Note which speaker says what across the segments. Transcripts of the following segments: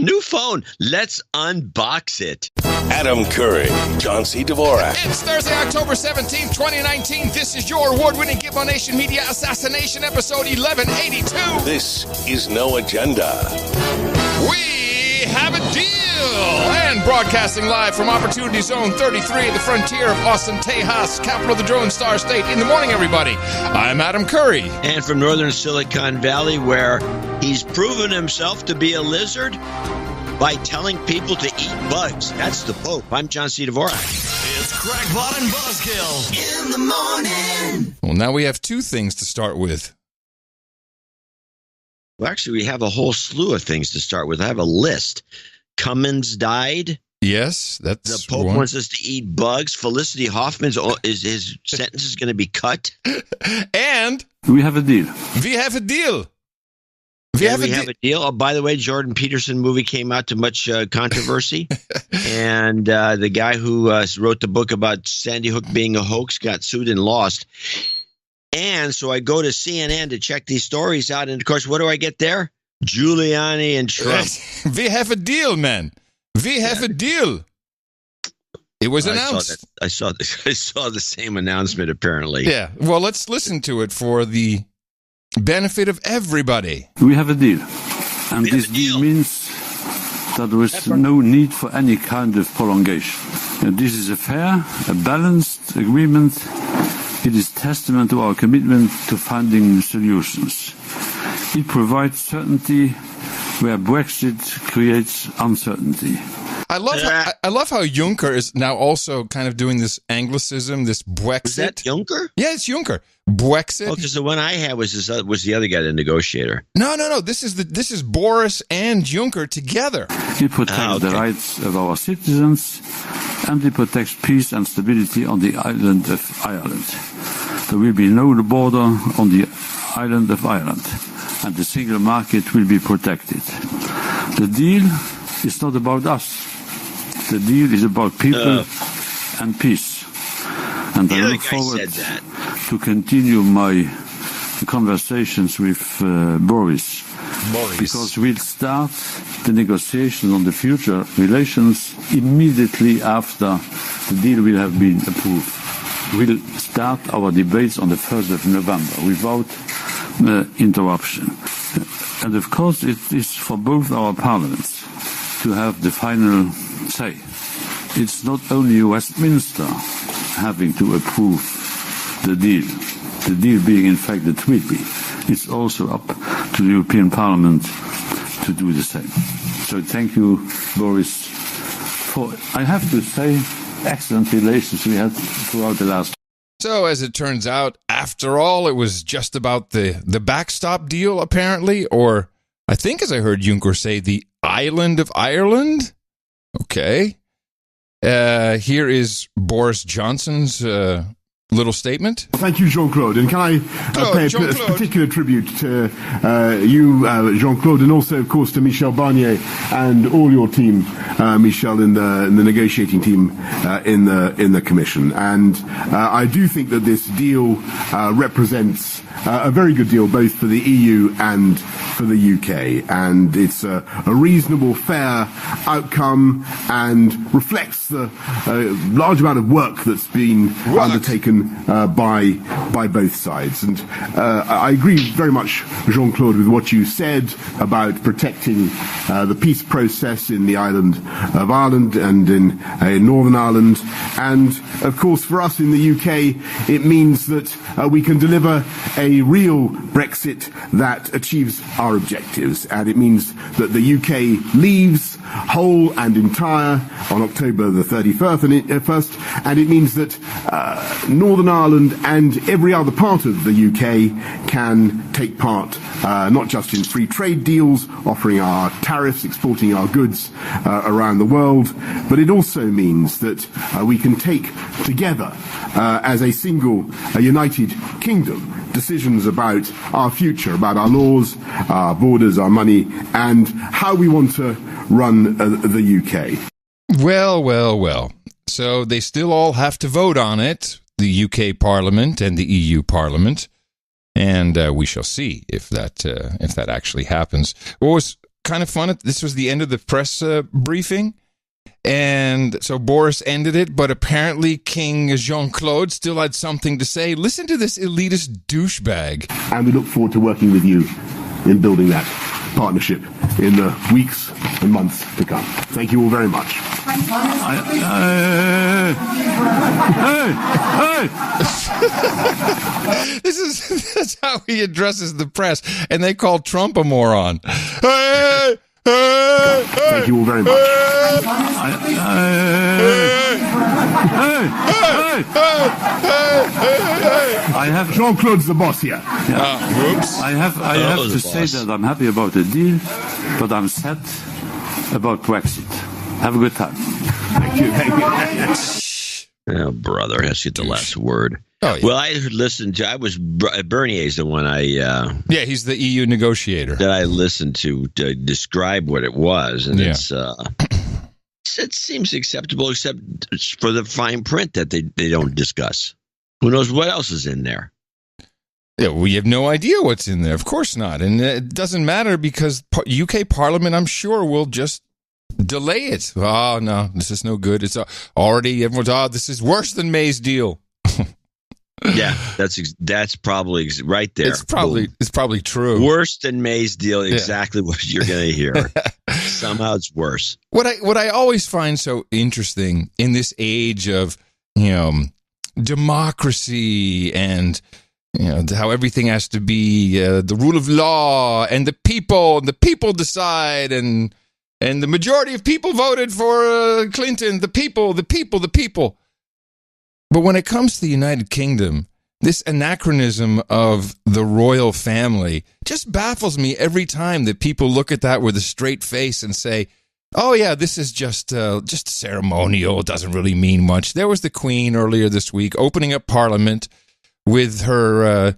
Speaker 1: new phone. Let's unbox it.
Speaker 2: Adam Curry, John C. Dvorak.
Speaker 3: It's Thursday, October 17th, 2019. This is your award-winning Gizmo Nation Media Assassination episode 1182.
Speaker 2: This is No Agenda.
Speaker 3: We have a deal! And broadcasting live from Opportunity Zone 33, the frontier of Austin, Tejas, capital of the Drone Star State. In the morning, everybody. I'm Adam Curry.
Speaker 1: And from northern Silicon Valley, where he's proven himself to be a lizard by telling people to eat bugs. That's the Pope. I'm John C. Dvorak.
Speaker 4: It's Crackpot and Buzzkill in the morning.
Speaker 3: Well, now we have two things to start with.
Speaker 1: Well, actually, we have a whole slew of things to start with. I have a list. Cummins died.
Speaker 3: Yes, that's
Speaker 1: the Pope
Speaker 3: one.
Speaker 1: wants us to eat bugs. Felicity Hoffman's his sentence is going to be cut.
Speaker 3: And
Speaker 5: we have a deal.
Speaker 3: We have a deal.
Speaker 1: We have a deal. Oh, by the way, Jordan Peterson movie came out to much controversy. And the guy who wrote the book about Sandy Hook being a hoax got sued and lost. And so I go to CNN to check these stories out. And, of course, what do I get there? Giuliani and Trump.
Speaker 3: We have a deal, man. We have a deal. It was announced.
Speaker 1: I saw the same announcement, apparently.
Speaker 3: Yeah. Well, let's listen to it for the benefit of everybody.
Speaker 5: We have a deal. And this deal means that there is no need for any kind of prolongation. This is a fair, a balanced agreement. It is testament to our commitment to finding solutions. It provides certainty where Brexit creates uncertainty.
Speaker 3: I love how Juncker is now also kind of doing this Anglicism, this Brexit.
Speaker 1: Is that Juncker?
Speaker 3: Yeah, it's Juncker. Brexit.
Speaker 1: Oh, because the one I had was the other guy, the negotiator.
Speaker 3: No. This is Boris and Juncker together.
Speaker 5: It protects the rights of our citizens, and it protects peace and stability on the island of Ireland. There will be no border on the island of Ireland, and the single market will be protected. The deal is not about us. The deal is about people and peace. And I look forward to continue my conversations with Boris. Because we'll start the negotiations on the future relations immediately after the deal will have been approved. We'll start our debates on the 1st of November without interruption. And of course it is for both our parliaments to have the final say. It's not only Westminster having to approve the deal being in fact the treaty. It's also up to the European Parliament to do the same. So thank you, Boris, for, I have to say, excellent relations we had throughout the last.
Speaker 3: So as it turns out, after all, it was just about the backstop deal, apparently, or I think, as I heard Juncker say, the island of Ireland. Okay. Here is Boris Johnson's little statement.
Speaker 6: Thank you, Jean-Claude. And can I pay a particular tribute to you, Jean-Claude, and also, of course, to Michel Barnier and all your team, Michel, in the negotiating team in the Commission. And I do think that this deal represents a very good deal, both for the EU and for the UK. And it's a reasonable, fair outcome and reflects the large amount of work that's been undertaken by both sides. And I agree very much, Jean-Claude, with what you said about protecting the peace process in the island of Ireland and in Northern Ireland. And, of course, for us in the UK, it means that we can deliver a real Brexit that achieves our objectives. And it means that the UK leaves whole and entire on October the 31st, and it means that Northern Ireland and every other part of the UK can take part not just in free trade deals, offering our tariffs, exporting our goods around the world, but it also means that we can take together as a single united kingdom decisions about our future, about our laws, our borders, our money, and how we want to run the UK.
Speaker 3: Well. So they still all have to vote on it, the UK Parliament and the EU Parliament, and we shall see if that actually happens. What was kind of fun. This was the end of the press briefing. And so Boris ended it, but apparently King Jean-Claude still had something to say. Listen to this elitist douchebag.
Speaker 6: And we look forward to working with you in building that partnership in the weeks and months to come. Thank you all very much.
Speaker 3: That's how he addresses the press, and they call Trump a moron. Hey!
Speaker 6: Thank you all very much.
Speaker 5: I have
Speaker 6: Jean-Claude's the boss here.
Speaker 3: Whoops.
Speaker 5: I have to say that I'm happy about the deal, but I'm sad about Brexit. Have a good time.
Speaker 6: Thank you.
Speaker 1: Oh, brother, has to get the last word.
Speaker 3: Oh, yeah.
Speaker 1: Well, I Bernier's the one
Speaker 3: he's the EU negotiator
Speaker 1: that I listened to describe what it was, and it seems acceptable, except for the fine print that they don't discuss. Who knows what else is in there?
Speaker 3: Yeah, we have no idea what's in there. Of course not, and it doesn't matter because UK Parliament, I'm sure, will just delay it. Oh no, this is no good. It's already everyone's. this is worse than May's deal.
Speaker 1: Yeah, that's probably right there.
Speaker 3: It's probably true.
Speaker 1: Worse than May's deal. Exactly what you're going to hear. Somehow it's worse.
Speaker 3: What I always find so interesting in this age of democracy and how everything has to be the rule of law and the people decide and the majority of people voted for Clinton. The people. But when it comes to the United Kingdom, this anachronism of the royal family just baffles me every time that people look at that with a straight face and say, oh, yeah, this is just ceremonial. It doesn't really mean much. There was the Queen earlier this week opening up Parliament with her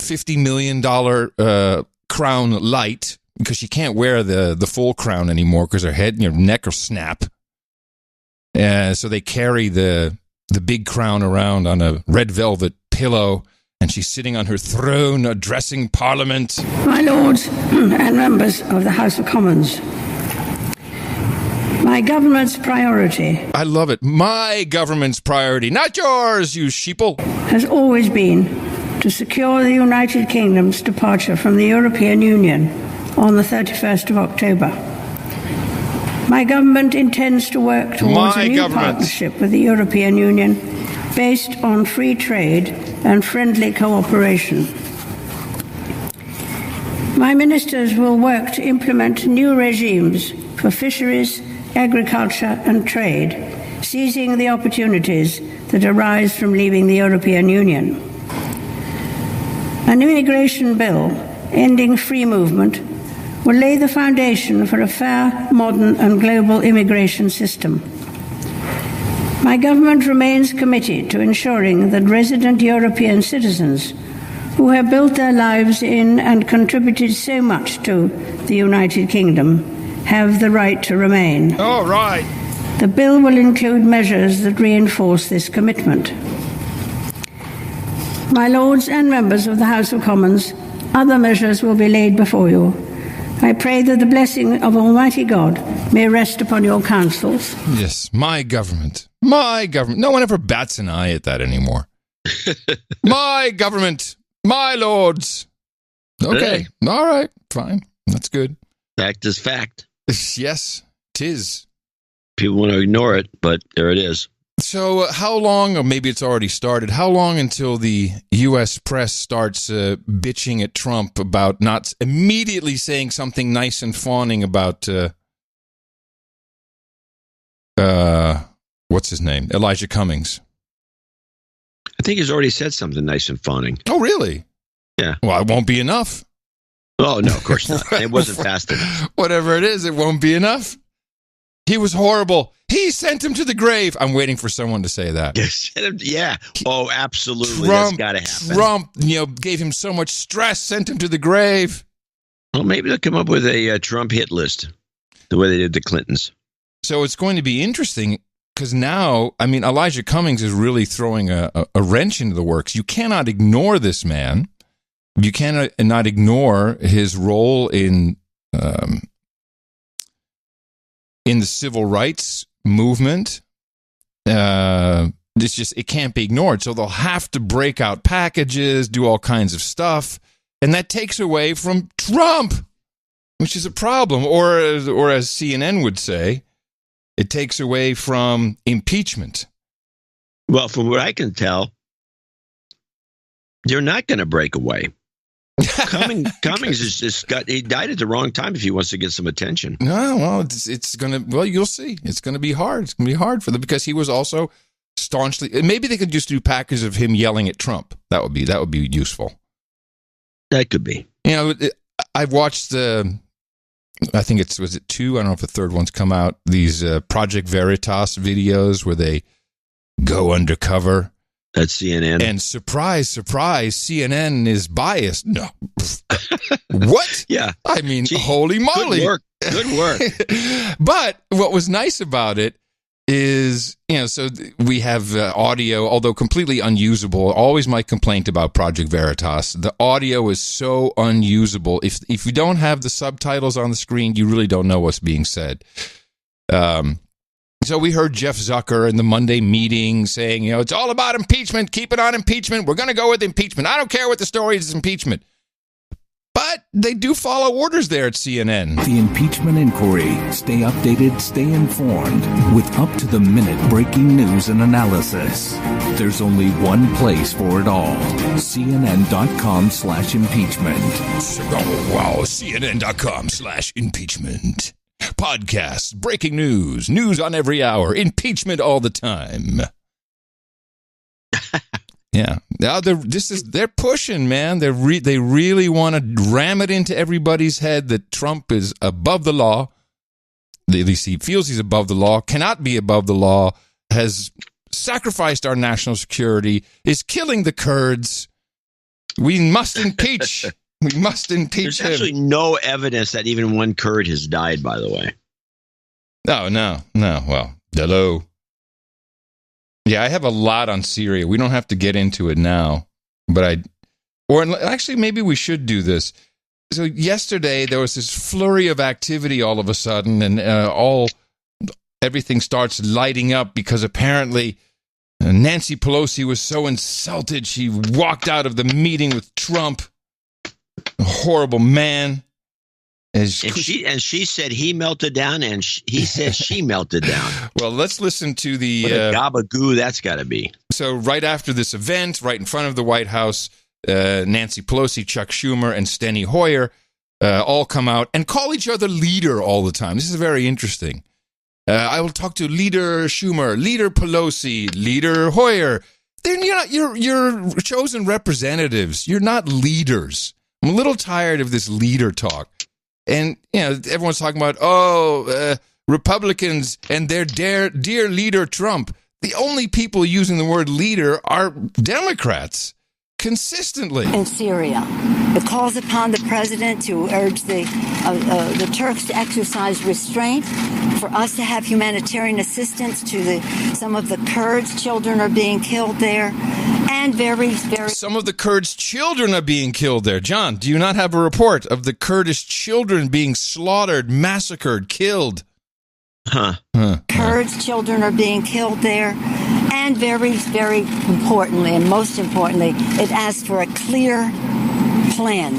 Speaker 3: $50 million crown light because she can't wear the full crown anymore because her head and her neck will snap. So they carry the big crown around on a red velvet pillow, and she's sitting on her throne addressing Parliament.
Speaker 7: My lords and members of the House of Commons, my government's priority...
Speaker 3: I love it. My government's priority, not yours, you sheeple.
Speaker 7: ...has always been to secure the United Kingdom's departure from the European Union on the 31st of October. My government intends to work towards a new partnership with the European Union based on free trade and friendly cooperation. My ministers will work to implement new regimes for fisheries, agriculture and trade, seizing the opportunities that arise from leaving the European Union. An immigration bill ending free movement will lay the foundation for a fair, modern and global immigration system. My government remains committed to ensuring that resident European citizens who have built their lives in and contributed so much to the United Kingdom have the right to remain.
Speaker 3: All right.
Speaker 7: The bill will include measures that reinforce this commitment. My lords and members of the House of Commons, other measures will be laid before you. I pray that the blessing of Almighty God may rest upon your councils.
Speaker 3: Yes, my government. My government. No one ever bats an eye at that anymore. My government. My lords. Okay.
Speaker 1: Hey.
Speaker 3: All right. Fine. That's good.
Speaker 1: Fact is fact.
Speaker 3: Yes, 'tis.
Speaker 1: People want to ignore it, but there it is.
Speaker 3: So how long, or maybe it's already started, how long until the U.S. press starts bitching at Trump about not immediately saying something nice and fawning about, what's his name? Elijah Cummings.
Speaker 1: I think he's already said something nice and fawning.
Speaker 3: Oh, really?
Speaker 1: Yeah.
Speaker 3: Well, it won't be enough.
Speaker 1: Oh, no, of course not. It wasn't fast enough.
Speaker 3: Whatever it is, it won't be enough. He was horrible. He sent him to the grave. I'm waiting for someone to say that.
Speaker 1: Yeah. Oh, absolutely. That's got to happen.
Speaker 3: Trump, gave him so much stress, sent him to the grave.
Speaker 1: Well, maybe they'll come up with a Trump hit list, the way they did the Clintons.
Speaker 3: So it's going to be interesting because now, Elijah Cummings is really throwing a wrench into the works. You cannot ignore this man. You cannot not ignore his role in in the civil rights movement. It can't be ignored. So they'll have to break out packages, do all kinds of stuff, and that takes away from Trump, which is a problem. Or as CNN would say, it takes away from impeachment.
Speaker 1: Well, from what I can tell, they're not going to break away. Cummings he died at the wrong time if he wants to get some attention.
Speaker 3: No, well, it's going to, well, you'll see. It's going to be hard. It's going to be hard for them because he was also staunchly, maybe they could just do packages of him yelling at Trump. That would be useful.
Speaker 1: That could be.
Speaker 3: You know, I've watched I think was it 2? I don't know if the third one's come out. These Project Veritas videos where they go undercover.
Speaker 1: That's CNN.
Speaker 3: And surprise, surprise, CNN is biased. No. What?
Speaker 1: Yeah.
Speaker 3: I mean, holy moly.
Speaker 1: Good work.
Speaker 3: But what was nice about it is, so we have audio, although completely unusable. Always my complaint about Project Veritas. The audio is so unusable. If you don't have the subtitles on the screen, you really don't know what's being said. So we heard Jeff Zucker in the Monday meeting saying, it's all about impeachment. Keep it on impeachment. We're going to go with impeachment. I don't care what the story is, impeachment. But they do follow orders there at CNN.
Speaker 8: The Impeachment Inquiry. Stay updated, stay informed with up-to-the-minute breaking news and analysis. There's only one place for it all. CNN.com/impeachment.
Speaker 3: Oh, wow. CNN.com/impeachment. Podcasts, breaking news on every hour, impeachment all the time. Yeah, now they're pushing, man. They really want to ram it into everybody's head that Trump is above the law. At least he feels he's above the law, cannot be above the law, has sacrificed our national security, is killing the Kurds. We must impeach. We must impeach him.
Speaker 1: There's actually no evidence that even one Kurd has died, by the way.
Speaker 3: No. Well, hello. Yeah, I have a lot on Syria. We don't have to get into it now, but actually maybe we should do this. So yesterday there was this flurry of activity all of a sudden, and everything starts lighting up because apparently Nancy Pelosi was so insulted she walked out of the meeting with Trump. A horrible man.
Speaker 1: And she said he melted down, and he said she melted down.
Speaker 3: Well, let's listen to the...
Speaker 1: What a gabagoo that's got to be.
Speaker 3: So right after this event, right in front of the White House, Nancy Pelosi, Chuck Schumer, and Steny Hoyer all come out and call each other leader all the time. This is very interesting. I will talk to Leader Schumer, Leader Pelosi, Leader Hoyer. You're chosen representatives. You're not leaders. I'm a little tired of this leader talk. And, everyone's talking about, Republicans and their dear leader Trump. The only people using the word leader are Democrats, consistently.
Speaker 9: In Syria, it calls upon the president to urge the Turks to exercise restraint, for us to have humanitarian assistance to some of the Kurds. Children are being killed there. And
Speaker 3: some of the Kurds' children are being killed there. John, do you not have a report of the Kurdish children being slaughtered, massacred, killed?
Speaker 9: Kurds' children are being killed there. And very, very importantly, and most importantly, it asks for a clear plan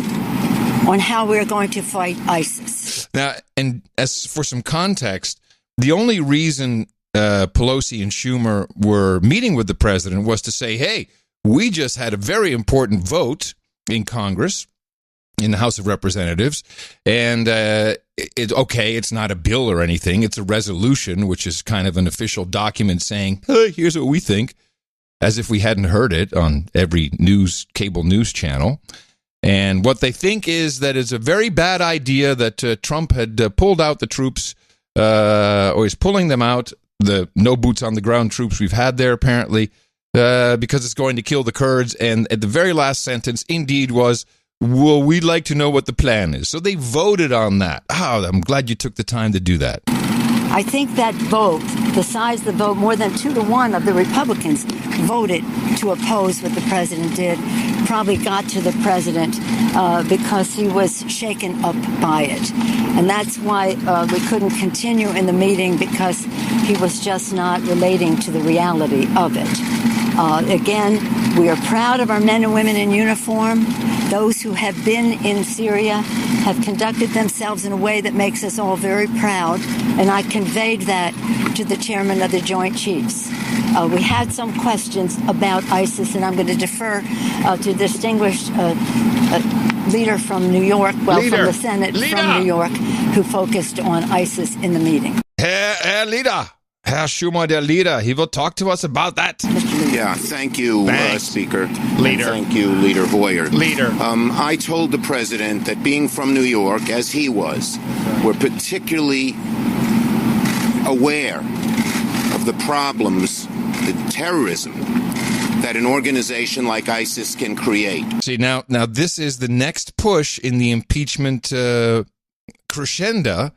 Speaker 9: on how we're going to fight ISIS.
Speaker 3: Now, and as for some context, the only reason Pelosi and Schumer were meeting with the president was to say, hey, we just had a very important vote in Congress, in the House of Representatives, and it's not a bill or anything. It's a resolution, which is kind of an official document saying, hey, here's what we think, as if we hadn't heard it on every cable news channel. And what they think is that it's a very bad idea that Trump had pulled out the troops, or is pulling them out, the no boots on the ground troops we've had there apparently, because it's going to kill the Kurds. And at the very last sentence, indeed, was, well, we'd like to know what the plan is. So they voted on that. Oh, I'm glad you took the time to do that.
Speaker 9: I think that vote, the size of the vote, more than 2-1 of the Republicans voted to oppose what the president did. probably got to the president because he was shaken up by it. And that's why we couldn't continue in the meeting, because he was just not relating to the reality of it. Again, we are proud of our men and women in uniform. Those who have been in Syria have conducted themselves in a way that makes us all very proud, and I conveyed that to the chairman of the Joint Chiefs. We had some questions about ISIS, and I'm going to defer to distinguished leader from New York, from the Senate from New York, who focused on ISIS in the meeting.
Speaker 3: Herr Leader. Herr Schumer, der Leader, he will talk to us about that.
Speaker 10: Yeah, thank you, Speaker.
Speaker 3: Leader.
Speaker 10: And thank you, Leader Hoyer.
Speaker 3: Leader.
Speaker 10: I told the president that being from New York, as he was, we're particularly aware of the problems, the terrorism that an organization like ISIS can create.
Speaker 3: See, now this is the next push in the impeachment crescendo,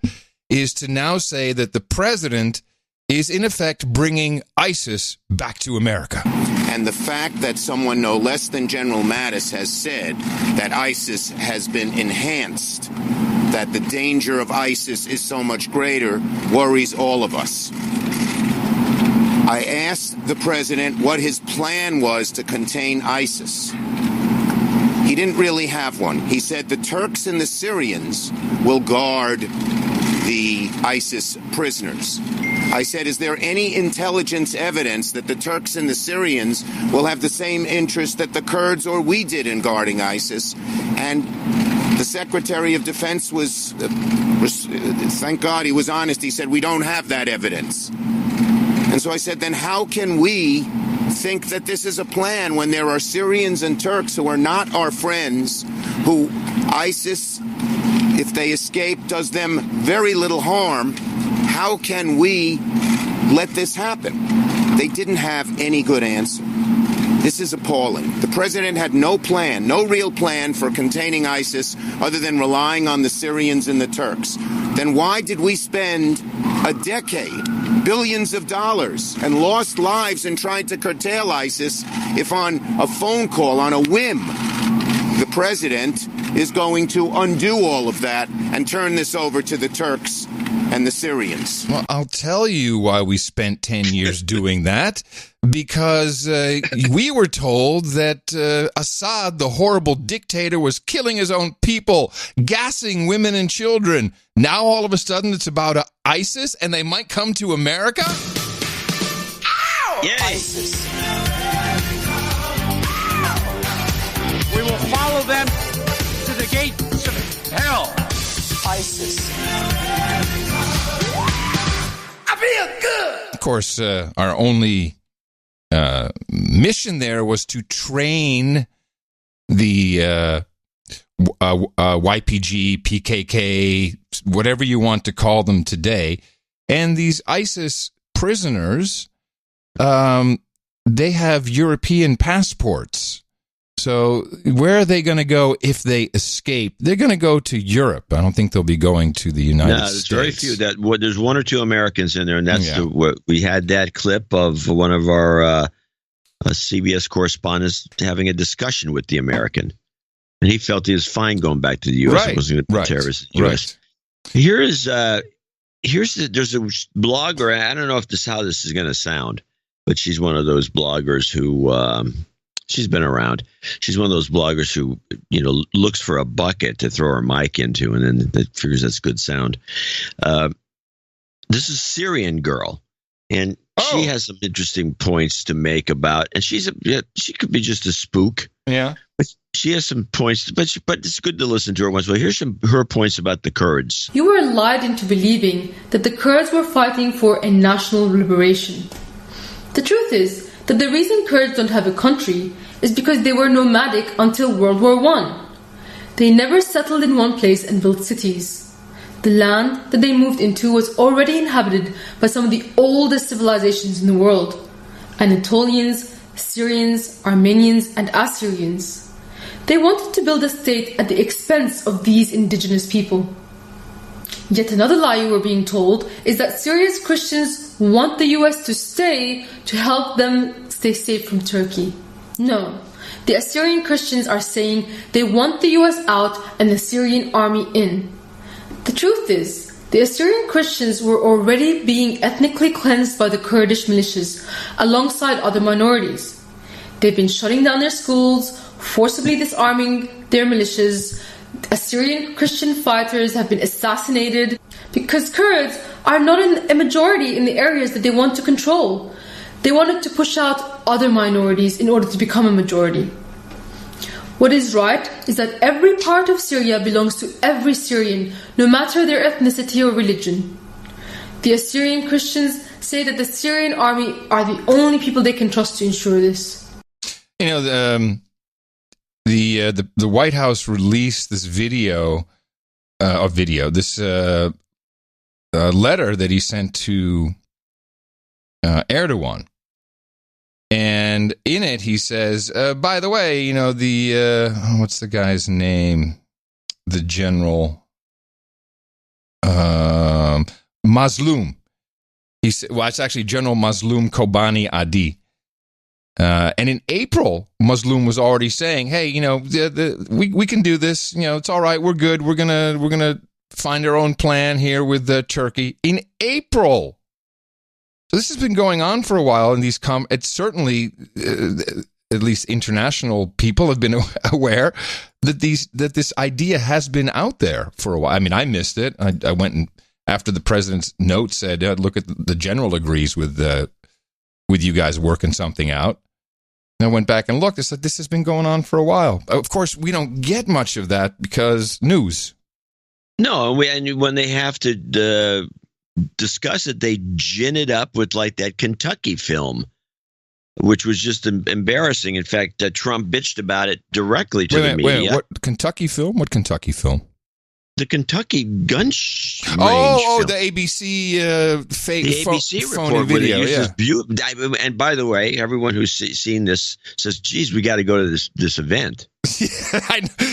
Speaker 3: is to now say that the president is in effect bringing ISIS back to America.
Speaker 10: And the fact that someone no less than General Mattis has said that ISIS has been enhanced, that the danger of ISIS is so much greater, worries all of us. I asked the president what his plan was to contain ISIS. He didn't really have one. He said the Turks and the Syrians will guard the ISIS prisoners. I said, is there any intelligence evidence that the Turks and the Syrians will have the same interest that the Kurds or we did in guarding ISIS? And the Secretary of Defense was thank God he was honest. He said, we don't have that evidence. And so I said, then how can we think that this is a plan when there are Syrians and Turks who are not our friends, who ISIS, if they escape, does them very little harm? How can we let this happen? They didn't have any good answer. This is appalling. The president had no plan, no real plan for containing ISIS other than relying on the Syrians and the Turks. Then why did we spend a decade, billions of dollars, and lost lives in trying to curtail ISIS if on a phone call, on a whim, the president is going to undo all of that and turn this over to the Turks and the Syrians?
Speaker 3: Well, I'll tell you why we spent 10 years doing that. Because we were told that Assad, the horrible dictator, was killing his own people, gassing women and children. Now all of a sudden it's about ISIS and they might come to America?
Speaker 11: Ow!
Speaker 1: Yay.
Speaker 11: ISIS. We will follow them to the gates of hell. ISIS. I feel good.
Speaker 3: Of course, our only mission there was to train the YPG, PKK, whatever you want to call them today. And these ISIS prisoners, they have European passports. So where are they going to go if they escape? They're going to go to Europe. I don't think they'll be going to the United States.
Speaker 1: There's very few. There's one or two Americans in there, and that's we had that clip of one of our CBS correspondents having a discussion with the American, and he felt he was fine going back to the U.S.
Speaker 3: Right.
Speaker 1: It wasn't going to be terrorist in the U.S. There's a blogger. I don't know how this is going to sound, but she's one of those bloggers who. She's been around. She's one of those bloggers who, looks for a bucket to throw her mic into, and then figures that's good sound. This is a Syrian girl, and she has some interesting points to make about. And she could be just a spook.
Speaker 3: Yeah,
Speaker 1: but she has some points. But it's good to listen to her once. Well, here's her points about the Kurds.
Speaker 12: You were lied into believing that the Kurds were fighting for a national liberation. The truth is that the reason Kurds don't have a country is because they were nomadic until World War I. They never settled in one place and built cities. The land that they moved into was already inhabited by some of the oldest civilizations in the world: Anatolians, Syrians, Armenians, and Assyrians. They wanted to build a state at the expense of these indigenous people. Yet another lie you were being told is that Syria's Christians want the US to stay to help them stay safe from Turkey. No, the Assyrian Christians are saying they want the US out and the Syrian army in. The truth is, the Assyrian Christians were already being ethnically cleansed by the Kurdish militias alongside other minorities. They've been shutting down their schools, forcibly disarming their militias. Assyrian Christian fighters have been assassinated because Kurds are not a majority in the areas that they want to control. They wanted to push out other minorities in order to become a majority. What is right is that every part of Syria belongs to every Syrian, no matter their ethnicity or religion. The Assyrian Christians say that the Syrian army are the only people they can trust to ensure this.
Speaker 3: You know, the White House released this letter that he sent to Erdogan. And in it, he says, by the way, you know, what's the guy's name? The general, Mazloum. He said, well, it's actually General Mazloum Kobani Adi. And in April, Mazloum was already saying, hey, you know, we can do this. You know, it's all right. We're good. We're gonna find our own plan here with Turkey in April. So this has been going on for a while, and it's certainly, at least international people have been aware that this idea has been out there for a while. I mean, I missed it. I went and after the president's note said, "Look at the general agrees with you guys working something out." And I went back and looked. I said, "This has been going on for a while." Of course, we don't get much of that because news.
Speaker 1: No, and when they have to discuss it, they gin it up with like that Kentucky film, which was just embarrassing. In fact, Trump bitched about it directly to the media.
Speaker 3: What Kentucky film? What Kentucky film?
Speaker 1: The Kentucky gun range.
Speaker 3: Oh, the ABC fake
Speaker 1: the ABC
Speaker 3: phony
Speaker 1: report
Speaker 3: video.
Speaker 1: Yeah. And by the way, everyone who's seen this says, "Geez, we got to go to this event."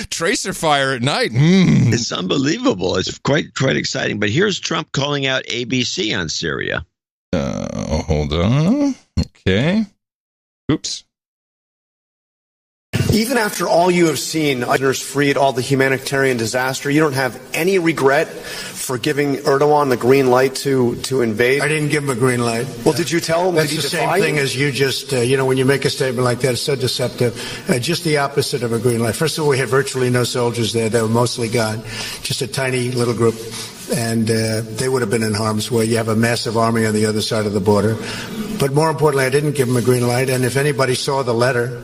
Speaker 3: Tracer fire at night.
Speaker 1: It's unbelievable. It's quite exciting. But here's Trump calling out ABC on Syria.
Speaker 3: Hold on. Okay. Oops.
Speaker 13: Even after all you have seen, prisoners freed, all the humanitarian disaster, you don't have any regret for giving Erdogan the green light to invade?
Speaker 14: I didn't give him a green light.
Speaker 13: Well, did you tell him?
Speaker 14: That's the same thing as you just, when you make a statement like that, it's so deceptive. Just the opposite of a green light. First of all, we had virtually no soldiers there. They were mostly gone. Just a tiny little group. And they would have been in harm's way. You have a massive army on the other side of the border. But more importantly, I didn't give him a green light. And if anybody saw the letter,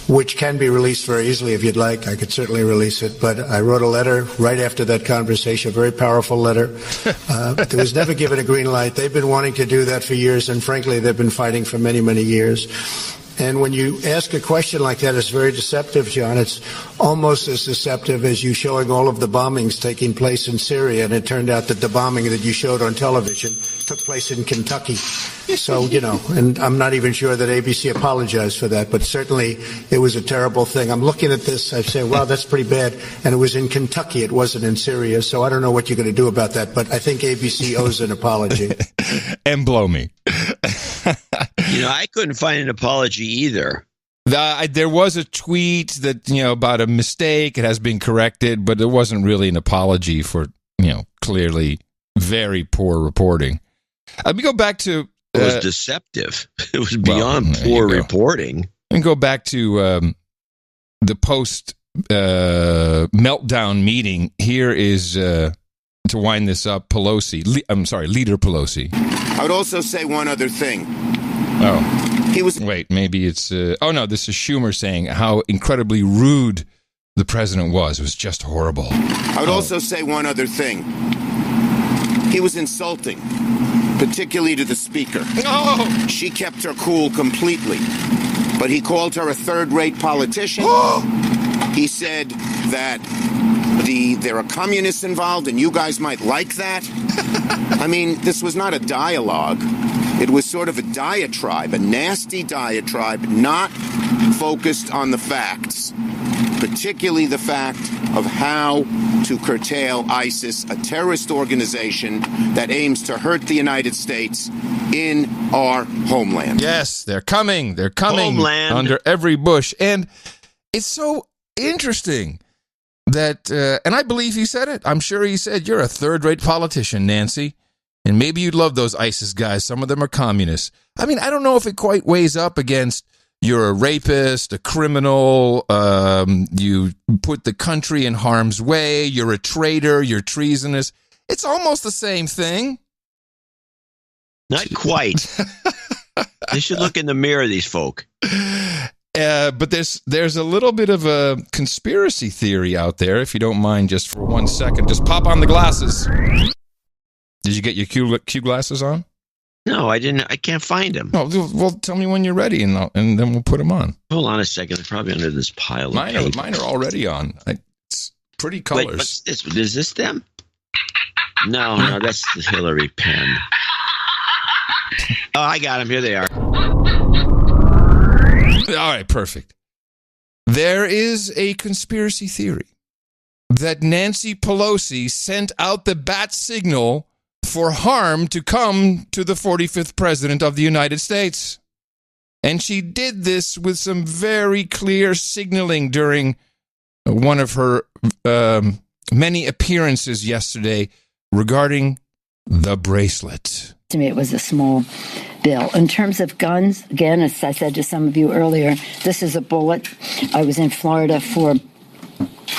Speaker 14: which can be released very easily if you'd like, I could certainly release it. But I wrote a letter right after that conversation, a very powerful letter. There was never given a green light. They've been wanting to do that for years. And frankly, they've been fighting for many, many years. And when you ask a question like that, it's very deceptive, John. It's almost as deceptive as you showing all of the bombings taking place in Syria. And it turned out that the bombing that you showed on television took place in Kentucky. So, and I'm not even sure that ABC apologized for that, but certainly it was a terrible thing. I'm looking at this, I say, wow, that's pretty bad. And it was in Kentucky, it wasn't in Syria. So I don't know what you're going to do about that, but I think ABC owes an apology.
Speaker 3: And blow me.
Speaker 1: I couldn't find an apology either.
Speaker 3: There was a tweet that, about a mistake. It has been corrected, but it wasn't really an apology for, clearly very poor reporting. Let me go back to...
Speaker 1: It was deceptive. It was beyond poor reporting.
Speaker 3: And go back to the post meltdown meeting. Here is, to wind this up, Leader Pelosi.
Speaker 10: I would also say one other thing.
Speaker 3: Wait, maybe it's... no, this is Schumer saying how incredibly rude the president was. It was just horrible.
Speaker 10: I would also say one other thing. He was insulting, particularly to the speaker.
Speaker 3: Oh.
Speaker 10: She kept her cool completely, but he called her a third-rate politician. He said that there are communists involved and you guys might like that. I mean, this was not a dialogue. It was sort of a diatribe, a nasty diatribe, not focused on the facts, particularly the fact of how to curtail ISIS, a terrorist organization that aims to hurt the United States in our homeland.
Speaker 3: Yes, they're coming. They're coming
Speaker 1: homeland.
Speaker 3: Under every bush. And It's so interesting that, and I believe he said it. I'm sure he said, you're a third-rate politician, Nancy. And maybe you'd love those ISIS guys. Some of them are communists. I mean, I don't know if it quite weighs up against you're a rapist, a criminal, you put the country in harm's way, you're a traitor, you're treasonous. It's almost the same thing.
Speaker 1: Not quite. They should look in the mirror, these folk.
Speaker 3: But there's a little bit of a conspiracy theory out there, if you don't mind, just for 1 second. Just pop on the glasses. Did you get your Q glasses on?
Speaker 1: No, I didn't. I can't find them.
Speaker 3: No, well, tell me when you're ready, and then we'll put them on.
Speaker 1: Hold on a second. They're probably under this pile.
Speaker 3: Mine are already on. It's pretty colors.
Speaker 1: Wait, what's this? Is this them? No, that's the Hillary pen. Oh, I got them. Here they are.
Speaker 3: All right, perfect. There is a conspiracy theory that Nancy Pelosi sent out the bat signal for harm to come to the 45th president of the United States. And she did this with some very clear signaling during one of her many appearances yesterday regarding the bracelet.
Speaker 9: To me, it was a small bill. In terms of guns, again, as I said to some of you earlier, this is a bullet. I was in Florida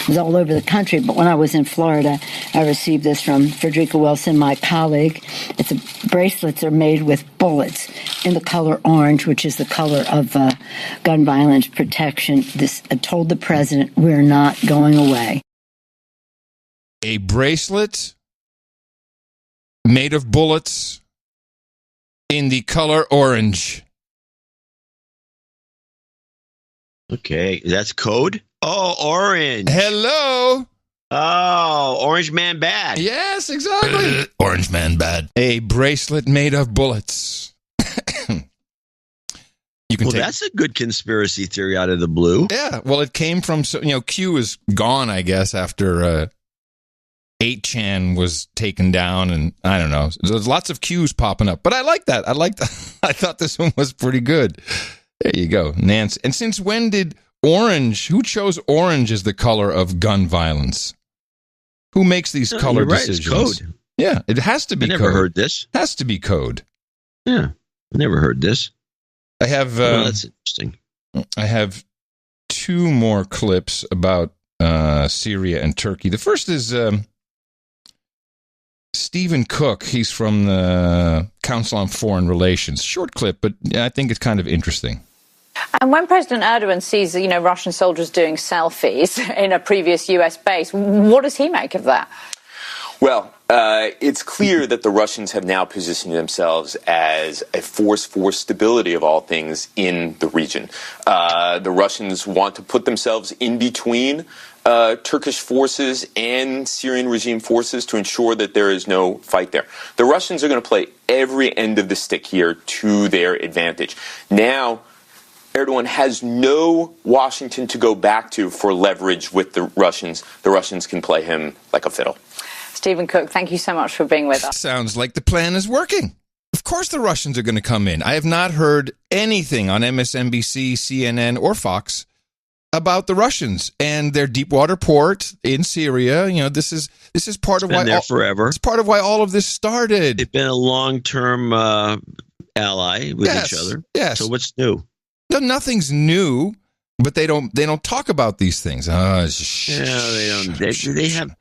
Speaker 9: it was all over the country, but when I was in Florida, I received this from Frederica Wilson, my colleague. Bracelets are made with bullets in the color orange, which is the color of gun violence protection. I told the president, we're not going away.
Speaker 3: A bracelet made of bullets in the color orange.
Speaker 1: Okay, that's code? Oh, orange.
Speaker 3: Hello.
Speaker 1: Oh, orange man bad.
Speaker 3: Yes, exactly. Orange man bad. A bracelet made of bullets.
Speaker 1: That's a good conspiracy theory out of the blue.
Speaker 3: Yeah, well, it came from, Q is gone, I guess, after 8chan was taken down, and I don't know. There's lots of Qs popping up, but I like that. I thought this one was pretty good. There you go, Nance. And since when did who chose orange as the color of gun violence? Who makes these color decisions?
Speaker 1: It's code.
Speaker 3: Yeah, it has to be code.
Speaker 1: I never heard this.
Speaker 3: Has to be code.
Speaker 1: Yeah, I never heard this.
Speaker 3: I have.
Speaker 1: That's interesting.
Speaker 3: I have two more clips about Syria and Turkey. The first is Stephen Cook. He's from the Council on Foreign Relations. Short clip, but I think it's kind of interesting.
Speaker 15: And when President Erdogan sees, Russian soldiers doing selfies in a previous U.S. base, what does he make of that?
Speaker 16: Well, it's clear that the Russians have now positioned themselves as a force for stability of all things in the region. The Russians want to put themselves in between Turkish forces and Syrian regime forces to ensure that there is no fight there. The Russians are going to play every end of the stick here to their advantage. Now, Erdogan has no Washington to go back to for leverage with the Russians. The Russians can play him like a fiddle.
Speaker 15: Stephen Cook, thank you so much for being with us.
Speaker 3: Sounds like the plan is working. Of course the Russians are going to come in. I have not heard anything on MSNBC, CNN, or Fox about the Russians and their deepwater port in Syria. This is part of why
Speaker 1: forever.
Speaker 3: It's part of why all of this started.
Speaker 1: They've been a long-term ally with each other.
Speaker 3: Yes.
Speaker 1: So what's new?
Speaker 3: No, nothing's new, but they don't talk about these things.
Speaker 1: They don't. They have.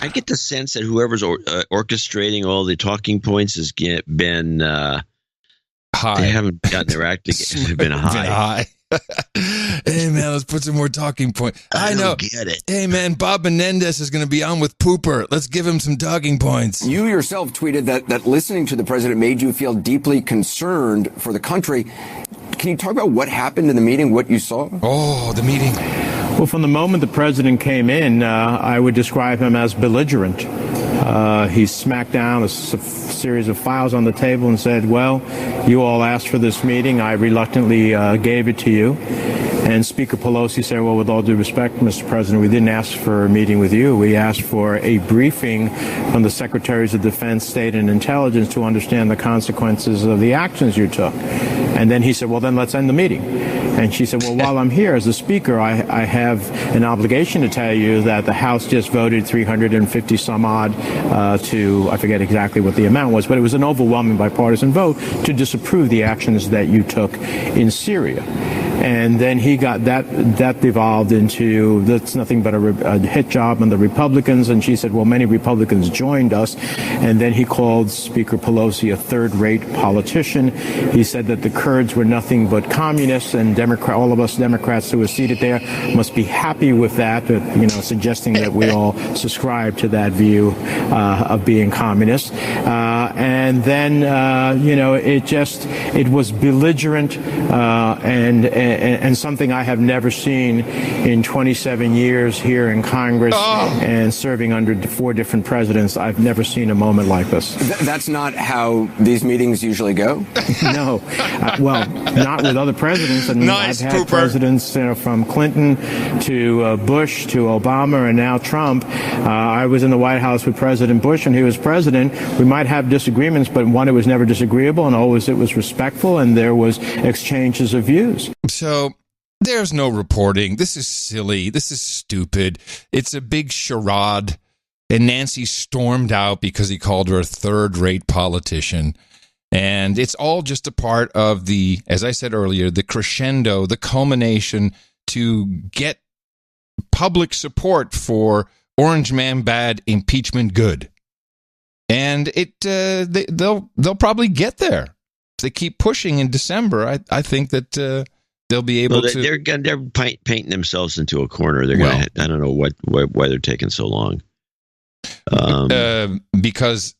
Speaker 1: I get the sense that whoever's orchestrating all the talking points has been
Speaker 3: high.
Speaker 1: They haven't gotten their act together. They've been high.
Speaker 3: Hey man, let's put some more talking points. I know.
Speaker 1: Get it.
Speaker 3: Hey man, Bob Menendez is going to be on with Pooper. Let's give him some talking points.
Speaker 17: You yourself tweeted that listening to the president made you feel deeply concerned for the country. Can you talk about what happened in the meeting, what you saw?
Speaker 3: Oh, the meeting.
Speaker 18: Well, from the moment the president came in, I would describe him as belligerent. He smacked down a series of files on the table and said, well, you all asked for this meeting. I reluctantly gave it to you. And Speaker Pelosi said, well, with all due respect, Mr. President, we didn't ask for a meeting with you. We asked for a briefing from the Secretaries of Defense, State, and Intelligence to understand the consequences of the actions you took. And then he said, well, then let's end the meeting. And she said, well, while I'm here as a speaker, I have an obligation to tell you that the House just voted 350 some odd to, I forget exactly what the amount was, but it was an overwhelming bipartisan vote to disapprove the actions that you took in Syria. And then he got that devolved into that's nothing but a hit job on the Republicans. And she said, well, many Republicans joined us. And then he called Speaker Pelosi a third-rate politician. He said that the Kurds were nothing but communists, and all of us Democrats who were seated there must be happy with that, suggesting that we all subscribe to that view of being communists. And then, it was belligerent and something I have never seen in 27 years here in Congress and serving under 4 different presidents. I've never seen a moment like this.
Speaker 17: That's not how these meetings usually go?
Speaker 18: No. Well, not with other presidents. And
Speaker 3: nice,
Speaker 18: I've had presidents from Clinton to Bush to Obama and now Trump. I was in the White House with President Bush when he was president. We might have disagreements, but one, it was never disagreeable, and always it was respectful, and there was exchanges of views.
Speaker 3: So there's no reporting. This is silly. This is stupid. It's a big charade. And Nancy stormed out because he called her a third-rate politician. And it's all just a part of the, as I said earlier, the crescendo, the culmination to get public support for Orange Man bad, impeachment good. And they'll probably get there. If they keep pushing in December, I think that they'll be able to.
Speaker 1: They're painting themselves into a corner. They're going to. I don't know why they're taking so long.
Speaker 3: Because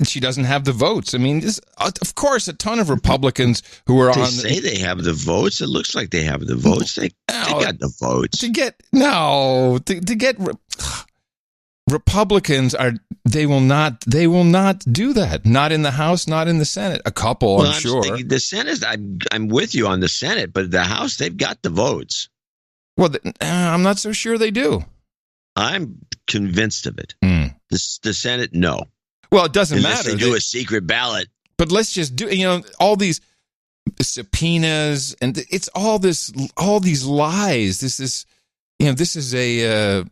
Speaker 3: she doesn't have the votes. I mean, of course, a ton of Republicans who are
Speaker 1: they say they have the votes. It looks like they have the votes. They got the votes
Speaker 3: to get Republicans they will not do that. Not in the House, not in the Senate. A couple, I'm sure.
Speaker 1: The Senate, I'm with you on the Senate, but the House, they've got the votes.
Speaker 3: Well, I'm not so sure they do.
Speaker 1: I'm convinced of it. The Senate, no.
Speaker 3: Well, it doesn't matter.
Speaker 1: They do a secret ballot.
Speaker 3: But let's just do, all these subpoenas, and it's all these lies. This is a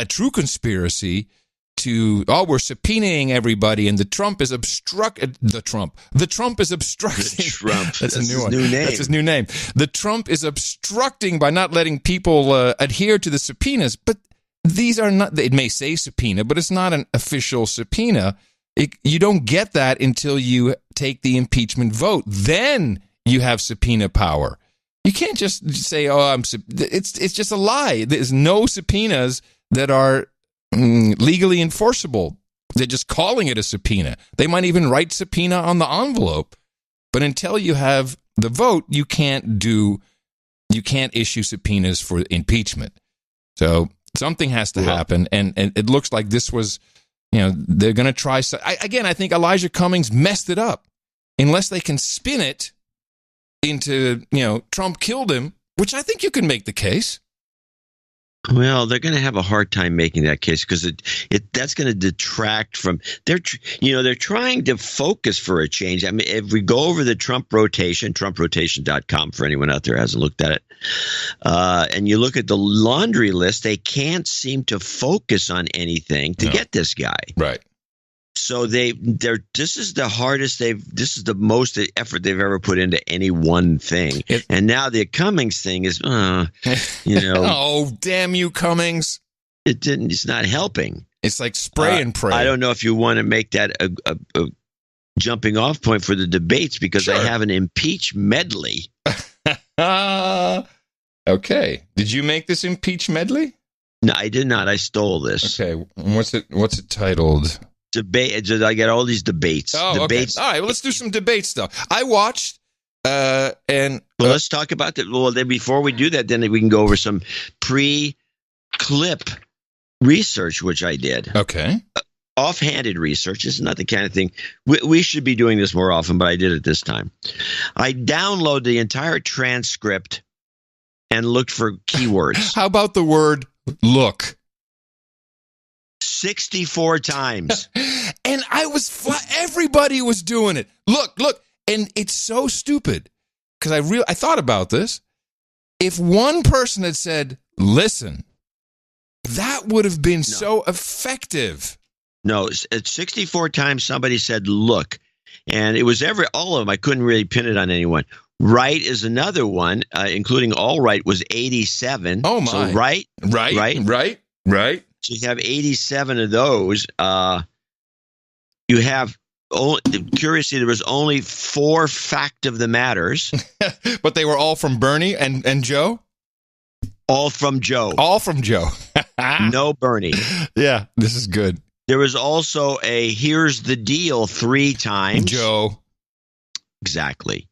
Speaker 3: true conspiracy to, we're subpoenaing everybody, and the Trump is obstructing. The Trump is obstructing. That's a new one. That's his new name. The Trump is obstructing by not letting people adhere to the subpoenas. But these are not. It may say subpoena, but it's not an official subpoena. You don't get that until you take the impeachment vote. Then you have subpoena power. You can't just say, it's just a lie. There's no subpoenas that are legally enforceable. They're just calling it a subpoena. They might even write subpoena on the envelope. But until you have the vote, you can't issue subpoenas for impeachment. So something has to happen. And it looks like this was, they're going to try. I think Elijah Cummings messed it up. Unless they can spin it into, Trump killed him, which I think you can make the case.
Speaker 1: Well, they're going to have a hard time making that case because that's going to detract from they're trying to focus for a change. I mean, if we go over the Trump rotation, TrumpRotation.com for anyone out there who hasn't looked at it, and you look at the laundry list, they can't seem to focus on anything to get this guy.
Speaker 3: Right.
Speaker 1: So this is the hardest this is the most effort they've ever put into any one thing. And now the Cummings thing is,
Speaker 3: oh, damn you, Cummings.
Speaker 1: It's not helping.
Speaker 3: It's like spray and pray.
Speaker 1: I don't know if you want to make that a jumping off point for the debates because I have an impeach medley.
Speaker 3: Okay. Did you make this impeach medley?
Speaker 1: No, I did not. I stole this.
Speaker 3: Okay. What's it titled?
Speaker 1: Debate. I got all these debates.
Speaker 3: Debates. Okay. All right. Well, let's do some debate stuff. I watched,
Speaker 1: let's talk about that. Well, then before we do that, then we can go over some pre-clip research, which I did.
Speaker 3: Okay.
Speaker 1: Offhanded research. This is not the kind of thing we should be doing this more often, but I did it this time. I downloaded the entire transcript and looked for keywords.
Speaker 3: How about the word "look"?
Speaker 1: 64 times.
Speaker 3: And everybody was doing it. Look. And it's so stupid because I thought about this. if one person had said, listen, that would have been so effective.
Speaker 1: No, it's 64 times somebody said, look, and it was all of them. I couldn't really pin it on anyone. Right is another one, including all right was 87.
Speaker 3: Oh, my.
Speaker 1: So right. So you have 87 of those. You have, curiously, there was only 4 fact of the matters.
Speaker 3: But they were all from Bernie and Joe?
Speaker 1: All from Joe.
Speaker 3: All from Joe.
Speaker 1: No Bernie.
Speaker 3: Yeah, this is good.
Speaker 1: There was also a here's the deal 3 times.
Speaker 3: Joe.
Speaker 1: Exactly.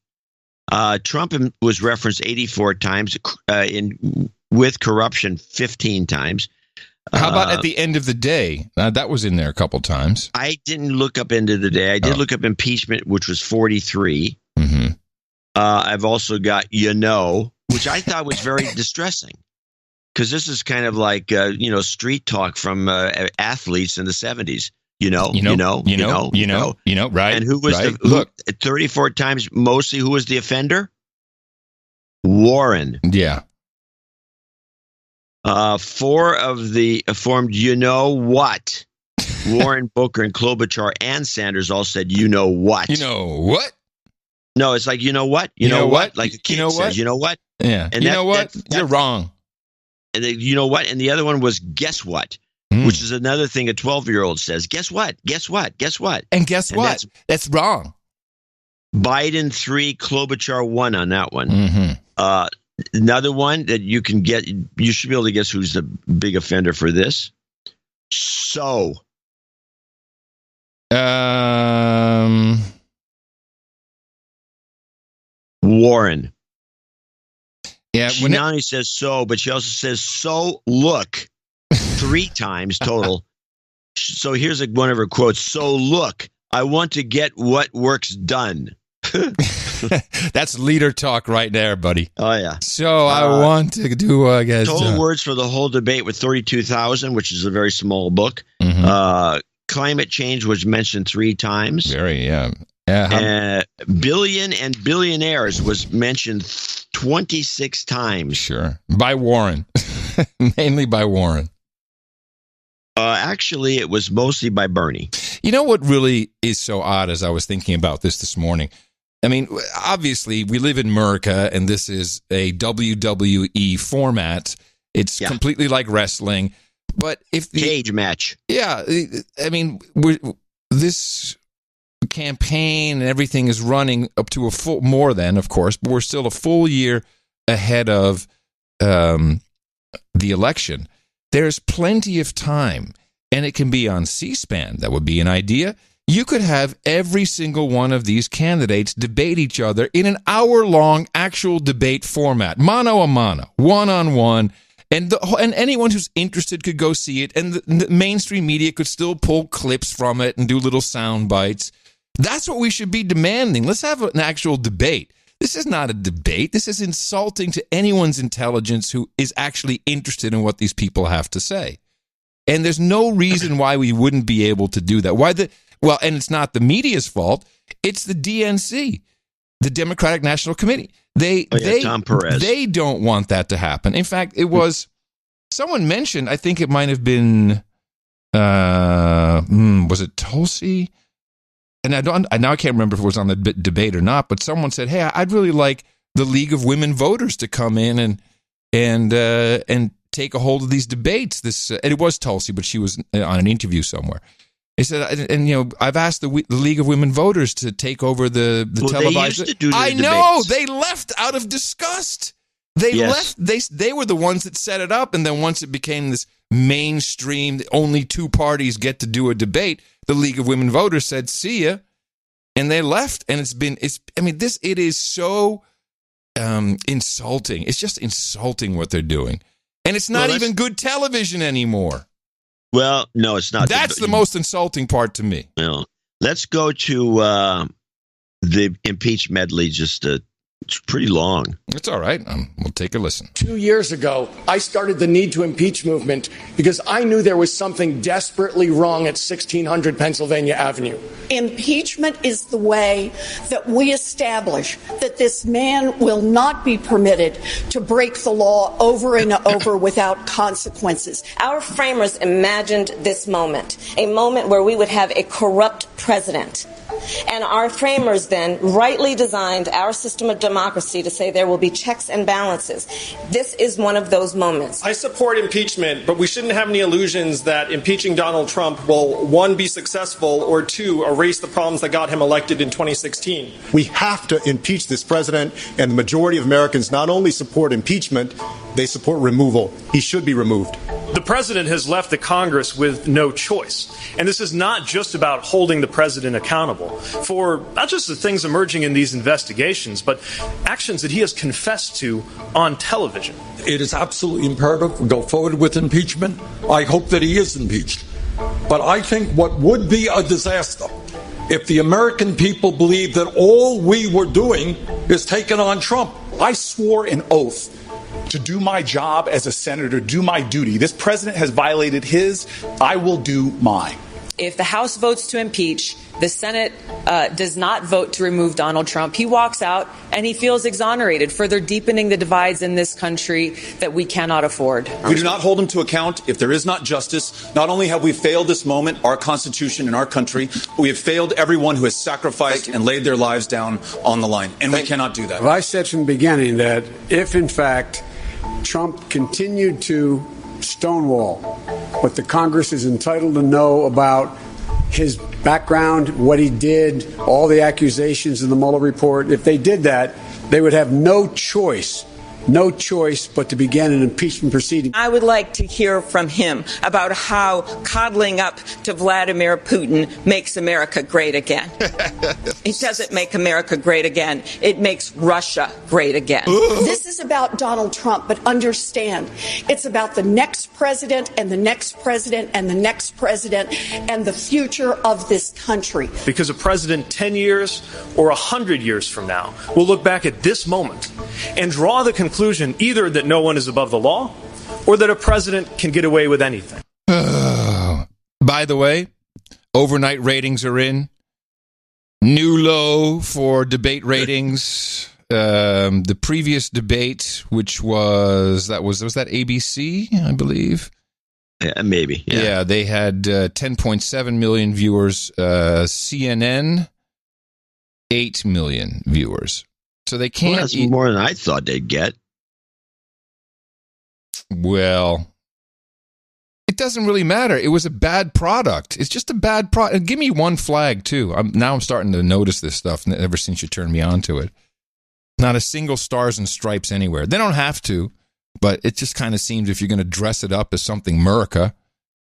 Speaker 1: Trump was referenced 84 times, with corruption 15 times.
Speaker 3: How about at the end of the day? That was in there a couple times.
Speaker 1: I didn't look up end of the day. I did look up impeachment, which was 43.
Speaker 3: Mm-hmm.
Speaker 1: I've also got, which I thought was very distressing. Because this is kind of like, street talk from athletes in the 70s. Right. And who was 34 times mostly, who was the offender? Warren.
Speaker 3: Yeah.
Speaker 1: 4 of the formed, what? Warren, Booker, and Klobuchar and Sanders all said, what?
Speaker 3: You know what?
Speaker 1: No, it's like, what? You know what? Like a kid says, you know what?
Speaker 3: Yeah. And you're wrong.
Speaker 1: And you know what? And the other one was guess what? Which is another thing a 12-year-old says. Guess what? Guess what? Guess what?
Speaker 3: And guess what? That's wrong.
Speaker 1: Biden 3, Klobuchar 1 on that one.
Speaker 3: Mm-hmm.
Speaker 1: Another one that you can get, you should be able to guess who's the big offender for this. Warren.
Speaker 3: Yeah,
Speaker 1: she not only says so, but she also says so look 3 times total. So here's one of her quotes. So look, I want to get what work's done.
Speaker 3: That's leader talk right there, buddy.
Speaker 1: Oh, yeah.
Speaker 3: So I want to do, I guess.
Speaker 1: Total words for the whole debate with 32,000, which is a very small book.
Speaker 3: Mm-hmm.
Speaker 1: Climate change was mentioned 3 times.
Speaker 3: Billion
Speaker 1: and billionaires was mentioned 26 times.
Speaker 3: Sure. By Warren. Mainly by Warren.
Speaker 1: Actually, it was mostly by Bernie.
Speaker 3: You know what really is so odd as I was thinking about this morning? I mean, obviously, we live in America, and this is a WWE format. It's completely like wrestling. But if the
Speaker 1: cage match.
Speaker 3: Yeah. I mean, this campaign and everything is running up to more than, of course, but we're still a full year ahead of the election. There's plenty of time, and it can be on C-SPAN. That would be an idea. You could have every single one of these candidates debate each other in an hour-long actual debate format, mano a mano, one-on-one, and anyone who's interested could go see it, and the mainstream media could still pull clips from it and do little sound bites. That's what we should be demanding. Let's have an actual debate. This is not a debate. This is insulting to anyone's intelligence who is actually interested in what these people have to say. And there's no reason why we wouldn't be able to do that. And it's not the media's fault. It's the DNC, the Democratic National Committee.
Speaker 1: Tom Perez.
Speaker 3: They don't want that to happen. In fact, it was someone mentioned, I think it might have been, was it Tulsi? And I can't remember if it was on the debate or not, but someone said, hey, I'd really like the League of Women Voters to come in and take a hold of these debates. And it was Tulsi, but she was on an interview somewhere. He said, and I've asked the League of Women Voters to take over the televised.
Speaker 1: They used to do
Speaker 3: I know they left out of disgust. They left. They were the ones that set it up, and then once it became this mainstream, only 2 parties get to do a debate. The League of Women Voters said, "See ya," and they left. And it is so insulting. It's just insulting what they're doing, and it's not even good television anymore.
Speaker 1: Well, no, it's not.
Speaker 3: That's the most insulting part to me.
Speaker 1: Let's go to the impeach medley just It's pretty long.
Speaker 3: It's all right. We'll take a listen.
Speaker 19: 2 years ago, I started the Need to Impeach movement because I knew there was something desperately wrong at 1600 Pennsylvania Avenue.
Speaker 20: Impeachment is the way that we establish that this man will not be permitted to break the law over and over without consequences.
Speaker 21: Our framers imagined this moment, a moment where we would have a corrupt president. And our framers then rightly designed our system of democracy to say there will be checks and balances. This is one of those moments.
Speaker 22: I support impeachment, but we shouldn't have any illusions that impeaching Donald Trump will, one, be successful, or two, erase the problems that got him elected in 2016.
Speaker 23: We have to impeach this president, and the majority of Americans not only support impeachment, they support removal. He should be removed.
Speaker 22: The president has left the Congress with no choice. And this is not just about holding the president accountable for not just the things emerging in these investigations, but actions that he has confessed to on television.
Speaker 24: It is absolutely imperative we go forward with impeachment. I hope that he is impeached. But I think what would be a disaster if the American people believe that all we were doing is taking on Trump.
Speaker 25: I swore an oath to do my job as a senator, do my duty. This president has violated his. I will do mine.
Speaker 26: If the House votes to impeach, the Senate does not vote to remove Donald Trump, he walks out and he feels exonerated, further deepening the divides in this country that we cannot afford.
Speaker 25: We do not hold him to account if there is not justice. Not only have we failed this moment, our Constitution and our country, but we have failed everyone who has sacrificed and laid their lives down on the line. And we cannot do that.
Speaker 27: Well, I said from the beginning that if, in fact, Trump continued to stonewall what the Congress is entitled to know about his background, what he did, all the accusations in the Mueller report, if they did that, they would have no choice but to begin an impeachment proceeding.
Speaker 28: I would like to hear from him about how coddling up to Vladimir Putin makes America great again. It doesn't make America great again. It makes Russia great again.
Speaker 20: This is about Donald Trump, but understand, it's about the next president and the next president and the next president and the future of this country.
Speaker 22: Because a president 10 years or 100 years from now will look back at this moment and draw the conclusion either that no one is above the law or that a president can get away with anything.
Speaker 3: By the way, overnight ratings are in. New low for debate ratings. The previous debate, which was that ABC, I believe?
Speaker 1: Yeah, maybe.
Speaker 3: Yeah, they had 10.7 million viewers. CNN, 8 million viewers. So they can't.
Speaker 1: Well, that's more than I thought they'd get.
Speaker 3: Well, it doesn't really matter. It was a bad product. It's just a bad product. Give me one flag, too. I'm starting to notice this stuff ever since you turned me on to it. Not a single stars and stripes anywhere. They don't have to, but it just kind of seems if you're going to dress it up as something America,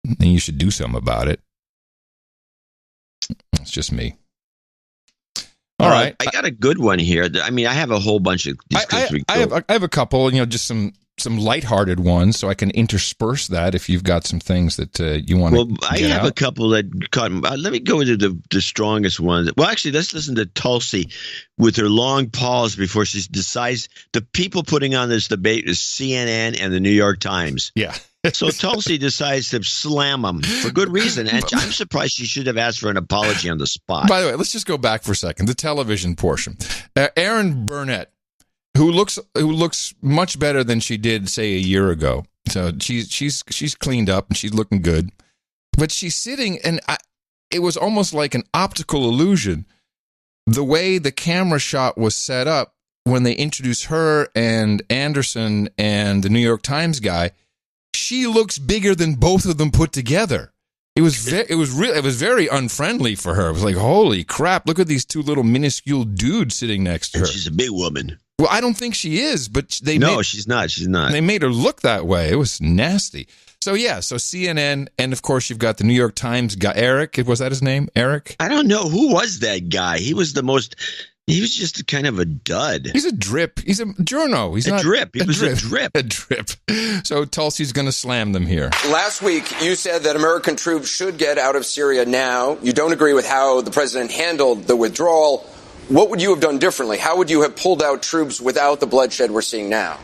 Speaker 3: then you should do something about it. It's just me. All right.
Speaker 1: I got a good one here. I mean, I have a whole bunch of these clips.
Speaker 3: I have a couple, just some lighthearted ones, so I can intersperse that if you've got some things that you want to
Speaker 1: I have a couple that caught. Let me go into the strongest ones. Well, actually, let's listen to Tulsi with her long pause before she decides. The people putting on this debate is CNN and the New York Times.
Speaker 3: Yeah.
Speaker 1: So Tulsi decides to slam them for good reason, and I'm surprised she should have asked for an apology on the spot.
Speaker 3: By the way, let's just go back for a second. The television portion. Erin Burnett, who looks much better than she did, say, a year ago. So she's cleaned up and she's looking good, but she's sitting, and it was almost like an optical illusion. The way the camera shot was set up when they introduced her and Anderson and the New York Times guy. She looks bigger than both of them put together. It was very unfriendly for her. It was like, holy crap! Look at these two little minuscule dudes sitting next to her.
Speaker 1: She's a big woman.
Speaker 3: Well, I don't think she is, but
Speaker 1: she's not. She's not.
Speaker 3: They made her look that way. It was nasty. So CNN, and of course you've got the New York Times guy, Eric. Was that his name, Eric?
Speaker 1: I don't know who was that guy. He was just kind of a dud.
Speaker 3: He's a drip. He's a journo. He's not
Speaker 1: a drip. He was a drip.
Speaker 3: A drip. So Tulsi's going to slam them here.
Speaker 17: Last week, you said that American troops should get out of Syria now. You don't agree with how the president handled the withdrawal. what would you have done differently? How would you have pulled out troops without the bloodshed we're seeing now?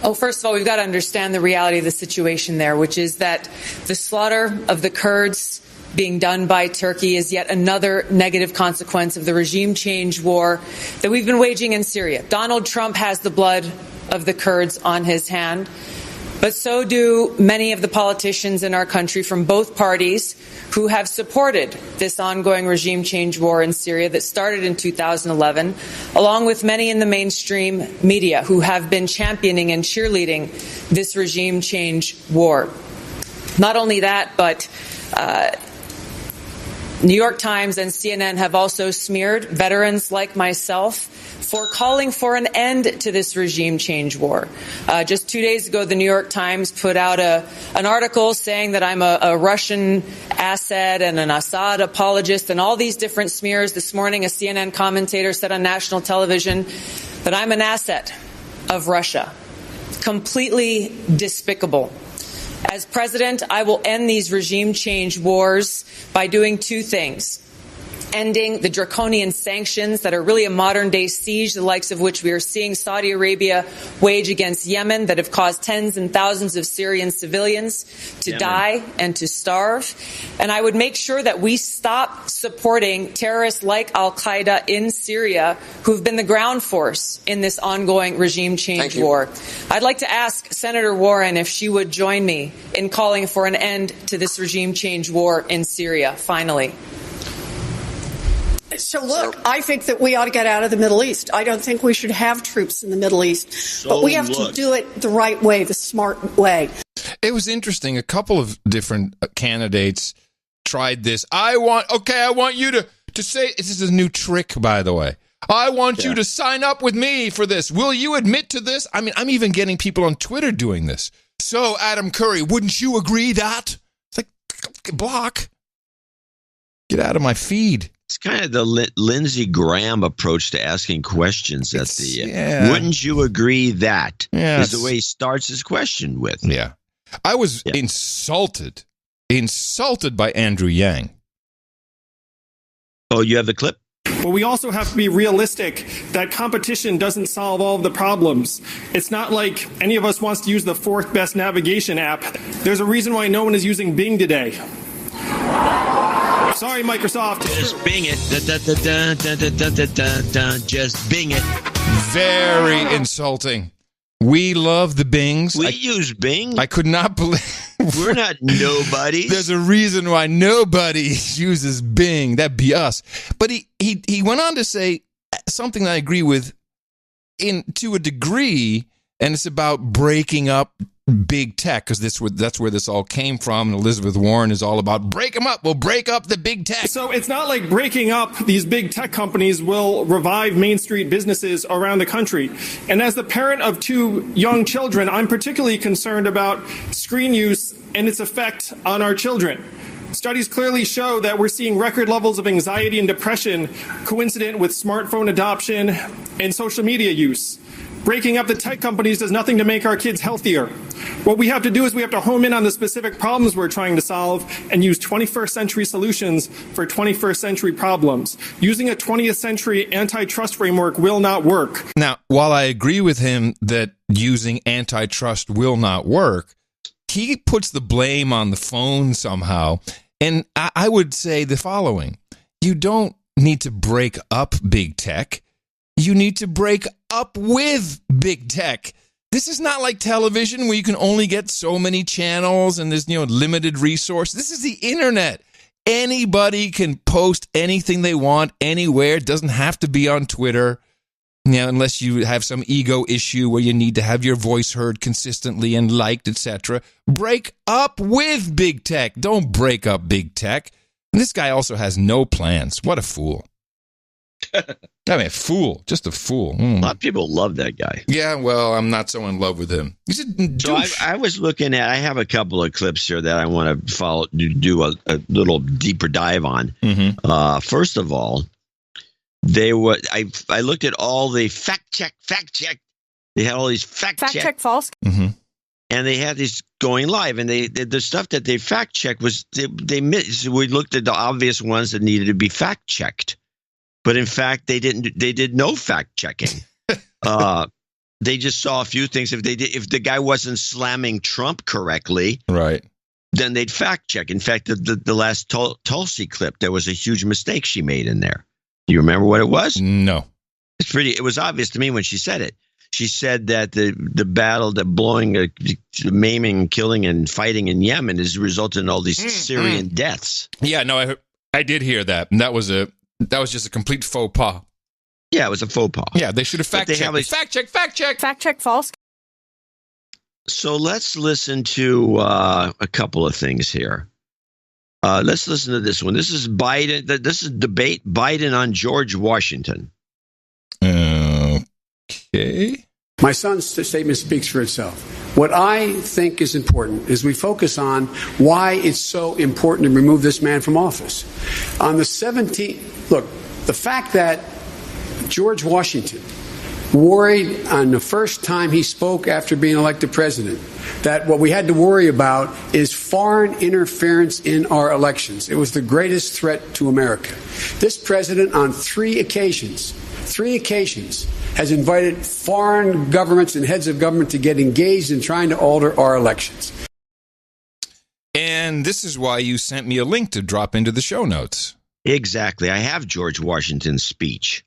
Speaker 26: Oh, first of all, we've got to understand the reality of the situation there, which is that the slaughter of the Kurds being done by Turkey is yet another negative consequence of the regime change war that we've been waging in Syria. Donald Trump has the blood of the Kurds on his hand, but so do many of the politicians in our country from both parties who have supported this ongoing regime change war in Syria that started in 2011, along with many in the mainstream media who have been championing and cheerleading this regime change war. Not only that, but New York Times and CNN have also smeared veterans like myself for calling for an end to this regime change war. Just 2 days ago, the New York Times put out an article saying that I'm a Russian asset and an Assad apologist and all these different smears. This morning, a CNN commentator said on national television that I'm an asset of Russia. Completely despicable. As president, I will end these regime change wars by doing two things. Ending the draconian sanctions that are really a modern-day siege, the likes of which we are seeing Saudi Arabia wage against Yemen, that have caused tens and thousands of Syrian civilians to die and to starve. And I would make sure that we stop supporting terrorists like al-Qaeda in Syria, who've been the ground force in this ongoing regime change war. I'd like to ask Senator Warren if she would join me in calling for an end to this regime change war in Syria, finally.
Speaker 20: So, look, I think that we ought to get out of the Middle East. I don't think we should have troops in the Middle East. But we have to do it the right way, the smart way.
Speaker 3: It was interesting. A couple of different candidates tried this. I want you to say, this is a new trick, by the way. I want you to sign up with me for this. Will you admit to this? I mean, I'm even getting people on Twitter doing this. So, Adam Curry, wouldn't you agree that? It's like, block. Get out of my feed.
Speaker 1: It's kind of the Lindsey Graham approach to asking questions. Wouldn't you agree that? Is the way he starts his question with.
Speaker 3: Yeah. I was insulted by Andrew Yang.
Speaker 1: Oh, you have the clip?
Speaker 2: But we also have to be realistic that competition doesn't solve all of the problems. It's not like any of us wants to use the fourth best navigation app. There's a reason why no one is using Bing today. Sorry, Microsoft.
Speaker 1: Just Bing it. Just Bing it.
Speaker 3: Very insulting. We love the Bings.
Speaker 1: We use Bing.
Speaker 3: I could not believe.
Speaker 1: We're not nobodies.
Speaker 3: There's a reason why nobody uses Bing. That'd be us. But he went on to say something that I agree with to a degree, and it's about breaking up big tech, because that's where this all came from. And Elizabeth Warren is all about break them up. We'll break up the big tech.
Speaker 2: So it's not like breaking up these big tech companies will revive Main Street businesses around the country. And as the parent of two young children, I'm particularly concerned about screen use and its effect on our children. Studies clearly show that we're seeing record levels of anxiety and depression coincident with smartphone adoption and social media use. Breaking up the tech companies does nothing to make our kids healthier. What we have to do is we have to home in on the specific problems we're trying to solve and use 21st century solutions for 21st century problems. Using a 20th century antitrust framework will not work.
Speaker 3: Now, while I agree with him that using antitrust will not work, he puts the blame on the phone somehow. And I would say the following. You don't need to break up big tech. You need to break up with big tech. This is not like television where you can only get so many channels and there's limited resource. This is the internet. Anybody can post anything they want anywhere. It doesn't have to be on Twitter, unless you have some ego issue where you need to have your voice heard consistently and liked, etc. Break up with big tech. Don't break up big tech. And this guy also has no plans. What a fool. I mean, a fool. Just a fool.
Speaker 1: A lot of people love that guy.
Speaker 3: Yeah, well, I'm not so in love with him. He's a douche.
Speaker 1: So I was looking at, I have a couple of clips here that I want to do a little deeper dive on.
Speaker 3: Mm-hmm.
Speaker 1: First of all, I looked at all the fact check. They had all these fact check
Speaker 15: false.
Speaker 3: Mm-hmm.
Speaker 1: And they had these going live, and the stuff that they fact checked was they missed. We looked at the obvious ones that needed to be fact checked. But in fact, they did no fact checking. They just saw a few things. If the guy wasn't slamming Trump correctly,
Speaker 3: right,
Speaker 1: then they'd fact check. In fact, the last Tulsi clip, there was a huge mistake she made in there. Do you remember what it was?
Speaker 3: No.
Speaker 1: It was obvious to me when she said it. She said that the battle, the maiming, killing, and fighting in Yemen has resulted in all these Syrian deaths.
Speaker 3: Yeah, no, I did hear that, and that was just a complete faux pas.
Speaker 1: Yeah, it was a faux pas.
Speaker 3: Yeah, they should have fact checked. Fact check, false.
Speaker 1: So let's listen to a couple of things here. Let's listen to this one. This is Biden. This is debate Biden on George Washington.
Speaker 3: Okay.
Speaker 27: My son's statement speaks for itself. What I think is important is we focus on why it's so important to remove this man from office. On the 17th, look, the fact that George Washington worried on the first time he spoke after being elected president that what we had to worry about is foreign interference in our elections. It was the greatest threat to America. This president on three occasions, has invited foreign governments and heads of government to get engaged in trying to alter our elections.
Speaker 3: And this is why you sent me a link to drop into the show notes.
Speaker 1: Exactly. I have George Washington's speech.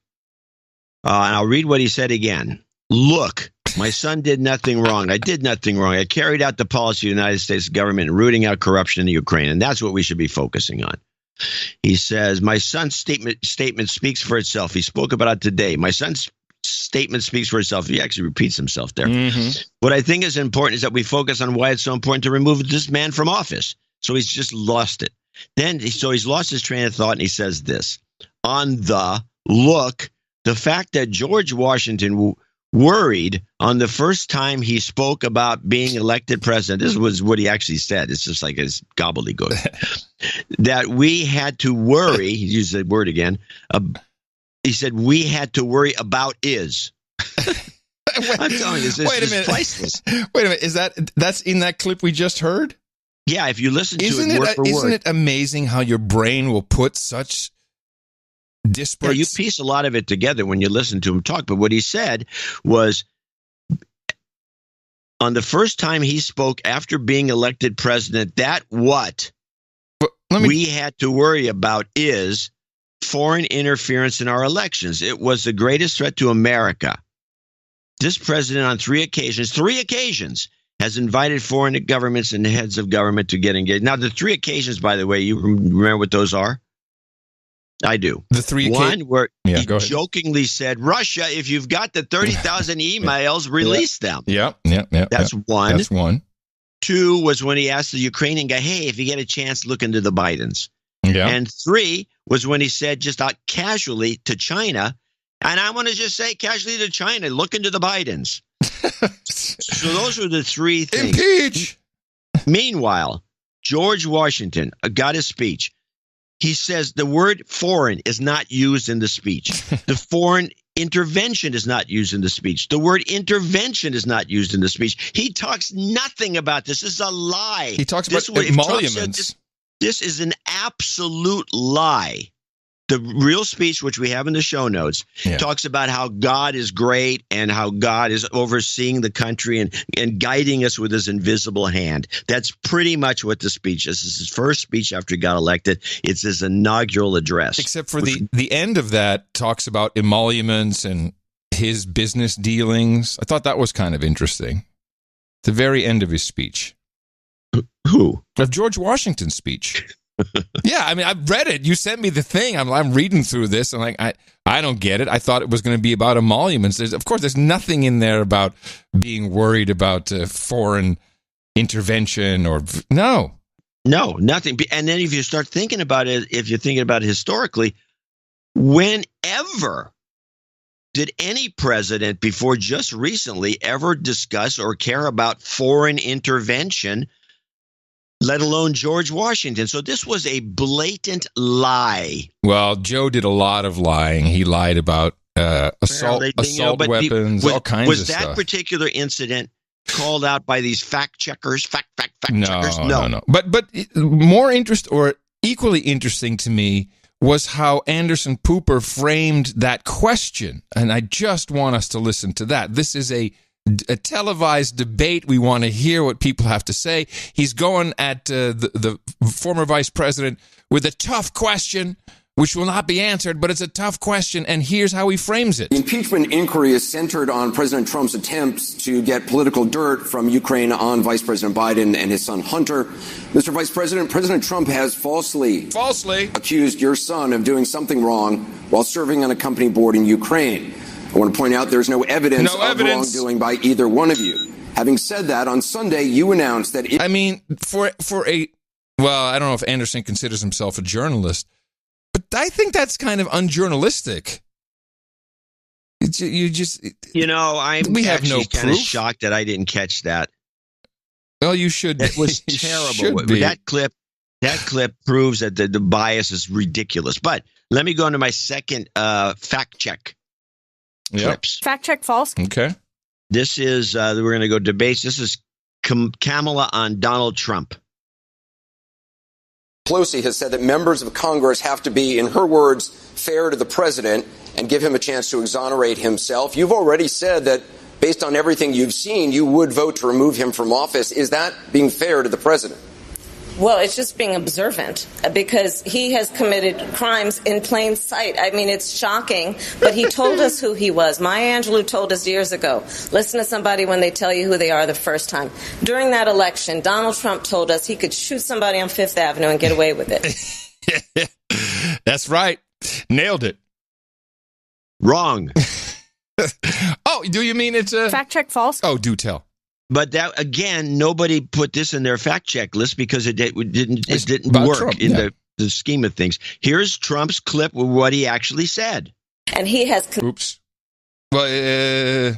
Speaker 1: And I'll read what he said again. Look, my son did nothing wrong. I did nothing wrong. I carried out the policy of the United States government in rooting out corruption in the Ukraine. And that's what we should be focusing on. He says, my son's statement speaks for itself. He spoke about it today. My son's statement speaks for itself. He actually repeats himself there. Mm-hmm. What I think is important is that we focus on why it's so important to remove this man from office. So he's just lost it. So he's lost his train of thought, and he says this. The fact that George Washington worried on the first time he spoke about being elected president, this was what he actually said. It's just like his gobbledygook. That we had to worry, he used that word again, he said we had to worry about is. I'm telling you, this is priceless.
Speaker 3: Wait a minute, that's in that clip we just heard?
Speaker 1: Yeah, if you listen to it word for word.
Speaker 3: Isn't it amazing how your brain will put such disparate...
Speaker 1: Yeah, you piece a lot of it together when you listen to him talk. But what he said was, on the first time he spoke after being elected president, we had to worry about is foreign interference in our elections. It was the greatest threat to America. This president on three occasions, has invited foreign governments and heads of government to get engaged. Now, the three occasions, by the way, you remember what those are? I do.
Speaker 3: The three
Speaker 1: One where he jokingly said, Russia, if you've got the 30,000 emails, release them.
Speaker 3: Yeah.
Speaker 1: That's one.
Speaker 3: That's one.
Speaker 1: Two was when he asked the Ukrainian guy, hey, if you get a chance, look into the Bidens.
Speaker 3: Yeah.
Speaker 1: And three was when he said just out casually to China, and I want to just say casually to China, look into the Bidens. So those are the three things.
Speaker 3: Impeach!
Speaker 1: Meanwhile, George Washington got his speech. He says the word foreign is not used in the speech. The foreign intervention is not used in the speech. The word intervention is not used in the speech. He talks nothing about this. This is a lie.
Speaker 3: He talks about emoluments.
Speaker 1: This is an absolute lie. The real speech, which we have in the show notes, talks about how God is great and how God is overseeing the country and guiding us with his invisible hand. That's pretty much what the speech is. This is his first speech after he got elected. It's his inaugural address.
Speaker 3: Except for the end of that talks about emoluments and his business dealings. I thought that was kind of interesting. The very end of his speech.
Speaker 1: Who?
Speaker 3: Of George Washington's speech. Yeah, I mean, I've read it. You sent me the thing. I'm reading through this, and I don't get it. I thought it was going to be about emoluments. Of course, there's nothing in there about being worried about foreign intervention or no,
Speaker 1: nothing. And then if you start thinking about it, if you're thinking about it historically, whenever did any president before just recently ever discuss or care about foreign intervention? Let alone George Washington. So this was a blatant lie.
Speaker 3: Well, Joe did a lot of lying. He lied about assault weapons, all kinds of stuff.
Speaker 1: Was that particular incident called out by these fact checkers? Fact checkers?
Speaker 3: No. But more interest or equally interesting to me was how Anderson Cooper framed that question. And I just want us to listen to that. This is a televised debate. We want to hear what people have to say. He's going at the former vice president with a tough question, which will not be answered, but it's a tough question, and here's how he frames it.
Speaker 17: The impeachment inquiry is centered on President Trump's attempts to get political dirt from Ukraine on Vice President Biden and his son Hunter. Mr. Vice President, President Trump has falsely accused your son of doing something wrong while serving on a company board in Ukraine. I want to point out there's no evidence of wrongdoing by either one of you. Having said that, on Sunday, you announced that...
Speaker 3: Well, I don't know if Anderson considers himself a journalist, but I think that's kind of unjournalistic.
Speaker 1: I'm actually kind of shocked that I didn't catch that.
Speaker 3: Well, you should.
Speaker 1: That was terrible. That clip proves that the bias is ridiculous. But let me go into my second fact check clips.
Speaker 15: Fact check false.
Speaker 3: Okay.
Speaker 1: This is we're going to go debates. This is Kamala on Donald Trump.
Speaker 17: Pelosi has said that members of Congress have to be, in her words, fair to the president and give him a chance to exonerate himself. You've already said that based on everything you've seen, you would vote to remove him from office. Is that being fair to the president?
Speaker 21: Well, it's just being observant because he has committed crimes in plain sight. I mean, it's shocking, but he told us who he was. Maya Angelou told us years ago, listen to somebody when they tell you who they are the first time. During that election, Donald Trump told us he could shoot somebody on Fifth Avenue and get away with it.
Speaker 3: That's right. Nailed it.
Speaker 1: Wrong.
Speaker 3: Oh, do you mean it's a...
Speaker 15: Fact check false?
Speaker 3: Oh, do tell.
Speaker 1: But that, again, nobody put this in their fact check list because it didn't work Trump, in the scheme of things. Here's Trump's clip with what he actually said.
Speaker 21: And he has...
Speaker 3: Oops. Well,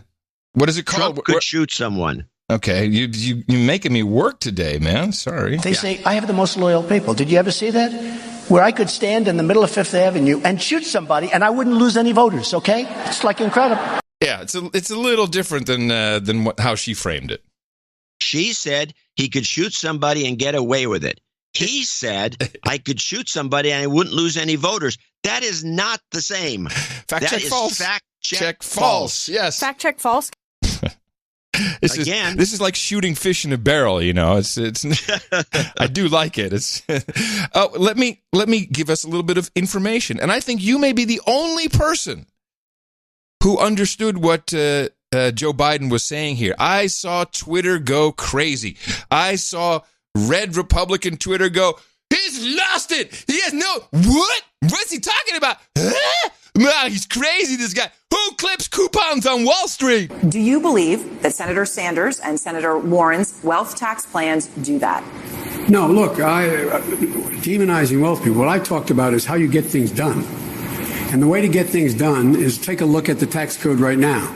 Speaker 3: what is it called?
Speaker 1: Trump could shoot someone.
Speaker 3: Okay, you're making me work today, man. Sorry.
Speaker 14: They say, I have the most loyal people. Did you ever see that? Where I could stand in the middle of Fifth Avenue and shoot somebody and I wouldn't lose any voters, okay? It's like incredible.
Speaker 3: Yeah, it's a little different than how she framed it.
Speaker 1: She said he could shoot somebody and get away with it. He said I could shoot somebody and I wouldn't lose any voters. That is not the same.
Speaker 3: Fact check false.
Speaker 1: Fact check false.
Speaker 3: Yes.
Speaker 15: Fact check false.
Speaker 3: This is like shooting fish in a barrel, you know. It's I do like it. Let me give us a little bit of information. And I think you may be the only person who understood what Joe Biden was saying here. I saw Twitter go crazy. I saw red Republican Twitter go, he's lost it. He has what? What's he talking about? Huh? Wow, he's crazy, this guy. Who clips coupons on Wall Street?
Speaker 4: Do you believe that Senator Sanders and Senator Warren's wealth tax plans do that?
Speaker 27: No, look, demonizing wealth people, what I talked about is how you get things done. And the way to get things done is take a look at the tax code right now.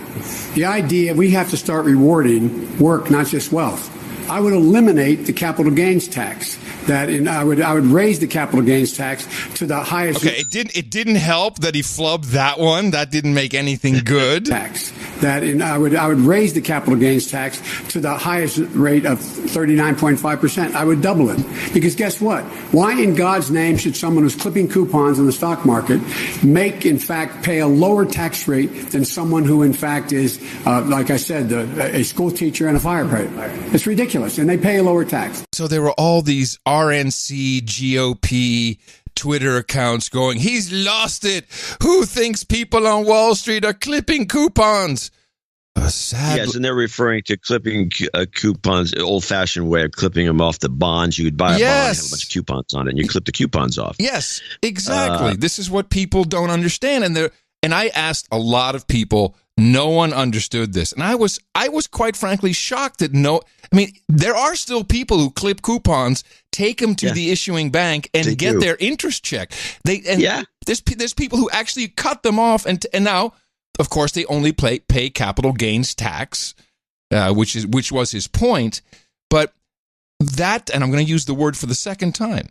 Speaker 27: The idea, we have to start rewarding work, not just wealth. I would eliminate the capital gains tax. I would raise the capital gains tax to the highest.
Speaker 3: Okay, it didn't help that he flubbed that one. That didn't make anything good.
Speaker 27: I would raise the capital gains tax to the highest rate of 39.5%. I would double it because guess what? Why in God's name should someone who's clipping coupons in the stock market pay a lower tax rate than someone who in fact is, like I said, a school teacher and a firefighter? It's ridiculous, and they pay a lower tax.
Speaker 3: So there were all these RNC, GOP Twitter accounts going, he's lost it. Who thinks people on Wall Street are clipping coupons?
Speaker 1: Yes, and they're referring to clipping coupons, old-fashioned way of clipping them off the bonds. You would buy a bond, have a bunch of coupons on it, and you clip the coupons off.
Speaker 3: Yes, exactly. This is what people don't understand. And I asked a lot of people, no one understood this. And I was quite frankly shocked that there are still people who clip coupons, take them to the issuing bank and get their interest check. There's people who actually cut them off and now, of course, they only pay capital gains tax, which was his point. But that, and I'm going to use the word for the second time,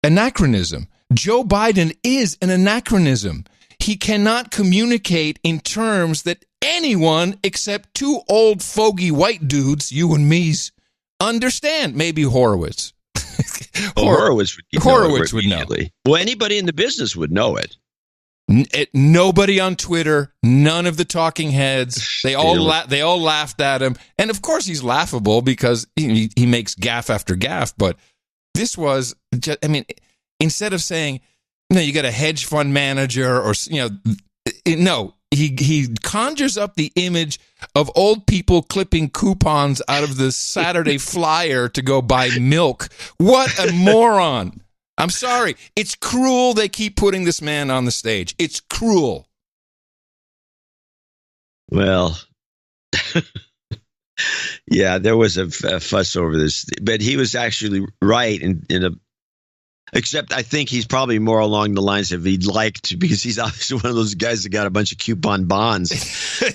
Speaker 3: anachronism. Joe Biden is an anachronism. He cannot communicate in terms that anyone except two old fogey white dudes, you and me's, understand. Maybe Horowitz.
Speaker 1: Horowitz would
Speaker 3: know.
Speaker 1: Well, anybody in the business would know it.
Speaker 3: Nobody on Twitter, none of the talking heads, they all laughed at him. And of course he's laughable because he makes gaffe after gaffe. But this was just, instead of saying, you got a hedge fund manager or, no, he conjures up the image of old people clipping coupons out of the Saturday Flyer to go buy milk. What a moron. I'm sorry. It's cruel they keep putting this man on the stage. It's cruel.
Speaker 1: Well, yeah, there was a fuss over this, but he was actually right except I think he's probably more along the lines of he'd like to, because he's obviously one of those guys that got a bunch of coupon bonds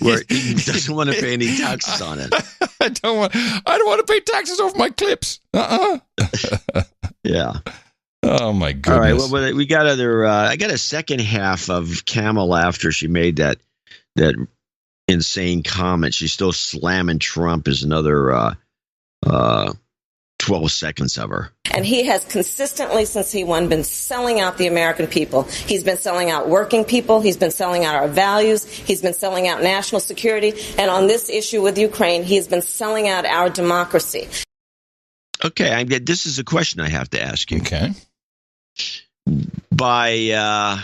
Speaker 1: where he doesn't want to pay any taxes on it.
Speaker 3: I don't want to pay taxes off my clips.
Speaker 1: Yeah.
Speaker 3: Oh my goodness!
Speaker 1: All right, well, we got other. I got a second half of Kamala after she made that insane comment. She's still slamming Trump. Is another 12 seconds of her.
Speaker 21: And he has consistently, since he won, been selling out the American people. He's been selling out working people. He's been selling out our values. He's been selling out national security. And on this issue with Ukraine, he's been selling out our democracy.
Speaker 1: Okay, this is a question I have to ask you.
Speaker 3: Okay.
Speaker 1: By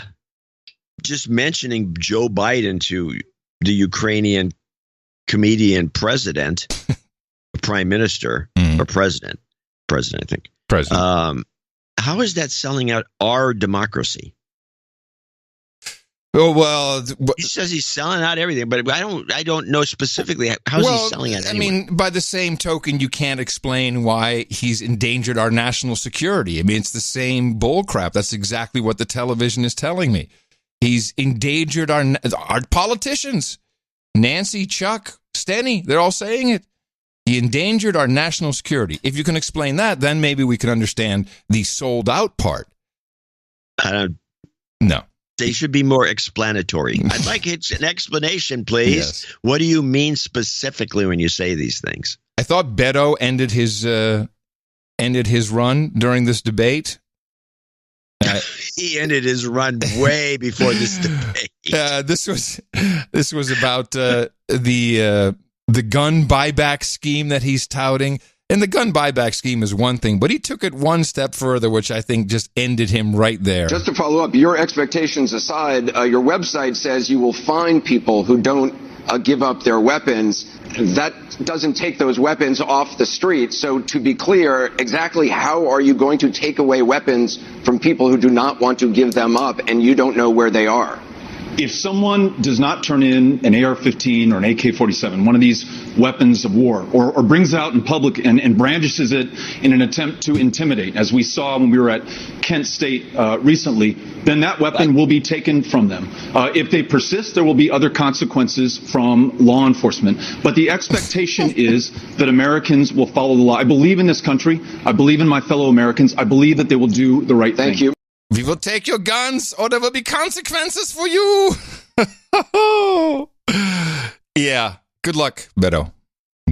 Speaker 1: just mentioning Joe Biden to the Ukrainian comedian president, prime minister, or president, I think.
Speaker 3: President.
Speaker 1: How is that selling out our democracy?
Speaker 3: Oh, well,
Speaker 1: he says he's selling out everything, but I don't know specifically how's he selling out anyway?
Speaker 3: By the same token, you can't explain why he's endangered our national security. It's the same bull crap. That's exactly what the television is telling me. He's endangered our politicians. Nancy, Chuck, Steny, they're all saying it. He endangered our national security. If you can explain that, then maybe we can understand the sold out part. No.
Speaker 1: They should be more explanatory. I'd like an explanation, please. Yes. What do you mean specifically when you say these things?
Speaker 3: I thought Beto ended his run during this debate.
Speaker 1: He ended his run way before this debate.
Speaker 3: This was about the gun buyback scheme that he's touting. And the gun buyback scheme is one thing, but he took it one step further, which I think just ended him right there.
Speaker 17: Just to follow up, your expectations aside, your website says you will find people who don't give up their weapons. That doesn't take those weapons off the street. So to be clear, exactly how are you going to take away weapons from people who do not want to give them up and you don't know where they are?
Speaker 25: If someone does not turn in an AR-15 or an AK-47, one of these weapons of war, or brings it out in public and brandishes it in an attempt to intimidate, as we saw when we were at Kent State recently, then that weapon will be taken from them. If they persist, there will be other consequences from law enforcement. But the expectation is that Americans will follow the law. I believe in this country. I believe in my fellow Americans. I believe that they will do the right thing.
Speaker 17: Thank you.
Speaker 3: We will take your guns, or there will be consequences for you. Yeah. Good luck, Beto.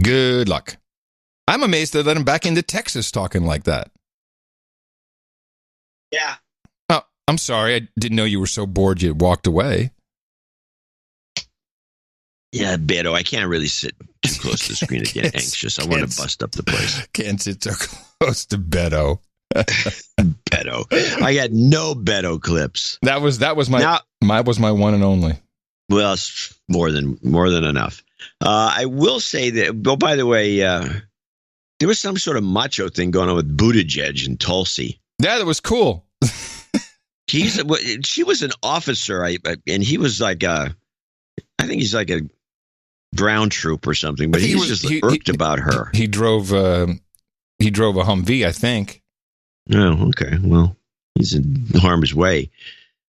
Speaker 3: Good luck. I'm amazed they let him back into Texas talking like that.
Speaker 1: Yeah.
Speaker 3: Oh, I'm sorry. I didn't know you were so bored you walked away.
Speaker 1: Yeah, Beto, I can't really sit too close to the screen and get anxious. I want to bust up the place.
Speaker 3: Can't sit so close to Beto.
Speaker 1: Beto. I got no Beto clips.
Speaker 3: That was my one and only.
Speaker 1: Well, it's more than enough. I will say that. Oh, by the way, there was some sort of macho thing going on with Buttigieg in Tulsi.
Speaker 3: Yeah, that was cool.
Speaker 1: She was an officer, and he was like I think he's like a ground troop or something. But he was just irked about her.
Speaker 3: He drove a Humvee, I think.
Speaker 1: Oh, okay. Well, he's in harm's way.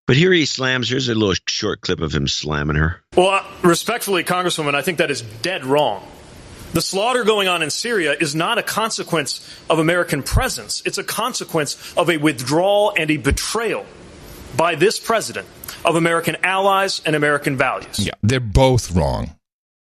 Speaker 1: But here he slams. Here's a little short clip of him slamming her.
Speaker 22: Well, respectfully, Congresswoman, I think that is dead wrong. The slaughter going on in Syria is not a consequence of American presence. It's a consequence of a withdrawal and a betrayal by this president of American allies and American values.
Speaker 3: Yeah, they're both wrong.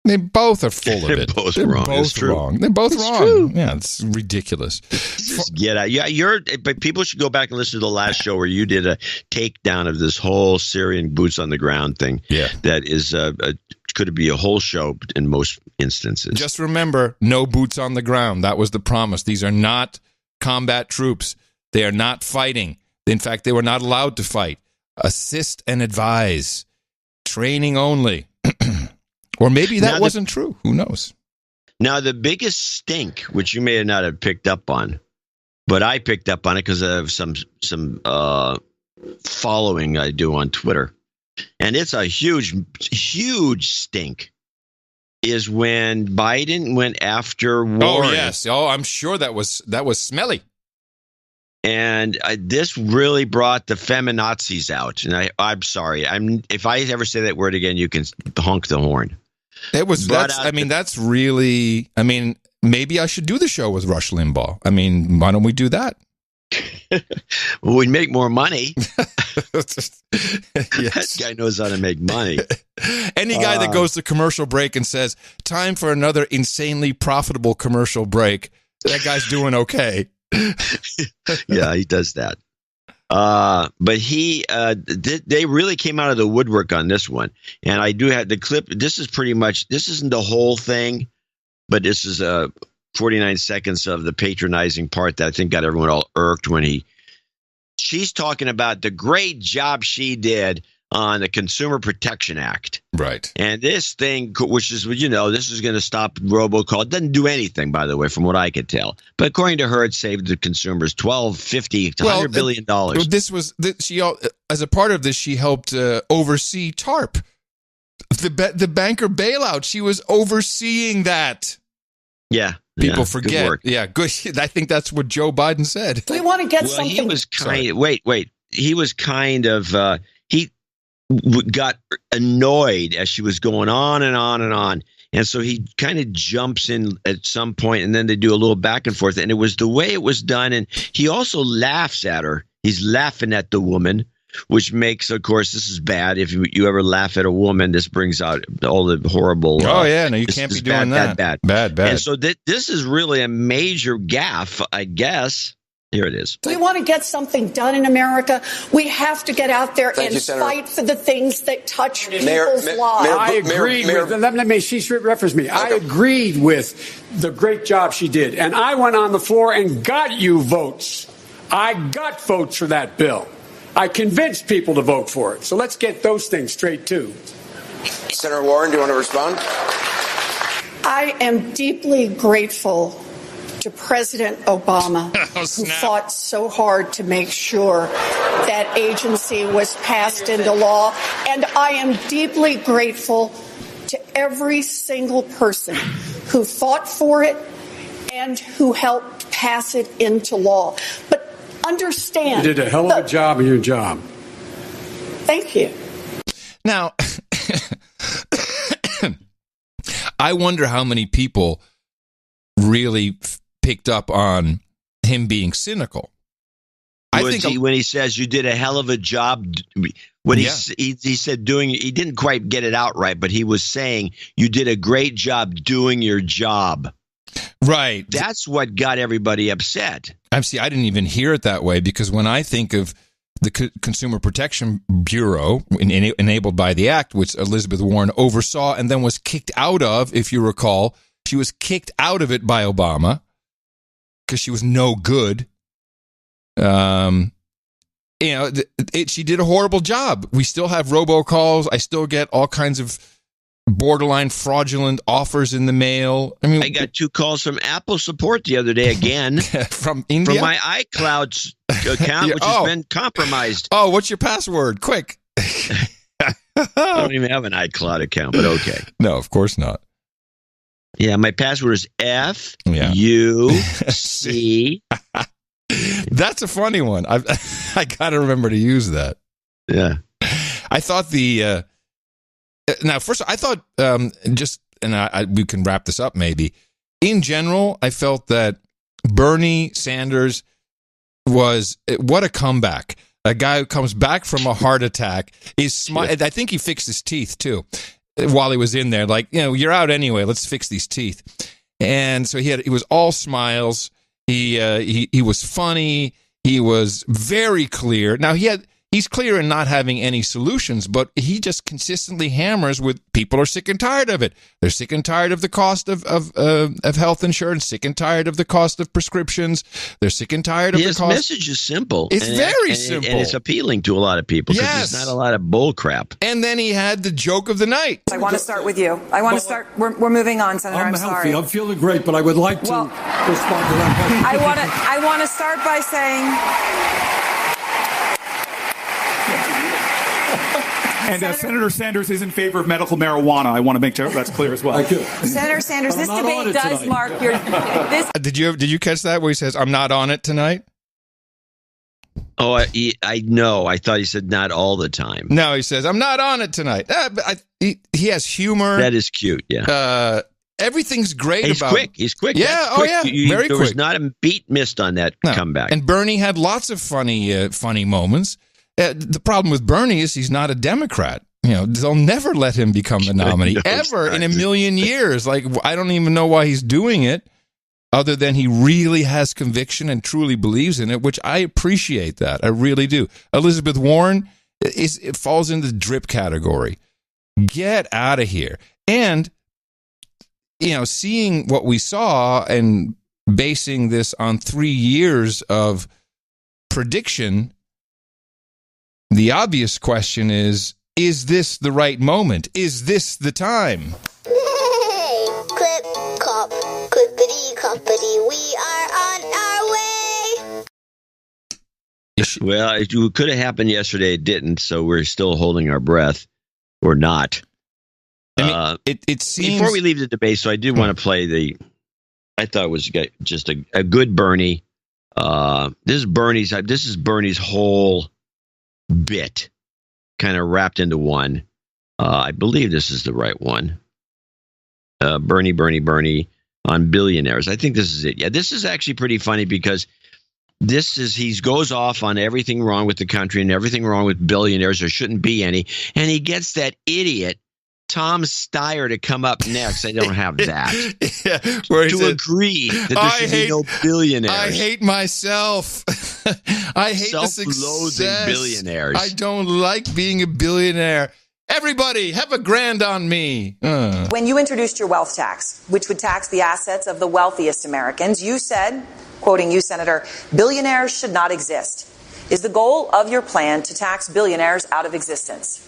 Speaker 3: They both are full of it.
Speaker 1: Both
Speaker 3: They're
Speaker 1: wrong.
Speaker 3: both
Speaker 1: It's true.
Speaker 3: wrong. They're both
Speaker 1: It's
Speaker 3: wrong.
Speaker 1: true.
Speaker 3: Yeah, it's ridiculous.
Speaker 1: Just get out. Yeah, but people should go back and listen to the last show where you did a takedown of this whole Syrian boots on the ground thing.
Speaker 3: Yeah.
Speaker 1: That is could be a whole show in most instances.
Speaker 3: Just remember, no boots on the ground. That was the promise. These are not combat troops. They are not fighting. In fact, they were not allowed to fight. Assist and advise. Training only. Or maybe that wasn't true. Who knows?
Speaker 1: Now, the biggest stink, which you may not have picked up on, but I picked up on it because of some following I do on Twitter, and it's a huge stink, is when Biden went after Warren.
Speaker 3: Oh, yes. Oh, I'm sure that was smelly.
Speaker 1: And this really brought the feminazis out. And I'm sorry. If I ever say that word again, you can honk the horn.
Speaker 3: That's really, maybe I should do the show with Rush Limbaugh. Why don't we do that?
Speaker 1: Well, we'd make more money.
Speaker 3: Yes.
Speaker 1: That guy knows how to make money.
Speaker 3: Any guy that goes to commercial break and says, time for another insanely profitable commercial break, that guy's doing okay.
Speaker 1: Yeah, he does that. But they really came out of the woodwork on this one. And I do have the clip. This isn't the whole thing, but this is 49 seconds of the patronizing part that I think got everyone all irked when she's talking about the great job she did on the Consumer Protection Act.
Speaker 3: Right.
Speaker 1: And this thing, which is, this is going to stop robocall. It doesn't do anything, by the way, from what I could tell. But according to her, it saved the consumers $12, $50, $100 billion.
Speaker 3: This was, she, as a part of this, she helped oversee TARP. The banker bailout. She was overseeing that.
Speaker 1: Yeah.
Speaker 3: People forget. Yeah, good. I think that's what Joe Biden said.
Speaker 20: We want to get something.
Speaker 1: He was He was kind of, he got annoyed as she was going on and on and on. And so he kind of jumps in at some point, and then they do a little back and forth. And it was the way it was done. And he also laughs at her. He's laughing at the woman, which makes, of course, this is bad. If you ever laugh at a woman, this brings out all the horrible.
Speaker 3: No, you can't be doing that. Bad.
Speaker 1: And so this is really a major gaffe, I guess. Here it is.
Speaker 20: We want to get something done in America. We have to get out there and
Speaker 17: Senator.
Speaker 20: fight for the things that touch people's lives.
Speaker 27: I agreed with, let me, she referenced me. Okay. I agreed with the great job she did. And I went on the floor and got you votes. I got votes for that bill. I convinced people to vote for it. So let's get those things straight, too.
Speaker 17: Senator Warren, do you want to respond?
Speaker 20: I am deeply grateful to President Obama, who fought so hard to make sure that agency was passed into law. And I am deeply grateful to every single person who fought for it and who helped pass it into law. But understand.
Speaker 27: You did a hell of a job in your job.
Speaker 20: Thank you.
Speaker 3: Now, I wonder how many people really picked up on him being cynical.
Speaker 1: I think when he says you did a hell of a job, when he said he didn't quite get it out right, but he was saying you did a great job doing your job.
Speaker 3: Right.
Speaker 1: That's what got everybody upset.
Speaker 3: I didn't even hear it that way, because when I think of the Consumer Protection Bureau, enabled by the act, which Elizabeth Warren oversaw and then was kicked out of, if you recall, she was kicked out of it by Obama because she was no good. She did a horrible job. We still have robocalls. I still get all kinds of borderline fraudulent offers in the mail.
Speaker 1: I got 2 calls from Apple support the other day again.
Speaker 3: From India?
Speaker 1: From my iCloud account, which has been compromised.
Speaker 3: Oh, what's your password? Quick.
Speaker 1: I don't even have an iCloud account, but okay.
Speaker 3: No, of course not.
Speaker 1: Yeah, my password is FUC.
Speaker 3: That's a funny one. I got to remember to use that.
Speaker 1: Yeah.
Speaker 3: I thought now, first, I thought we can wrap this up maybe. In general, I felt that Bernie Sanders what a comeback. A guy who comes back from a heart attack is smart. I think he fixed his teeth too. while he was in there, like, you're out anyway. Let's fix these teeth. And so he was all smiles. He was funny. He was very clear. Now he's clear in not having any solutions, but he just consistently hammers with people are sick and tired of it. They're sick and tired of the cost of health insurance, sick and tired of the cost of prescriptions. They're sick and tired of the cost. His
Speaker 1: message is simple.
Speaker 3: It's very simple.
Speaker 1: And it's appealing to a lot of people because there's not a lot of bull crap.
Speaker 3: And then he had the joke of the night.
Speaker 4: I want to start with you. We're moving on, Senator. I'm
Speaker 24: healthy.
Speaker 4: sorry.
Speaker 24: I'm feeling great, but I would like to respond to that.
Speaker 4: I want to start by saying...
Speaker 5: And Senator Sanders is in favor of medical marijuana. I want to make sure that's clear as well.
Speaker 4: Senator Sanders, this debate does mark your...
Speaker 3: Did you catch that where he says, I'm not on it tonight?
Speaker 1: Oh, I know. I thought he said not all the time.
Speaker 3: No, he says, I'm not on it tonight. He has humor.
Speaker 1: That is cute, yeah.
Speaker 3: Everything's great
Speaker 1: He's
Speaker 3: about...
Speaker 1: quick. He's quick.
Speaker 3: Yeah,
Speaker 1: That's quick.
Speaker 3: Very quick.
Speaker 1: There was not a beat missed on that comeback.
Speaker 3: And Bernie had lots of funny moments. The problem with Bernie is he's not a Democrat. They'll never let him become the nominee ever in a million years. Like, I don't even know why he's doing it, other than he really has conviction and truly believes in it, which I appreciate that. I really do. Elizabeth Warren, it falls into the drip category. Get out of here. And, seeing what we saw and basing this on 3 years of prediction, the obvious question is this the right moment? Is this the time?
Speaker 6: Hey, clip, clop, clippity, cloppity, we are on our way.
Speaker 1: Well, it could have happened yesterday. It didn't, so we're still holding our breath, or not.
Speaker 3: It seems...
Speaker 1: Before we leave the debate, so I do want to play I thought it was just a good Bernie. This is Bernie's whole bit kind of wrapped into one. I believe this is the right one. Bernie on billionaires. I think this is it. Yeah, this is actually pretty funny because he goes off on everything wrong with the country and everything wrong with billionaires. There shouldn't be any. And he gets that idiot Tom Steyer to come up next. I don't have that. Agree that there should be no billionaires.
Speaker 3: I hate myself. I hate the success.
Speaker 1: Billionaires.
Speaker 3: I don't like being a billionaire. Everybody, have a grand on me.
Speaker 4: When you introduced your wealth tax, which would tax the assets of the wealthiest Americans, you said, quoting you, Senator, billionaires should not exist. Is the goal of your plan to tax billionaires out of existence?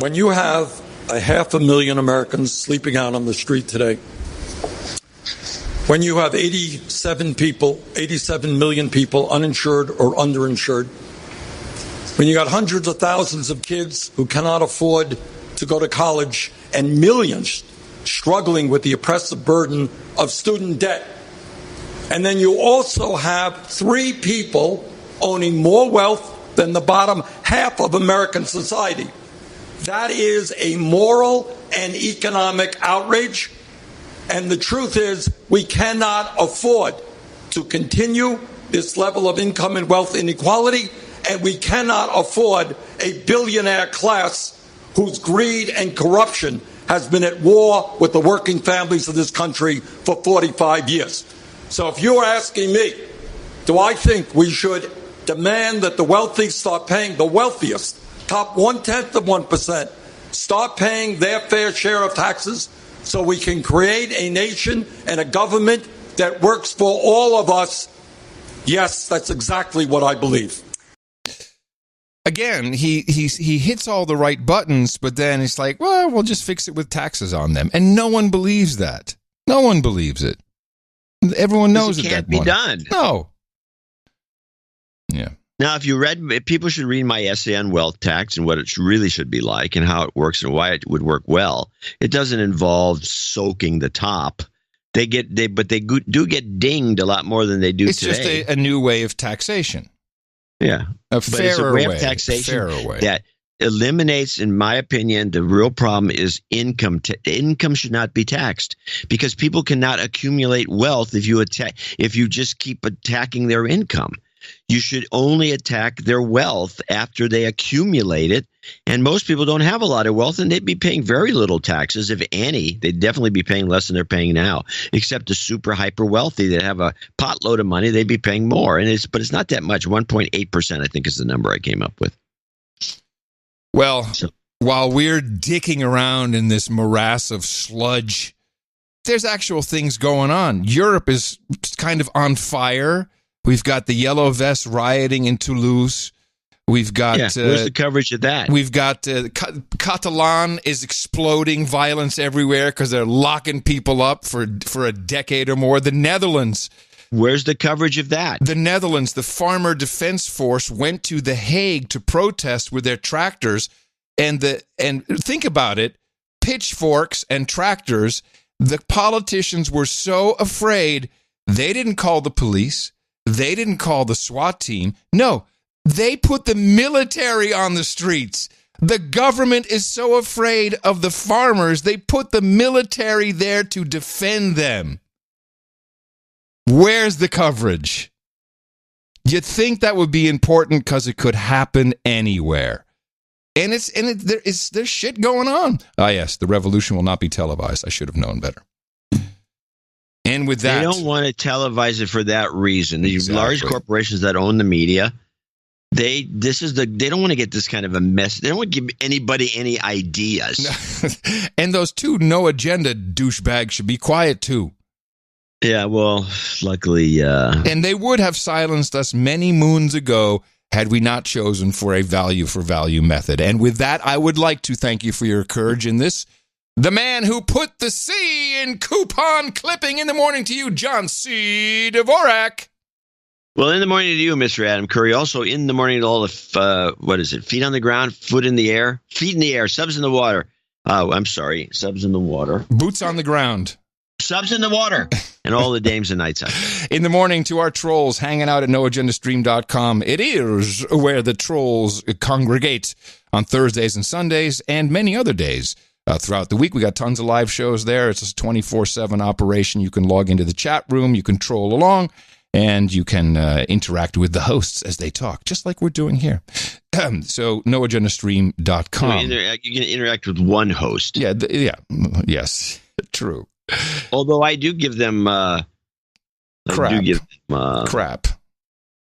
Speaker 24: When you have 500,000 Americans sleeping out on the street today, when you have 87 million people uninsured or underinsured, when you got hundreds of thousands of kids who cannot afford to go to college and millions struggling with the oppressive burden of student debt, and then you also have 3 people owning more wealth than the bottom half of American society, that is a moral and economic outrage. And the truth is, we cannot afford to continue this level of income and wealth inequality, and we cannot afford a billionaire class whose greed and corruption has been at war with the working families of this country for 45 years. So if you're asking me, do I think we should demand that the wealthy start paying, the wealthiest, top 0.1%, start paying their fair share of taxes so we can create a nation and a government that works for all of us? Yes, that's exactly what I believe.
Speaker 3: Again, he hits all the right buttons, but then it's like, well, we'll just fix it with taxes on them. And no one believes that. No one believes it. Everyone knows
Speaker 1: it can't be done.
Speaker 3: No. Yeah.
Speaker 1: Now, if people should read my essay on wealth tax and what it really should be like and how it works and why it would work well. It doesn't involve soaking the top. They do get dinged a lot more than they do today.
Speaker 3: It's just a new way of taxation.
Speaker 1: Yeah,
Speaker 3: a fairer way
Speaker 1: of taxation that eliminates, in my opinion, the real problem is income. Income should not be taxed because people cannot accumulate wealth if you just keep attacking their income. You should only attack their wealth after they accumulate it. And most people don't have a lot of wealth, and they'd be paying very little taxes, if any. They'd definitely be paying less than they're paying now, except the super hyper wealthy that have a potload of money. They'd be paying more, but it's not that much. 1.8%, I think, is the number I came up with.
Speaker 3: Well, while we're dicking around in this morass of sludge, there's actual things going on. Europe is kind of on fire. We've got the yellow vests rioting in Toulouse. We've got...
Speaker 1: where's the coverage of that?
Speaker 3: We've got... Catalan is exploding, violence everywhere because they're locking people up for a decade or more. The Netherlands...
Speaker 1: Where's the coverage of that?
Speaker 3: The Netherlands, the Farmer Defense Force went to The Hague to protest with their tractors. And think about it, pitchforks and tractors. The politicians were so afraid they didn't call the police. They didn't call the SWAT team. No, they put the military on the streets. The government is so afraid of the farmers, they put the military there to defend them. Where's the coverage? You'd think that would be important because it could happen anywhere. And there's shit going on. Ah, yes, the revolution will not be televised. I should have known better. And with that,
Speaker 1: they don't want to televise it for that reason. These large corporations that own the media, they don't want to get this kind of a mess. They don't want to give anybody any ideas.
Speaker 3: And those two no agenda douchebags should be quiet too.
Speaker 1: Yeah, well, luckily,
Speaker 3: and they would have silenced us many moons ago had we not chosen for a value for value method. And with that, I would like to thank you for your courage in this. The man who put the C in coupon clipping in the morning to you, John C. Dvorak.
Speaker 1: Well, in the morning to you, Mr. Adam Curry. Also in the morning to all the, feet on the ground, foot in the air, feet in the air, subs in the water. Oh, I'm sorry, subs in the water.
Speaker 3: Boots on the ground.
Speaker 1: Subs in the water. And all the dames and nights out.
Speaker 3: In the morning to our trolls hanging out at noagendastream.com. It is where the trolls congregate on Thursdays and Sundays and many other days throughout the week. We got tons of live shows there. It's a 24/7 operation. You can log into the chat room. You can troll along. And you can interact with the hosts as they talk, just like we're doing here. So, noagendastream.com.
Speaker 1: You can interact with one host.
Speaker 3: Yes, true.
Speaker 1: Although I do give them
Speaker 3: crap.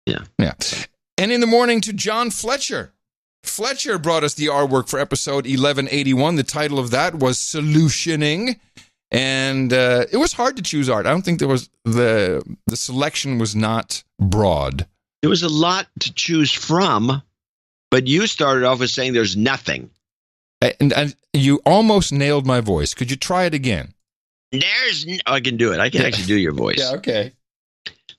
Speaker 3: Yeah. And in the morning to John Fletcher. Fletcher brought us the artwork for episode 1181. The title of that was Solutioning. And it was hard to choose art. I don't think there was the selection was not broad.
Speaker 1: There was a lot to choose from, but you started off with saying there's nothing.
Speaker 3: And you almost nailed my voice. Could you try it again?
Speaker 1: I can do it. I can actually do your voice.
Speaker 3: Yeah, okay.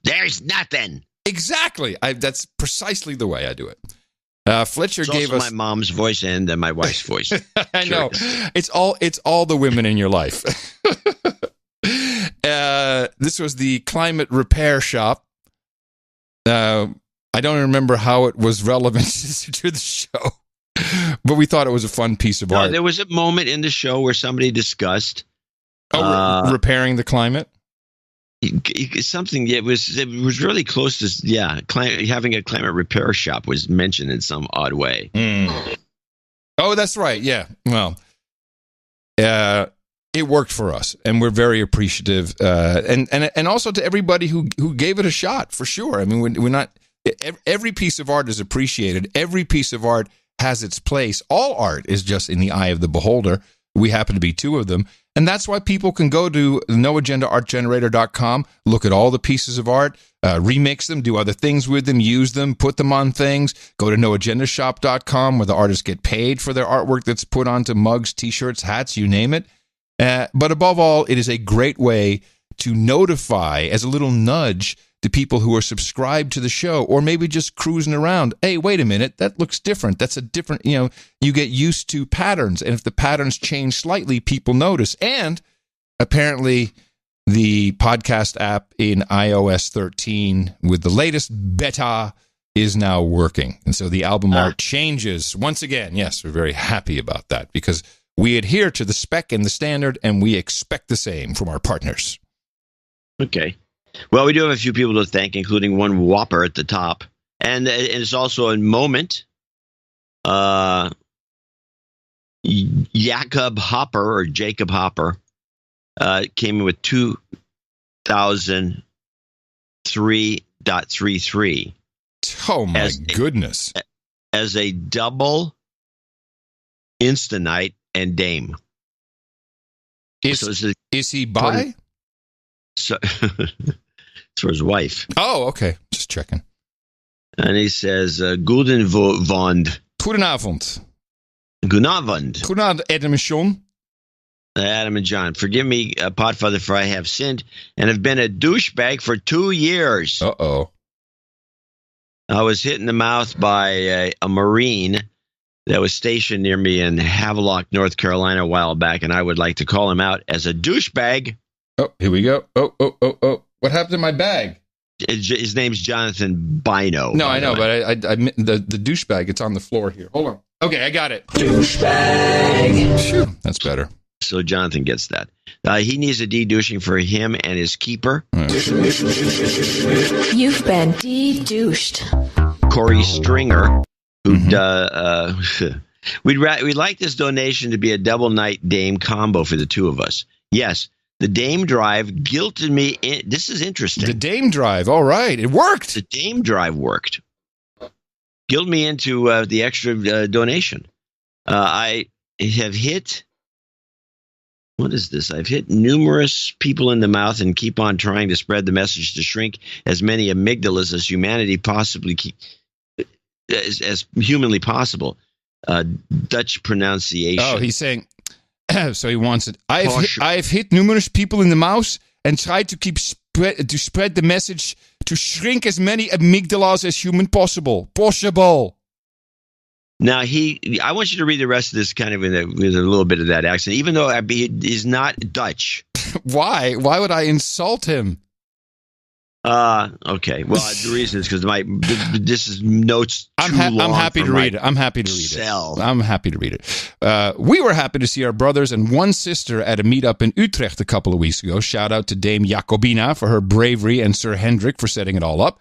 Speaker 1: There's nothing.
Speaker 3: Exactly. That's precisely the way I do it. Fletcher gave us
Speaker 1: my mom's voice and my wife's voice.
Speaker 3: I know. It's all the women in your life. This was the Climate Repair Shop. I don't remember how it was relevant to the show, but we thought it was a fun piece of art.
Speaker 1: There was a moment in the show where somebody discussed
Speaker 3: repairing the climate.
Speaker 1: Something it was really close to having a climate repair shop was mentioned in some odd way.
Speaker 3: Oh, that's right. Yeah. Well, it worked for us, and we're very appreciative. And also to everybody who gave it a shot, for sure. I mean, we're not. Every piece of art is appreciated. Every piece of art has its place. All art is just in the eye of the beholder. We happen to be two of them. And that's why people can go to noagendaartgenerator.com, look at all the pieces of art, remix them, do other things with them, use them, put them on things. Go to noagendashop.com where the artists get paid for their artwork that's put onto mugs, T-shirts, hats, you name it. But above all, it is a great way to notify, as a little nudge, to people who are subscribed to the show or maybe just cruising around. Hey, wait a minute, that looks different. That's a different, you get used to patterns. And if the patterns change slightly, people notice. And apparently the podcast app in iOS 13 with the latest beta is now working. And so the album art changes once again. Yes, we're very happy about that because we adhere to the spec and the standard and we expect the same from our partners.
Speaker 1: Okay. Well, we do have a few people to thank, including one whopper at the top. And it's also a moment. Jacob Hopper came in with 2003.33.
Speaker 3: Oh, my goodness.
Speaker 1: As a double Instanite and Dame.
Speaker 3: Is he bi?
Speaker 1: So, it's for his wife.
Speaker 3: Oh, okay. Just checking.
Speaker 1: And he says, Goedenavond.
Speaker 3: Goedenavond.
Speaker 1: Goedenavond.
Speaker 3: Goedenavond, Adam and Sean.
Speaker 1: Adam and John, forgive me, Podfather, for I have sinned and have been a douchebag for 2 years.
Speaker 3: Uh-oh.
Speaker 1: I was hit in the mouth by a Marine that was stationed near me in Havelock, North Carolina a while back, and I would like to call him out as a douchebag.
Speaker 3: Oh, here we go. Oh. What happened to my bag?
Speaker 1: His name's Jonathan Bino.
Speaker 3: No, I know, but I the douchebag, it's on the floor here. Hold on. Okay, I got it. Douchebag. Phew, that's better.
Speaker 1: So Jonathan gets that. He needs a de-douching for him and his keeper.
Speaker 7: You've been de-douched.
Speaker 1: Corey Stringer, who we'd like this donation to be a double night Dame combo for the two of us. Yes, the Dame Drive guilted me in. This is interesting.
Speaker 3: The Dame Drive, all right, it worked.
Speaker 1: The Dame Drive worked. Guilted me into the extra donation. I have hit. What is this? I've hit numerous people in the mouth and keep on trying to spread the message to shrink as many amygdalas as humanity possibly as humanly possible. Dutch pronunciation.
Speaker 3: Oh, he's saying. So he wants it. I've hit numerous people in the mouth and tried to spread the message to shrink as many amygdalas as human possible.
Speaker 1: Now, I want you to read the rest of this kind of with a little bit of that accent, even though he's not Dutch.
Speaker 3: Why? Why would I insult him?
Speaker 1: Okay. Well, the reason is because this is notes too long.
Speaker 3: I'm happy to read it. I'm happy to read it. We were happy to see our brothers and one sister at a meetup in Utrecht a couple of weeks ago. Shout out to Dame Jacobina for her bravery and Sir Hendrik for setting it all up.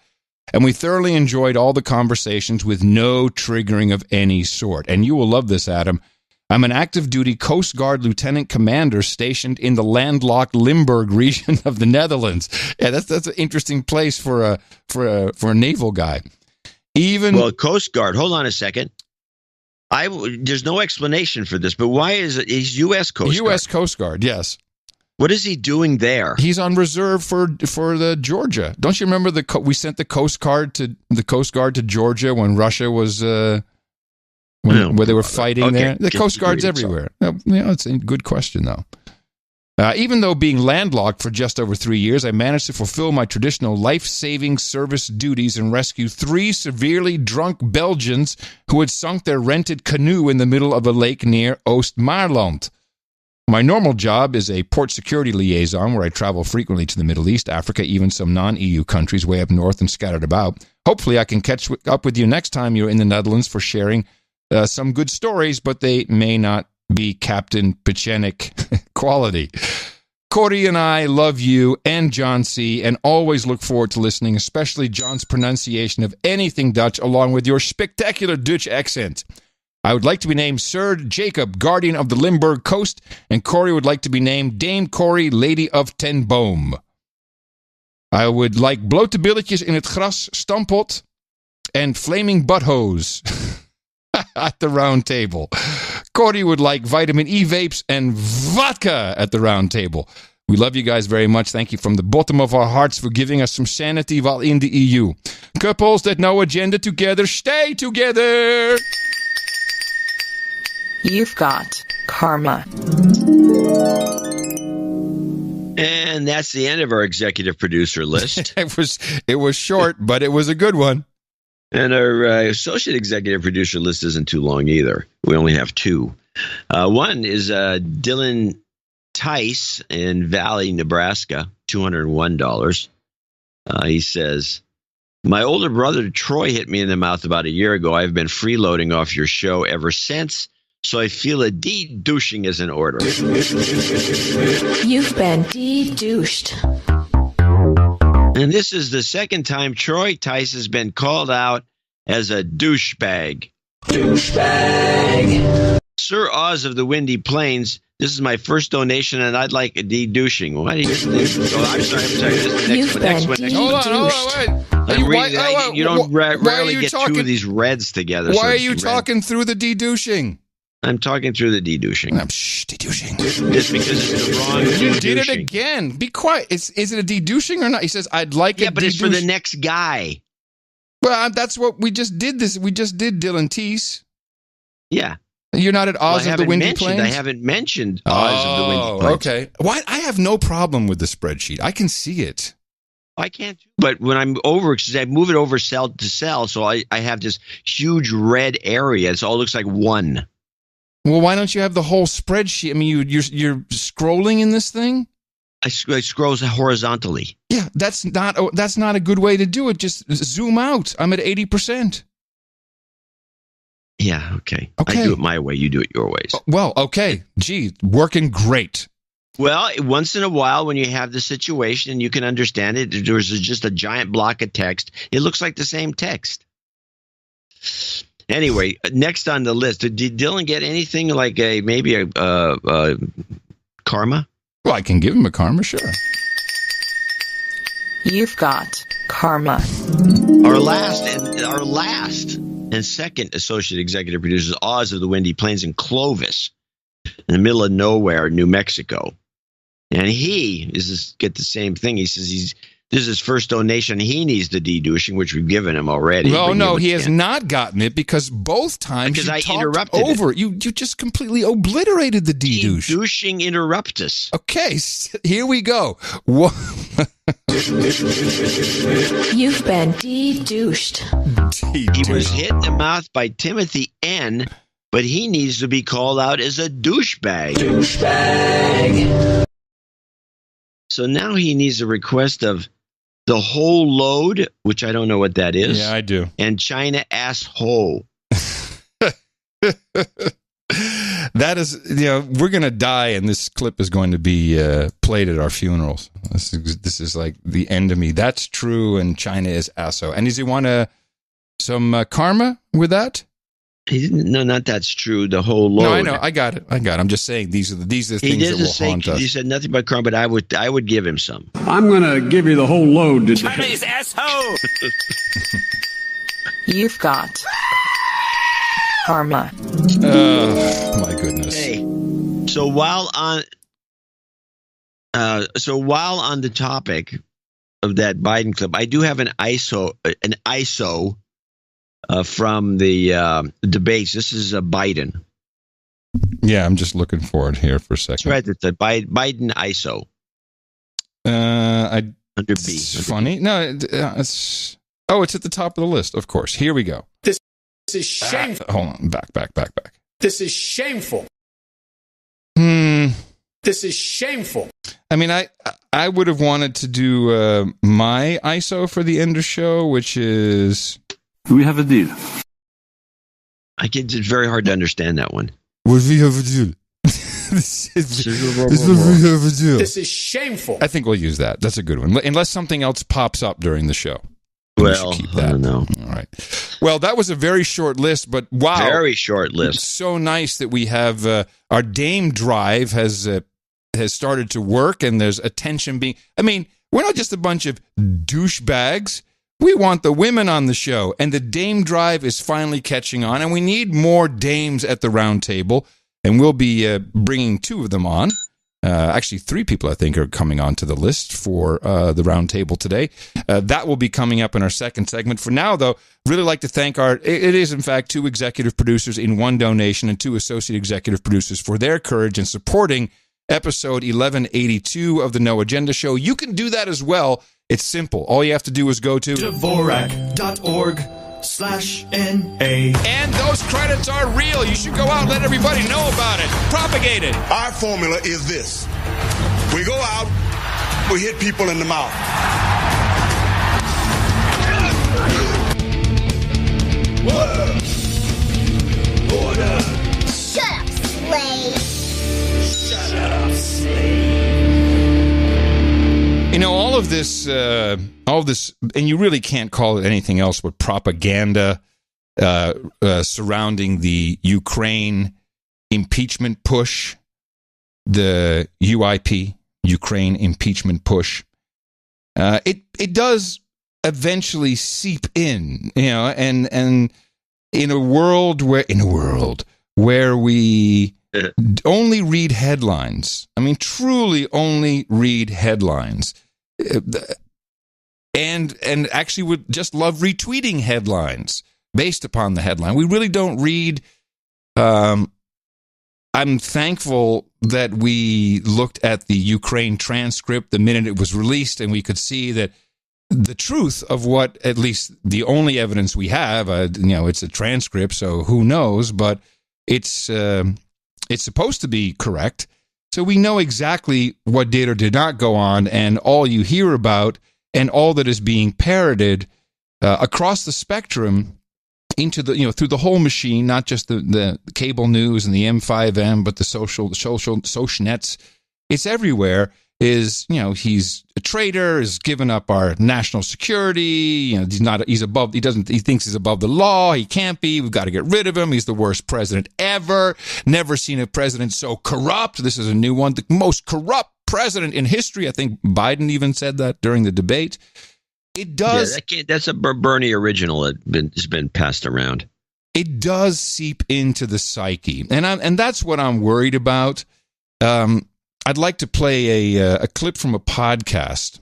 Speaker 3: And we thoroughly enjoyed all the conversations with no triggering of any sort. And you will love this, Adam. I'm an active duty Coast Guard lieutenant commander stationed in the landlocked Limburg region of the Netherlands. Yeah, that's an interesting place for a naval guy.
Speaker 1: Well, Coast Guard. Hold on a second. There's no explanation for this, but why is it? He's U.S. Coast Guard.
Speaker 3: U.S. Coast Guard. Yes.
Speaker 1: What is he doing there?
Speaker 3: He's on reserve for the Georgia. Don't you remember we sent the Coast Guard to Georgia when Russia was where they were fighting there? The Coast Guard's everywhere. It's a good question though. Even though being landlocked for just over 3 years, I managed to fulfill my traditional life-saving service duties and rescue 3 severely drunk Belgians who had sunk their rented canoe in the middle of a lake near Oost-Maarland. My normal job is a port security liaison where I travel frequently to the Middle East, Africa, even some non-EU countries way up north and scattered about. Hopefully I can catch up with you next time you're in the Netherlands for sharing some good stories, but they may not be Captain Pechenik quality. Corey and I love you and John C. and always look forward to listening, especially John's pronunciation of anything Dutch along with your spectacular Dutch accent. I would like to be named Sir Jacob, Guardian of the Limburg Coast, and Corey would like to be named Dame Corey, Lady of Ten Boom. I would like blote billetjes in het gras, stampot, and flaming butthose at the round table. Corey would like vitamin E vapes and vodka at the round table. We love you guys very much. Thank you from the bottom of our hearts for giving us some sanity while in the EU. Couples that no agenda together, stay together.
Speaker 7: You've got karma.
Speaker 1: And that's the end of our executive producer list.
Speaker 3: It was short, but it was a good one.
Speaker 1: And our associate executive producer list isn't too long either. We only have 2. One is Dylan Tice in Valley, Nebraska, $201. He says, my older brother Troy hit me in the mouth about a year ago. I've been freeloading off your show ever since. So I feel a de-douching is in order.
Speaker 7: You've been de-douched.
Speaker 1: And this is the second time Troy Tice has been called out as a douchebag. Douchebag. Sir Oz of the Windy Plains, this is my first donation, and I'd like a de-douching. Why do you get this? Oh, I'm sorry. This is the next one.
Speaker 3: Hold on, wait.
Speaker 1: You don't rarely get two of these reds together.
Speaker 3: Why are you talking through the de-douching?
Speaker 1: I'm talking through the de-douching.
Speaker 3: De-douching.
Speaker 1: Just because it's the wrong de-douching.
Speaker 3: You did it again. Be quiet. Is it a de-douching or not? He says, I'd like
Speaker 1: a de-douching. Yeah, but it's for the next guy.
Speaker 3: Well, that's what we just did. We just did Dylan Teese.
Speaker 1: Yeah.
Speaker 3: You're not at Oz of the Windy Plains?
Speaker 1: I haven't mentioned Oz of the Windy Plains.
Speaker 3: Okay. Why? I have no problem with the spreadsheet. I can see it.
Speaker 1: I can't. But when I'm over, because I move it over cell to cell, so I have this huge red area. It all looks like one.
Speaker 3: Well, why don't you have the whole spreadsheet? I mean, you're scrolling in this thing?
Speaker 1: I scroll horizontally.
Speaker 3: Yeah, that's not a good way to do it. Just zoom out. I'm at 80%.
Speaker 1: Yeah, okay. I do it my way. You do it your ways.
Speaker 3: Well, okay. Gee, working great.
Speaker 1: Well, once in a while when you have the situation and you can understand it, there's just a giant block of text. It looks like the same text. Anyway, next on the list, did Dylan get anything like maybe a karma?
Speaker 3: Well, I can give him a karma, sure.
Speaker 7: You've got karma.
Speaker 1: Our last and second associate executive producer is Oz of the Windy Plains in Clovis, in the middle of nowhere, New Mexico. And he get the same thing. He says this is his first donation. He needs the de-douching, which we've given him already.
Speaker 3: Well, no, he has not gotten it because both times you talked over. You just completely obliterated the de-douche.
Speaker 1: De-douching interruptus.
Speaker 3: Okay, here we go.
Speaker 7: You've been de-douched.
Speaker 1: He was hit in the mouth by Timothy N., but he needs to be called out as a douchebag. Douchebag. So now he needs a request of the whole load, which I don't know what that is.
Speaker 3: Yeah, I do.
Speaker 1: And China ass ho.
Speaker 3: That is, we're going to die, and this clip is going to be played at our funerals. This is like the end of me. That's true, and China is asso. And does he want some karma with that?
Speaker 1: No, not that's true. The whole load.
Speaker 3: No, I know. I got it. I'm just saying these are the things that will haunt us.
Speaker 1: He said nothing about karma, but I would give him some.
Speaker 27: I'm going to give you the whole load today.
Speaker 1: Chinese asshole.
Speaker 7: You've got karma.
Speaker 3: Oh my goodness.
Speaker 1: Hey, so while on the topic of that Biden clip, I do have an ISO from the debates. This is Biden.
Speaker 3: Yeah, I'm just looking for it here for a second.
Speaker 1: That's right. It's a Biden ISO.
Speaker 3: Under
Speaker 1: B.
Speaker 3: It's funny. No, it's at the top of the list. Of course. Here we go.
Speaker 19: This is shameful.
Speaker 3: Hold on. Back.
Speaker 19: This is shameful. This is shameful.
Speaker 3: I mean, I would have wanted to do my ISO for the end of show, which is...
Speaker 8: We have a deal.
Speaker 1: It's very hard to understand that one.
Speaker 3: What we have a deal? This
Speaker 19: is shameful.
Speaker 3: I think we'll use that. That's a good one. Unless something else pops up during the show.
Speaker 1: Well, I don't know.
Speaker 3: All right. Well, that was a very short list, but wow.
Speaker 1: Very short list.
Speaker 3: It's so nice that we have our Dame Drive has started to work, and there's attention being... I mean, we're not just a bunch of douchebags. We want the women on the show, and the Dame Drive is finally catching on, and we need more dames at the round table, and we'll be bringing two of them on. Actually, three people, I think, are coming onto the list for the round table today. That will be coming up in our second segment. For now, though, really like to thank it is, in fact, two executive producers in one donation and two associate executive producers for their courage in supporting episode 1182 of the No Agenda Show. You can do that as well. It's simple. All you have to do is go to
Speaker 9: Dvorak.org/NA.
Speaker 3: And those credits are real. You should go out and let everybody know about it. Propagate it.
Speaker 10: Our formula is this. We go out, we hit people in the mouth.
Speaker 6: Order. Shut up, slave.
Speaker 3: Shut up, slave. You know, all all of this, and you really can't call it anything else but propaganda surrounding the Ukraine impeachment push, the UIP, Ukraine impeachment push. It does eventually seep in, and in a world where we only read headlines. I mean, truly only read headlines. And actually would just love retweeting headlines based upon the headline. We really don't read. I'm thankful that we looked at the Ukraine transcript the minute it was released, and we could see that the truth of what, at least the only evidence we have, it's a transcript, so who knows, but it's supposed to be correct. So we know exactly what did or did not go on, and all you hear about and all that is being parroted across the spectrum into the, through the whole machine, not just the cable news and the M5M, but the social nets. It's everywhere. He's a traitor, has given up our national security. He thinks he's above the law. He can't be. We've got to get rid of him. He's the worst president ever. Never seen a president so corrupt. This is a new one. The most corrupt president in history. I think Biden even said that during the debate. It does. Yeah,
Speaker 1: that's a Bernie original that's been passed around.
Speaker 3: It does seep into the psyche. And that's what I'm worried about. I'd like to play a clip from a podcast,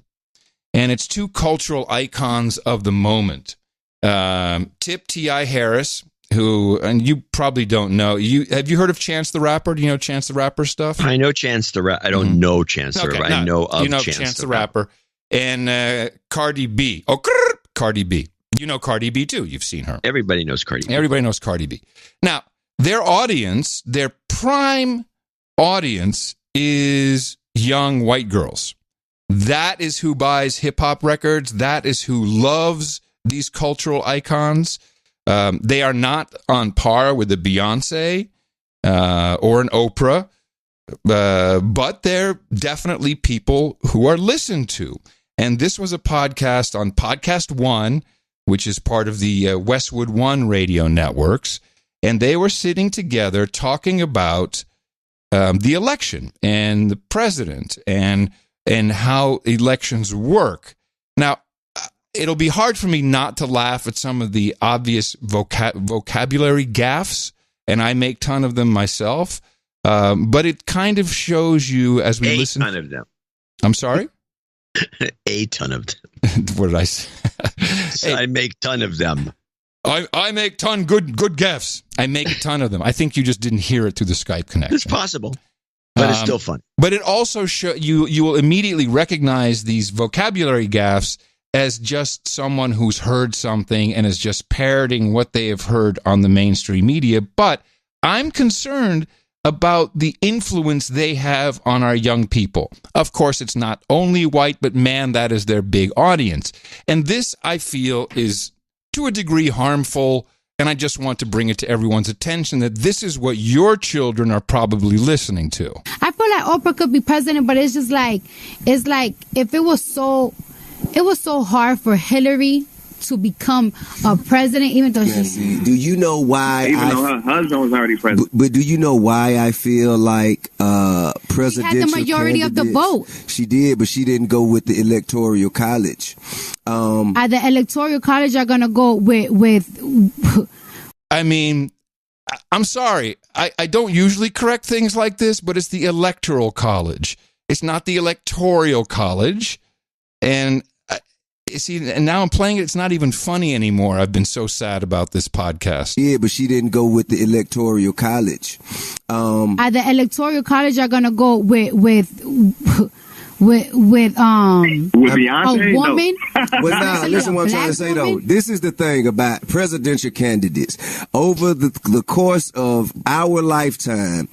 Speaker 3: and it's two cultural icons of the moment. Tip T.I. Harris, who, and you probably don't know. Have you heard of Chance the Rapper? Do you know Chance the Rapper stuff?
Speaker 1: I know Chance the Rapper. I don't know Chance the Rapper. I know of
Speaker 3: Chance the Rapper. And Cardi B. Oh, Cardi B. You know Cardi B, too. You've seen her.
Speaker 1: Everybody knows Cardi B.
Speaker 3: Everybody knows Cardi B. Now, their audience, their prime audience is young white girls. That is who buys hip-hop records. That is who loves these cultural icons. They are not on par with a Beyonce or an Oprah, but they're definitely people who are listened to. And this was a podcast on Podcast One, which is part of the Westwood One radio networks. And they were sitting together talking about the election and the president and how elections work. Now, it'll be hard for me not to laugh at some of the obvious vocabulary gaffes, and I make ton of them myself. But it kind of shows you as we listen.
Speaker 1: A ton of them.
Speaker 3: I'm sorry?
Speaker 1: A ton of them.
Speaker 3: What did I say?
Speaker 1: Hey, I make ton of them.
Speaker 3: I make ton good gaffes. I make a ton of them. I think you just didn't hear it through the Skype connection.
Speaker 1: It's possible, but it's still fun.
Speaker 3: But it also you will immediately recognize these vocabulary gaffes as just someone who's heard something and is just parroting what they have heard on the mainstream media. But I'm concerned about the influence they have on our young people. Of course, it's not only white, but man, that is their big audience. And this, I feel, is to a degree harmful, and I just want to bring it to everyone's attention that this is what your children are probably listening to.
Speaker 8: I feel like Oprah could be president, but it's like if it was so hard for Hillary to become a president, even though
Speaker 11: do you know why?
Speaker 12: Even though her husband was already president.
Speaker 11: But do you know why I feel like presidential?
Speaker 8: She had the majority of the vote.
Speaker 11: She did, but she didn't go with the Electoral College.
Speaker 8: The Electoral College are gonna go with.
Speaker 3: I mean, I'm sorry. I don't usually correct things like this, but it's the Electoral College. It's not the Electoral College, and. See, and now I'm playing it. It's not even funny anymore. I've been so sad about this podcast.
Speaker 11: Yeah, but she didn't go with the Electoral College.
Speaker 8: The Electoral College are gonna go with
Speaker 12: Beyonce?
Speaker 8: A woman.
Speaker 11: Well, now, listen what I'm trying to say, though. This is the thing about presidential candidates. Over the course of our lifetime,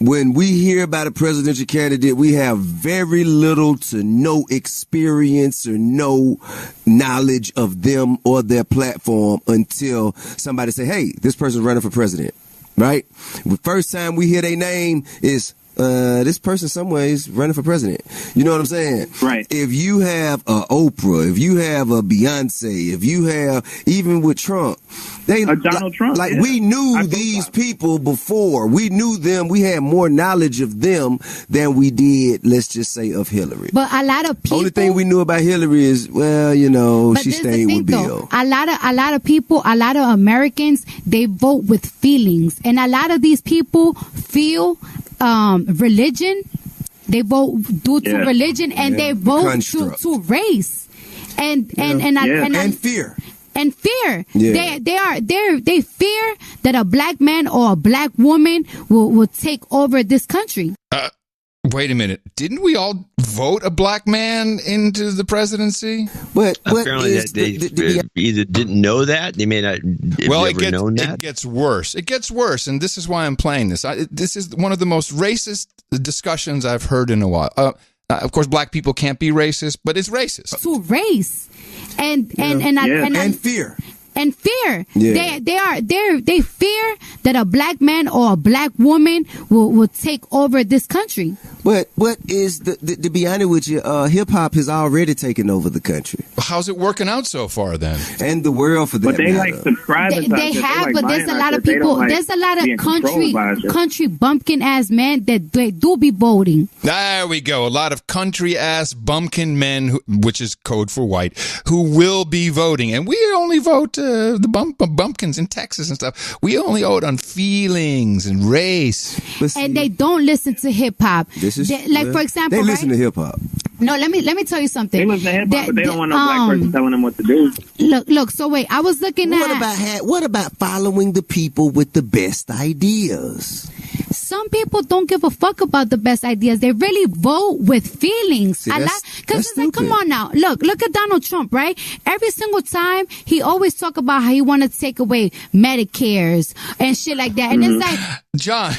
Speaker 11: when we hear about a presidential candidate, we have very little to no experience or no knowledge of them or their platform until somebody say, hey, this person's running for president. Right? The first time we hear their name is this person somewhere is running for president. You know what I'm saying?
Speaker 12: Right.
Speaker 11: If you have a Oprah, if you have a Beyonce, if you have, even with Trump,
Speaker 12: Donald Trump.
Speaker 11: Like we knew these people before. We knew them. We had more knowledge of them than we did, let's just say, of Hillary.
Speaker 8: But a lot of people.
Speaker 11: Only thing we knew about Hillary is, well, you know, she stayed with Bill.
Speaker 8: A lot of people, a lot of Americans, they vote with feelings, and a lot of these people feel religion. They vote due to religion, and they vote to race, and fear. And fear. Yeah. They fear that a black man or a black woman will take over this country.
Speaker 3: Wait a minute. Didn't we all vote a black man into the presidency?
Speaker 11: But
Speaker 1: apparently they either didn't know that, they may not have known that.
Speaker 3: It gets worse. It gets worse, and this is why I'm playing this. This is one of the most racist discussions I've heard in a while. Of course, black people can't be racist, but it's racist.
Speaker 8: To race. And
Speaker 11: fear.
Speaker 8: And fear.
Speaker 11: Yeah.
Speaker 8: They fear that a black man or a black woman will take over this country.
Speaker 11: But what is to be honest with you, hip hop has already taken over the country.
Speaker 3: How's it working out so far then?
Speaker 11: And the world for that.
Speaker 12: But they like subscribers.
Speaker 8: They have, but there's a lot of people. There's a lot of country bumpkin ass men that they do be voting.
Speaker 3: There we go. A lot of country ass bumpkin men, which is code for white, who will be voting, and we only vote the bumpkins in Texas and stuff. We only vote on feelings and race,
Speaker 8: and they don't listen to hip hop. For example,
Speaker 11: they listen to hip hop.
Speaker 8: No, let me tell you something.
Speaker 12: They listen to hip hop, but they don't want no black person telling them what to do.
Speaker 8: Look. So wait, I was looking at
Speaker 11: what about following the people with the best ideas?
Speaker 8: Some people don't give a fuck about the best ideas. They really vote with feelings. Because it's like, come on now. Look at Donald Trump, right? Every single time, he always talk about how he want to take away Medicares and shit like that. And it's like...
Speaker 3: John...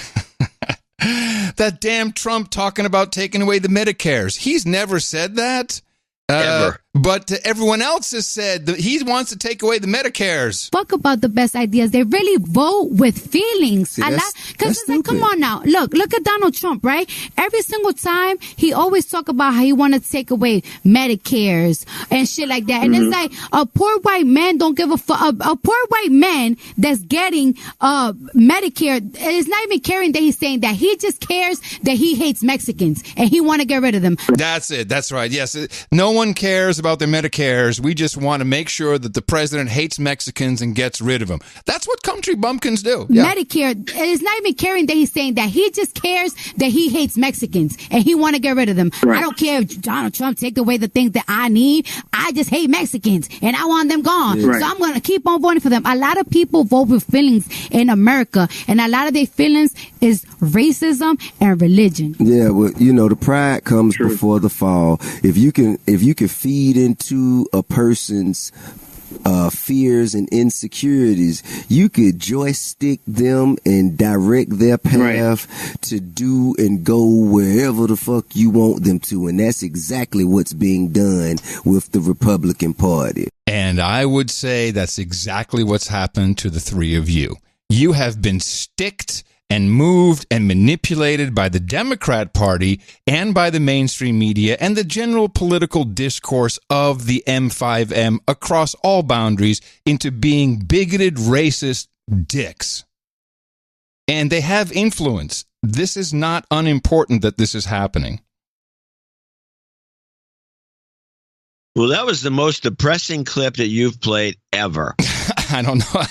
Speaker 3: That damn Trump talking about taking away the Medicares. He's never said that.
Speaker 1: Ever.
Speaker 8: But
Speaker 3: everyone else has said that he wants to take away the Medicares.
Speaker 8: Fuck about the best ideas. They really vote with feelings. Because it's like, come on now. Look at Donald Trump, right? Every single time, he always talk about how he want to take away Medicares and shit like that. And it's like, a poor white man don't give a fuck. A poor white man that's getting Medicare is not even caring that he's saying that. He just cares that he hates Mexicans and he want to get rid of them.
Speaker 3: That's it. That's right. Yes. No one cares about their Medicares. We just want to make sure that the president hates Mexicans and gets rid of them. That's what country bumpkins do.
Speaker 8: Yeah. Medicare is not even caring that he's saying that. He just cares that he hates Mexicans and he want to get rid of them. Right. I don't care if Donald Trump take away the things that I need. I just hate Mexicans and I want them gone. Right. So I'm going to keep on voting for them. A lot of people vote with feelings in America, and a lot of their feelings is racism and religion.
Speaker 11: Yeah, well, you know, the pride comes before the fall. If you can feed into a person's fears and insecurities, you could joystick them and direct their path to do and go wherever the fuck you want them to. And that's exactly what's being done with the Republican Party.
Speaker 3: And I would say that's exactly what's happened to the three of you. You have been sticked and moved and manipulated by the Democrat Party and by the mainstream media and the general political discourse of the M5M across all boundaries into being bigoted, racist dicks. And they have influence. This is not unimportant that this is happening.
Speaker 1: Well, that was the most depressing clip that you've played ever.
Speaker 3: I don't know.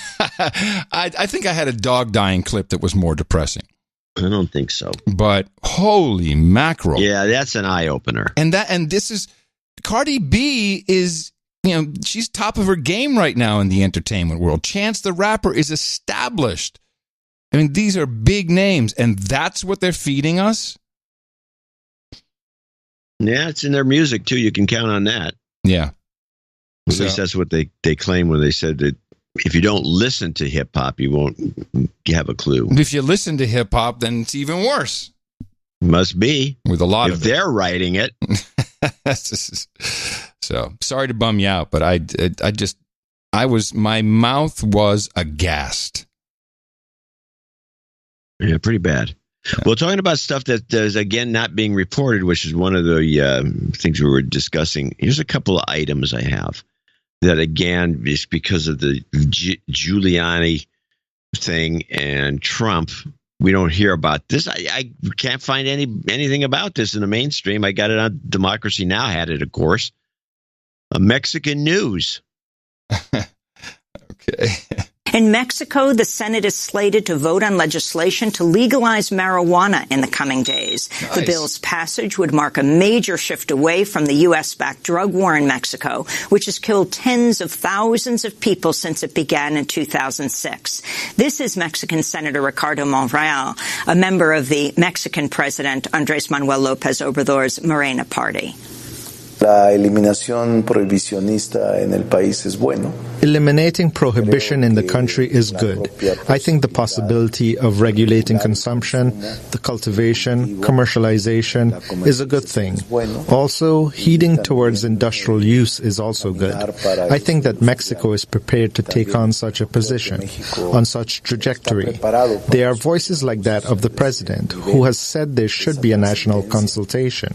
Speaker 3: I think I had a dog dying clip that was more depressing.
Speaker 1: I don't think so.
Speaker 3: But holy mackerel.
Speaker 1: Yeah, that's an eye-opener.
Speaker 3: And this is, Cardi B is, she's top of her game right now in the entertainment world. Chance the Rapper is established. I mean, these are big names, and that's what they're feeding us?
Speaker 1: Yeah, it's in their music, too. You can count on that.
Speaker 3: Yeah.
Speaker 1: At least that's what they claim when they said that if you don't listen to hip hop, you won't have a clue.
Speaker 3: If you listen to hip hop, then it's even worse.
Speaker 1: Must be.
Speaker 3: With a lot
Speaker 1: of
Speaker 3: it.
Speaker 1: If they're writing it.
Speaker 3: So sorry to bum you out, but my mouth was aghast.
Speaker 1: Yeah, pretty bad. Well, talking about stuff that is, again, not being reported, which is one of the things we were discussing. Here's a couple of items I have that, again, is because of the Giuliani thing and Trump. We don't hear about this. I can't find anything about this in the mainstream. I got it on Democracy Now! Had it, of course. Mexican news.
Speaker 3: Okay.
Speaker 2: In Mexico, the Senate is slated to vote on legislation to legalize marijuana in the coming days. Nice. The bill's passage would mark a major shift away from the U.S.-backed drug war in Mexico, which has killed tens of thousands of people since it began in 2006. This is Mexican Senator Ricardo Monreal, a member of the Mexican President Andrés Manuel López Obrador's Morena party.
Speaker 13: La eliminación prohibicionista en el país es bueno.
Speaker 14: Eliminating prohibition in the country is good. I think the possibility of regulating consumption, the cultivation, commercialization is a good thing. Also, heeding towards industrial use is also good. I think that Mexico is prepared to take on such a position, on such trajectory. There are voices like that of the president, who has said there should be a national consultation,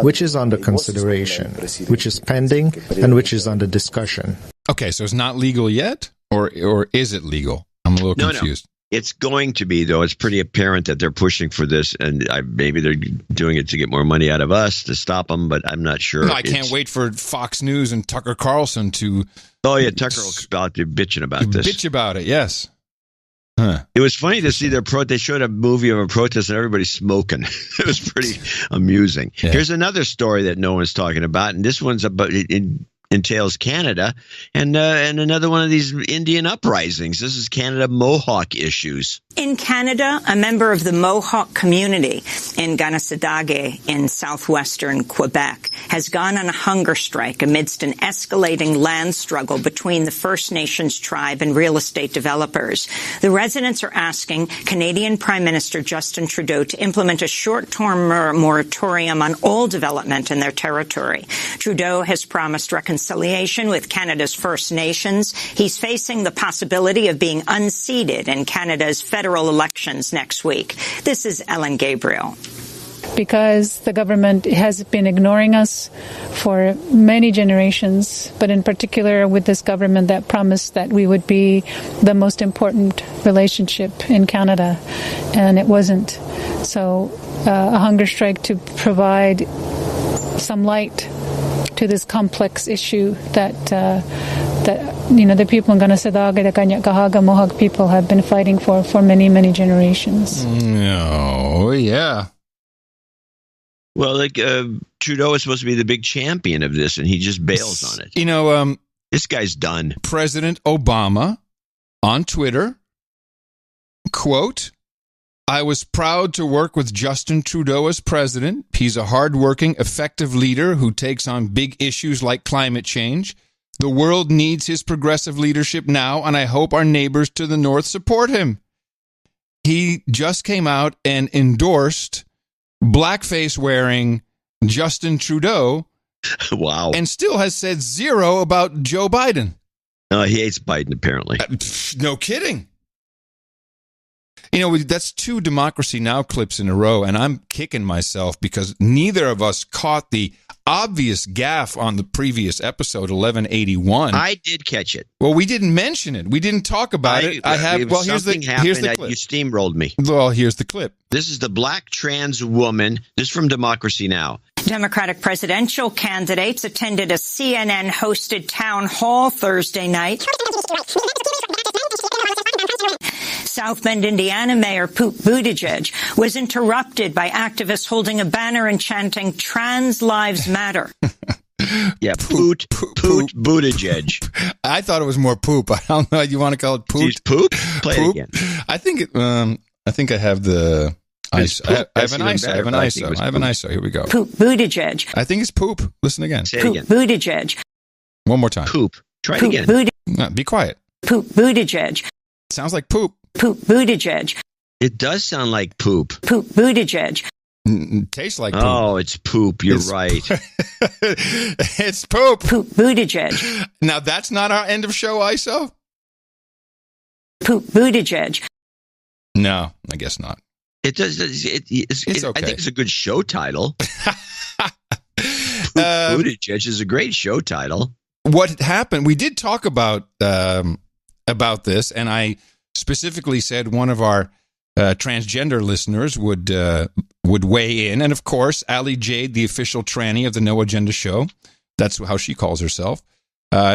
Speaker 14: which is under consideration, which is pending, and which is under discussion.
Speaker 3: Okay, so it's not legal yet, or is it legal? I'm a little confused.
Speaker 1: No. It's going to be, though. It's pretty apparent that they're pushing for this, and maybe they're doing it to get more money out of us to stop them, but I'm not sure.
Speaker 3: No, I can't wait for Fox News and Tucker Carlson to...
Speaker 1: Oh, yeah, Tucker will be out there bitching about this.
Speaker 3: Bitch about it, yes. Huh.
Speaker 1: It was funny to see they showed a movie of a protest and everybody's smoking. It was pretty amusing. Yeah. Here's another story that no one's talking about, and this one's about entails Canada and another one of these Indian uprisings. This is Canada Mohawk issues.
Speaker 2: In Canada, a member of the Mohawk community in Ganassadage in southwestern Quebec has gone on a hunger strike amidst an escalating land struggle between the First Nations tribe and real estate developers. The residents are asking Canadian Prime Minister Justin Trudeau to implement a short-term moratorium on all development in their territory. Trudeau has promised reconciliation with Canada's First Nations. He's facing the possibility of being unseated in Canada's federal elections next week. This is Ellen Gabriel.
Speaker 16: Because the government has been ignoring us for many generations, but in particular with this government that promised that we would be the most important relationship in Canada, and it wasn't. So a hunger strike to provide some light to this complex issue that the people in Ganassadage, the Kanien'kehá:ka Mohawk people have been fighting for many, many generations.
Speaker 3: Oh, yeah.
Speaker 1: Well, Trudeau is supposed to be the big champion of this, and he just bails on it. This guy's done.
Speaker 3: President Obama on Twitter, quote, "I was proud to work with Justin Trudeau as president. He's a hardworking, effective leader who takes on big issues like climate change. The world needs his progressive leadership now, and I hope our neighbors to the north support him." He just came out and endorsed blackface-wearing Justin Trudeau.
Speaker 1: Wow.
Speaker 3: And still has said zero about Joe Biden.
Speaker 1: He hates Biden, apparently.
Speaker 3: No kidding. That's 2 Democracy Now! Clips in a row, and I'm kicking myself because neither of us caught the obvious gaffe on the previous episode, 1181.
Speaker 1: I did catch it.
Speaker 3: Well, we didn't mention it. We didn't talk about it. Here's the clip.
Speaker 1: You steamrolled me.
Speaker 3: Well, here's the clip.
Speaker 1: This is the black trans woman. This is from Democracy Now!
Speaker 2: Democratic presidential candidates attended a CNN-hosted town hall Thursday night. South Bend, Indiana Mayor Pete Buttigieg was interrupted by activists holding a banner and chanting "Trans Lives Matter."
Speaker 1: Yeah, Pete Buttigieg.
Speaker 3: I thought it was more poop. I don't know. You want to call it poop?
Speaker 1: He's poop? Play it again.
Speaker 3: I think I have the ISO. I have an ISO. Here we go.
Speaker 2: Pete Buttigieg.
Speaker 3: I think it's poop. Listen again.
Speaker 1: Say it again.
Speaker 2: Pete Buttigieg.
Speaker 3: One more time.
Speaker 1: Poop. Try it again.
Speaker 3: No, be quiet.
Speaker 2: Pete Buttigieg.
Speaker 3: Sounds like poop.
Speaker 2: Pete Buttigieg.
Speaker 1: It does sound like poop.
Speaker 2: Pete Buttigieg.
Speaker 3: Tastes like poop.
Speaker 1: Oh, it's poop. You're right.
Speaker 3: It's poop.
Speaker 2: Pete Buttigieg.
Speaker 3: Now, that's not our end of show ISO?
Speaker 2: Pete Buttigieg.
Speaker 3: No, I guess not.
Speaker 1: It does. It's okay. I think it's a good show title. Buttigieg is a great show title.
Speaker 3: What happened? We did talk about this, and I specifically said one of our transgender listeners would weigh in, and of course, Ali Jade, the official tranny of the No Agenda Show, that's how she calls herself.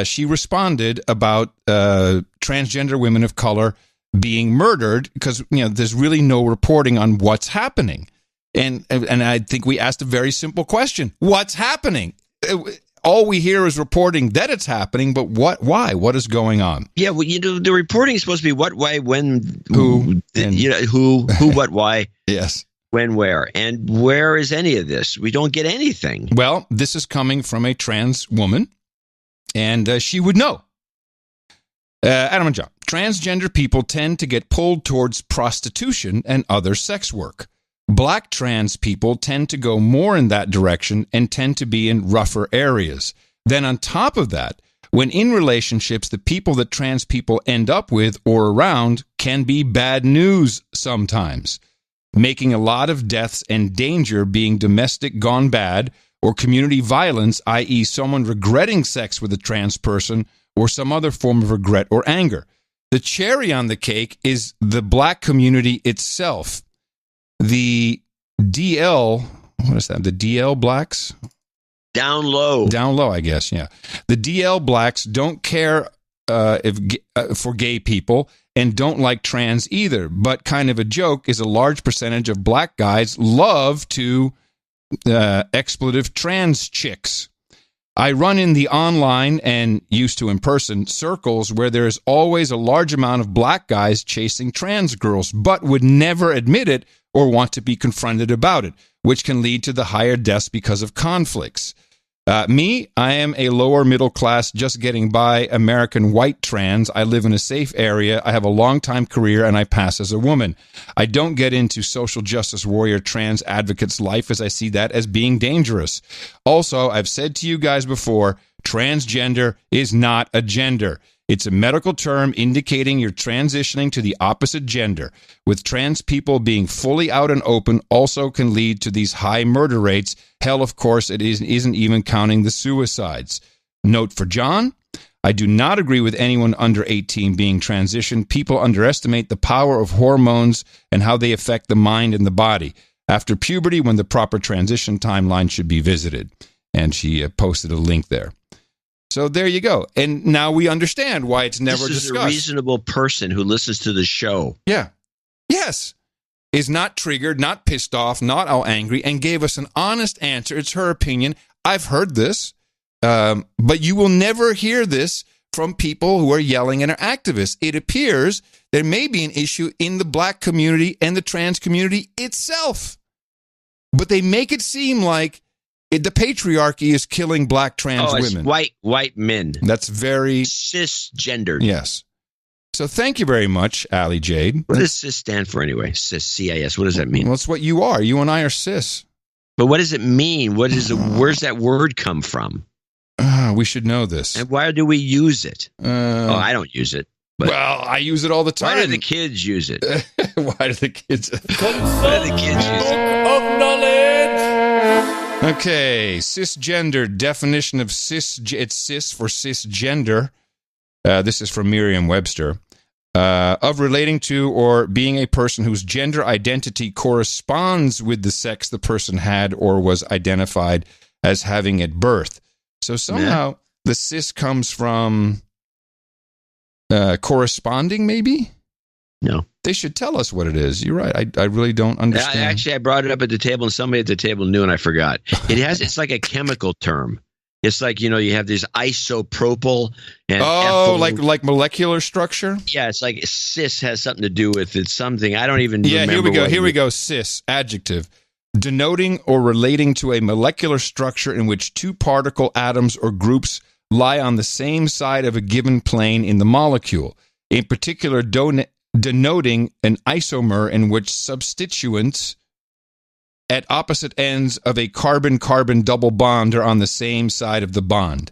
Speaker 3: She responded about transgender women of color being murdered because there's really no reporting on what's happening, and I think we asked a very simple question: what's happening? All we hear is reporting that it's happening, but what? Why? What is going on?
Speaker 1: Yeah, well, the reporting is supposed to be what, why, when, who, what, why.
Speaker 3: Yes.
Speaker 1: When, where, and where is any of this? We don't get anything.
Speaker 3: Well, this is coming from a trans woman, and she would know. Adam and John, transgender people tend to get pulled towards prostitution and other sex work. Black trans people tend to go more in that direction and tend to be in rougher areas. Then on top of that, when in relationships, the people that trans people end up with or around can be bad news sometimes, making a lot of deaths and danger being domestic gone bad or community violence, i.e. someone regretting sex with a trans person or some other form of regret or anger. The cherry on the cake is the black community itself. The DL, what is that? The DL blacks?
Speaker 1: Down low,
Speaker 3: I guess, yeah. The DL blacks don't care for gay people and don't like trans either, but kind of a joke is a large percentage of black guys love to expletive trans chicks. I run in the online and used to in person circles where there is always a large amount of black guys chasing trans girls, but would never admit it or want to be confronted about it, which can lead to the higher deaths because of conflicts. I am a lower middle class, just getting by American white trans. I live in a safe area. I have a long time career and I pass as a woman. I don't get into social justice warrior trans advocates' life as I see that as being dangerous. Also, I've said to you guys before, transgender is not a gender. It's a medical term indicating you're transitioning to the opposite gender. With trans people being fully out and open also can lead to these high murder rates. Hell, of course, it isn't even counting the suicides. Note for John, I do not agree with anyone under 18 being transitioned. People underestimate the power of hormones and how they affect the mind and the body. After puberty, when the proper transition timeline should be visited. And she posted a link there. So there you go. And now we understand why it's never discussed.
Speaker 1: This is a reasonable person who listens to the show.
Speaker 3: Yeah. Yes. Is not triggered, not pissed off, not all angry, and gave us an honest answer. It's her opinion. I've heard this, but you will never hear this from people who are yelling and are activists. It appears there may be an issue in the black community and the trans community itself. But they make it seem like the patriarchy is killing black trans women.
Speaker 1: White men.
Speaker 3: That's very
Speaker 1: cisgendered.
Speaker 3: Yes. So thank you very much, Ali Jade.
Speaker 1: What does cis stand for anyway? Cis, C-I-S. What does that mean?
Speaker 3: Well, it's what you are. You and I are cis.
Speaker 1: But what does it mean? Where's that word come from?
Speaker 3: We should know this.
Speaker 1: And why do we use it? I don't use it.
Speaker 3: Well, I use it all the time.
Speaker 1: Why do the kids use it?
Speaker 3: Why do the kids?
Speaker 1: Why do the kids use it?
Speaker 3: Of knowledge. Okay, cisgender definition of it's cis for cisgender. This is from Merriam-Webster. Of relating to or being a person whose gender identity corresponds with the sex the person had or was identified as having at birth. So somehow the cis comes from corresponding, maybe?
Speaker 1: No.
Speaker 3: They should tell us what it is. You're right. I really don't understand.
Speaker 1: I brought it up at the table, and somebody at the table knew, and I forgot. It's like a chemical term. It's like, you have this isopropyl and ethyl.
Speaker 3: like molecular structure?
Speaker 1: Yeah, it's like cis has something to do with it. Something I don't even remember.
Speaker 3: Yeah, here we go. Cis, adjective. Denoting or relating to a molecular structure in which two particle atoms or groups lie on the same side of a given plane in the molecule. In particular, denoting an isomer in which substituents at opposite ends of a carbon-carbon double bond are on the same side of the bond.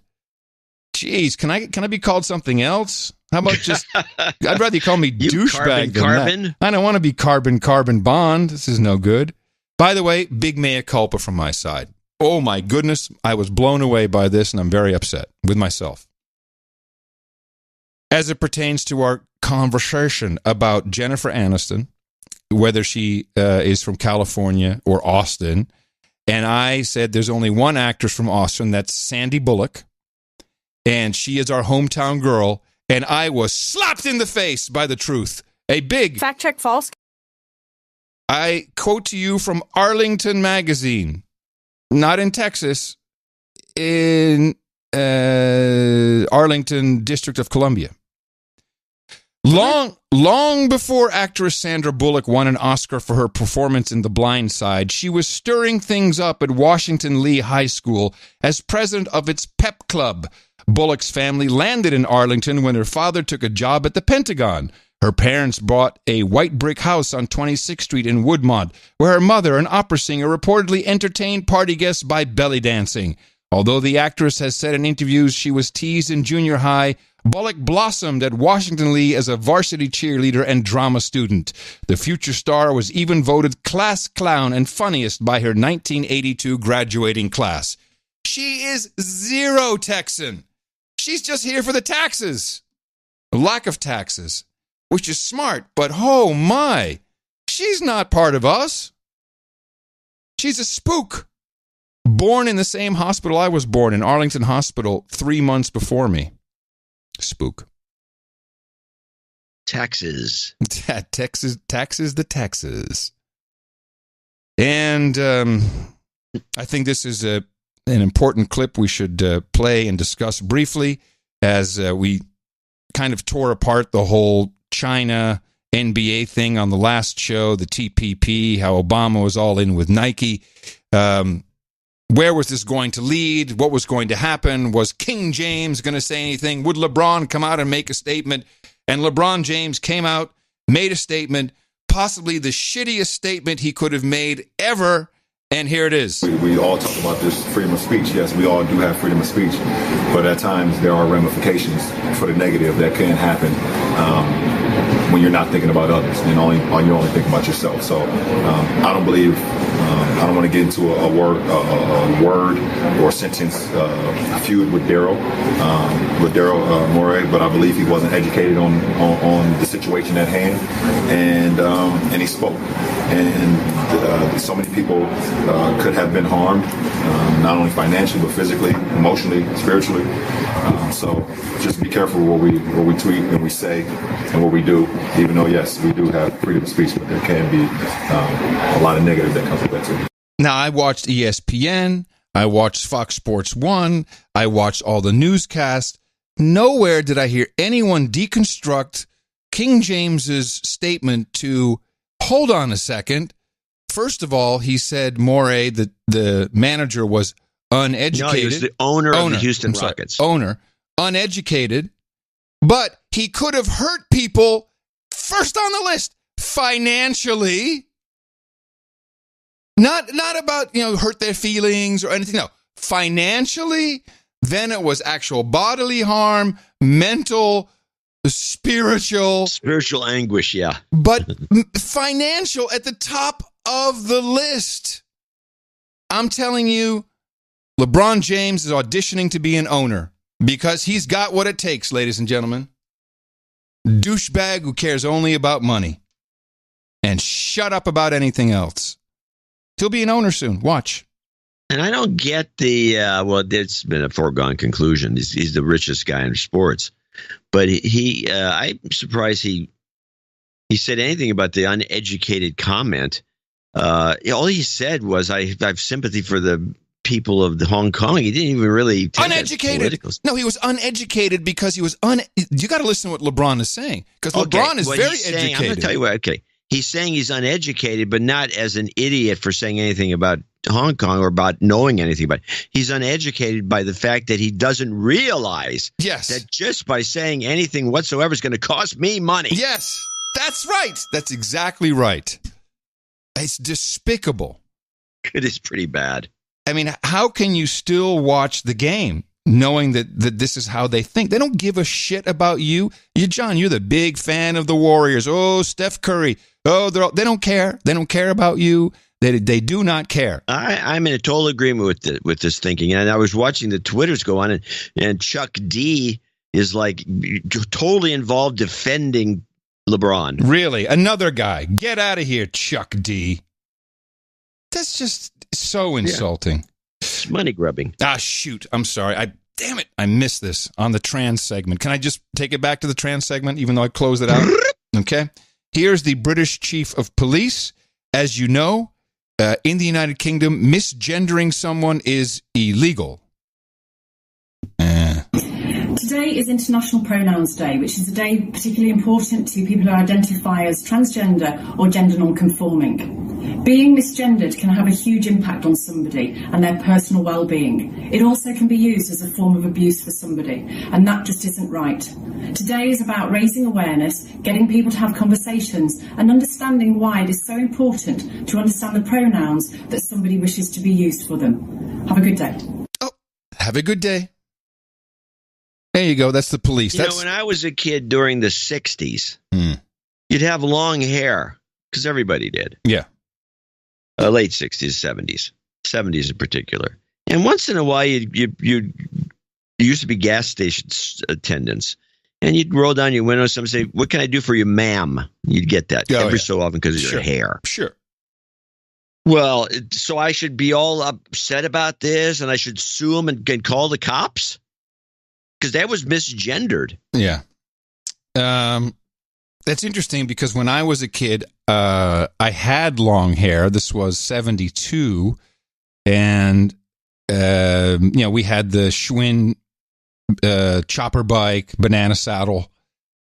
Speaker 3: Jeez, can I be called something else? How about just, I'd rather you call me douchebag than
Speaker 1: carbon.
Speaker 3: That. I don't want to be carbon bond. This is no good. By the way, big mea culpa from my side. Oh my goodness, I was blown away by this and I'm very upset with myself. As it pertains to our conversation about Jennifer Aniston, whether she is from California or Austin, and I said there's only one actress from Austin, that's Sandy Bullock, and she is our hometown girl, and I was slapped in the face by the truth. A big...
Speaker 15: Fact check false.
Speaker 3: I quote to you from Arlington Magazine, not in Texas, in Arlington, District of Columbia. Long before actress Sandra Bullock won an Oscar for her performance in The Blind Side, she was stirring things up at Washington Lee High School as president of its pep club. Bullock's family landed in Arlington when her father took a job at the Pentagon. Her parents bought a white brick house on 26th Street in Woodmont, where her mother, an opera singer, reportedly entertained party guests by belly dancing. Although the actress has said in interviews she was teased in junior high, Bullock blossomed at Washington Lee as a varsity cheerleader and drama student. The future star was even voted class clown and funniest by her 1982 graduating class. She is zero Texan. She's just here for the taxes. Lack of taxes, which is smart, but oh my, she's not part of us. She's a spook. Born in the same hospital I was born in, Arlington Hospital, 3 months before me. Spook.
Speaker 1: Taxes.
Speaker 3: Taxes, the taxes. And I think this is an important clip we should play and discuss briefly as we kind of tore apart the whole China NBA thing on the last show, the TPP, how Obama was all in with Nike. Where was this going to lead? What was going to happen? Was King James going to say anything? Would LeBron come out and make a statement? And LeBron James came out, made a statement, possibly the shittiest statement he could have made ever. And here it is.
Speaker 18: We all talk about this freedom of speech. Yes, we all do have freedom of speech. But at times there are ramifications for the negative that can happen when you're not thinking about others and you're only thinking about yourself. So I don't believe, I don't want to get into a word or sentence feud with Daryl Morey, but I believe he wasn't educated on the situation at hand, and he spoke. And so many people could have been harmed, not only financially, but physically, emotionally, spiritually. So just be careful what we tweet and we say and what we do, even though, yes, we do have freedom of speech, but there can be a lot of negative that comes with that too.
Speaker 3: Now, I watched ESPN, I watched Fox Sports 1, I watched all the newscasts. Nowhere did I hear anyone deconstruct King James's statement to, hold on a second. First of all, he said Morey, the manager, was uneducated.
Speaker 1: No, he was the owner of the Houston Rockets.
Speaker 3: Uneducated, but he could have hurt people first on the list financially. Not about, hurt their feelings or anything. No, financially. Then it was actual bodily harm, mental, spiritual
Speaker 1: anguish. Yeah,
Speaker 3: but financial at the top of the list. I'm telling you, LeBron James is auditioning to be an owner because he's got what it takes, ladies and gentlemen. Douchebag who cares only about money and shut up about anything else. He'll be an owner soon. Watch.
Speaker 1: And I don't get the, it's been a foregone conclusion. He's the richest guy in sports. But I'm surprised he said anything about the uneducated comment. All he said was, I have sympathy for the people of Hong Kong. He didn't even really take
Speaker 3: uneducated. No, he was uneducated because he was you got to listen to what LeBron is saying, because LeBron is very educated.
Speaker 1: I'm going to tell you what. Okay, he's saying he's uneducated, but not as an idiot for saying anything about Hong Kong or about knowing anything about it. He's uneducated by the fact that he doesn't realize that just by saying anything whatsoever is going to cost me money.
Speaker 3: Yes, that's right. That's exactly right. It's despicable.
Speaker 1: It is pretty bad.
Speaker 3: I mean, how can you still watch the game? knowing that this is how they think. They don't give a shit about you. John, you're the big fan of the Warriors. Oh, Steph Curry. Oh, they don't care. They don't care about you. They do not care.
Speaker 1: I'm in a total agreement with this thinking. And I was watching the Twitters go on, and Chuck D is like totally involved defending LeBron.
Speaker 3: Really? Another guy. Get out of here, Chuck D. That's just so insulting.
Speaker 1: It's money grubbing.
Speaker 3: Shoot. I'm sorry. Damn it. I missed this on the trans segment. Can I just take it back to the trans segment, even though I closed it out? Okay. Here's the British Chief of Police. As you know, in the United Kingdom, misgendering someone is illegal.
Speaker 15: Today is International Pronouns Day, which is a day particularly important to people who identify as transgender or gender non-conforming. Being misgendered can have a huge impact on somebody and their personal well-being. It also can be used as a form of abuse for somebody, and that just isn't right. Today is about raising awareness, getting people to have conversations, and understanding why it is so important to understand the pronouns that somebody wishes to be used for them. Have a good day.
Speaker 3: Oh, have a good day. There you go. That's the police.
Speaker 1: You know, when I was a kid during the 60s, you'd have long hair because everybody did.
Speaker 3: Yeah.
Speaker 1: Late 60s, 70s in particular. And once in a while, you used to be gas station attendants, and you'd roll down your window and somebody say, "What can I do for you, ma'am?" You'd get that every so often because of your hair.
Speaker 3: Sure.
Speaker 1: Well, so I should be all upset about this, and I should sue them and call the cops? Because that was misgendered.
Speaker 3: Yeah. That's interesting because when I was a kid, I had long hair. This was 72. And, we had the Schwinn chopper bike, banana saddle.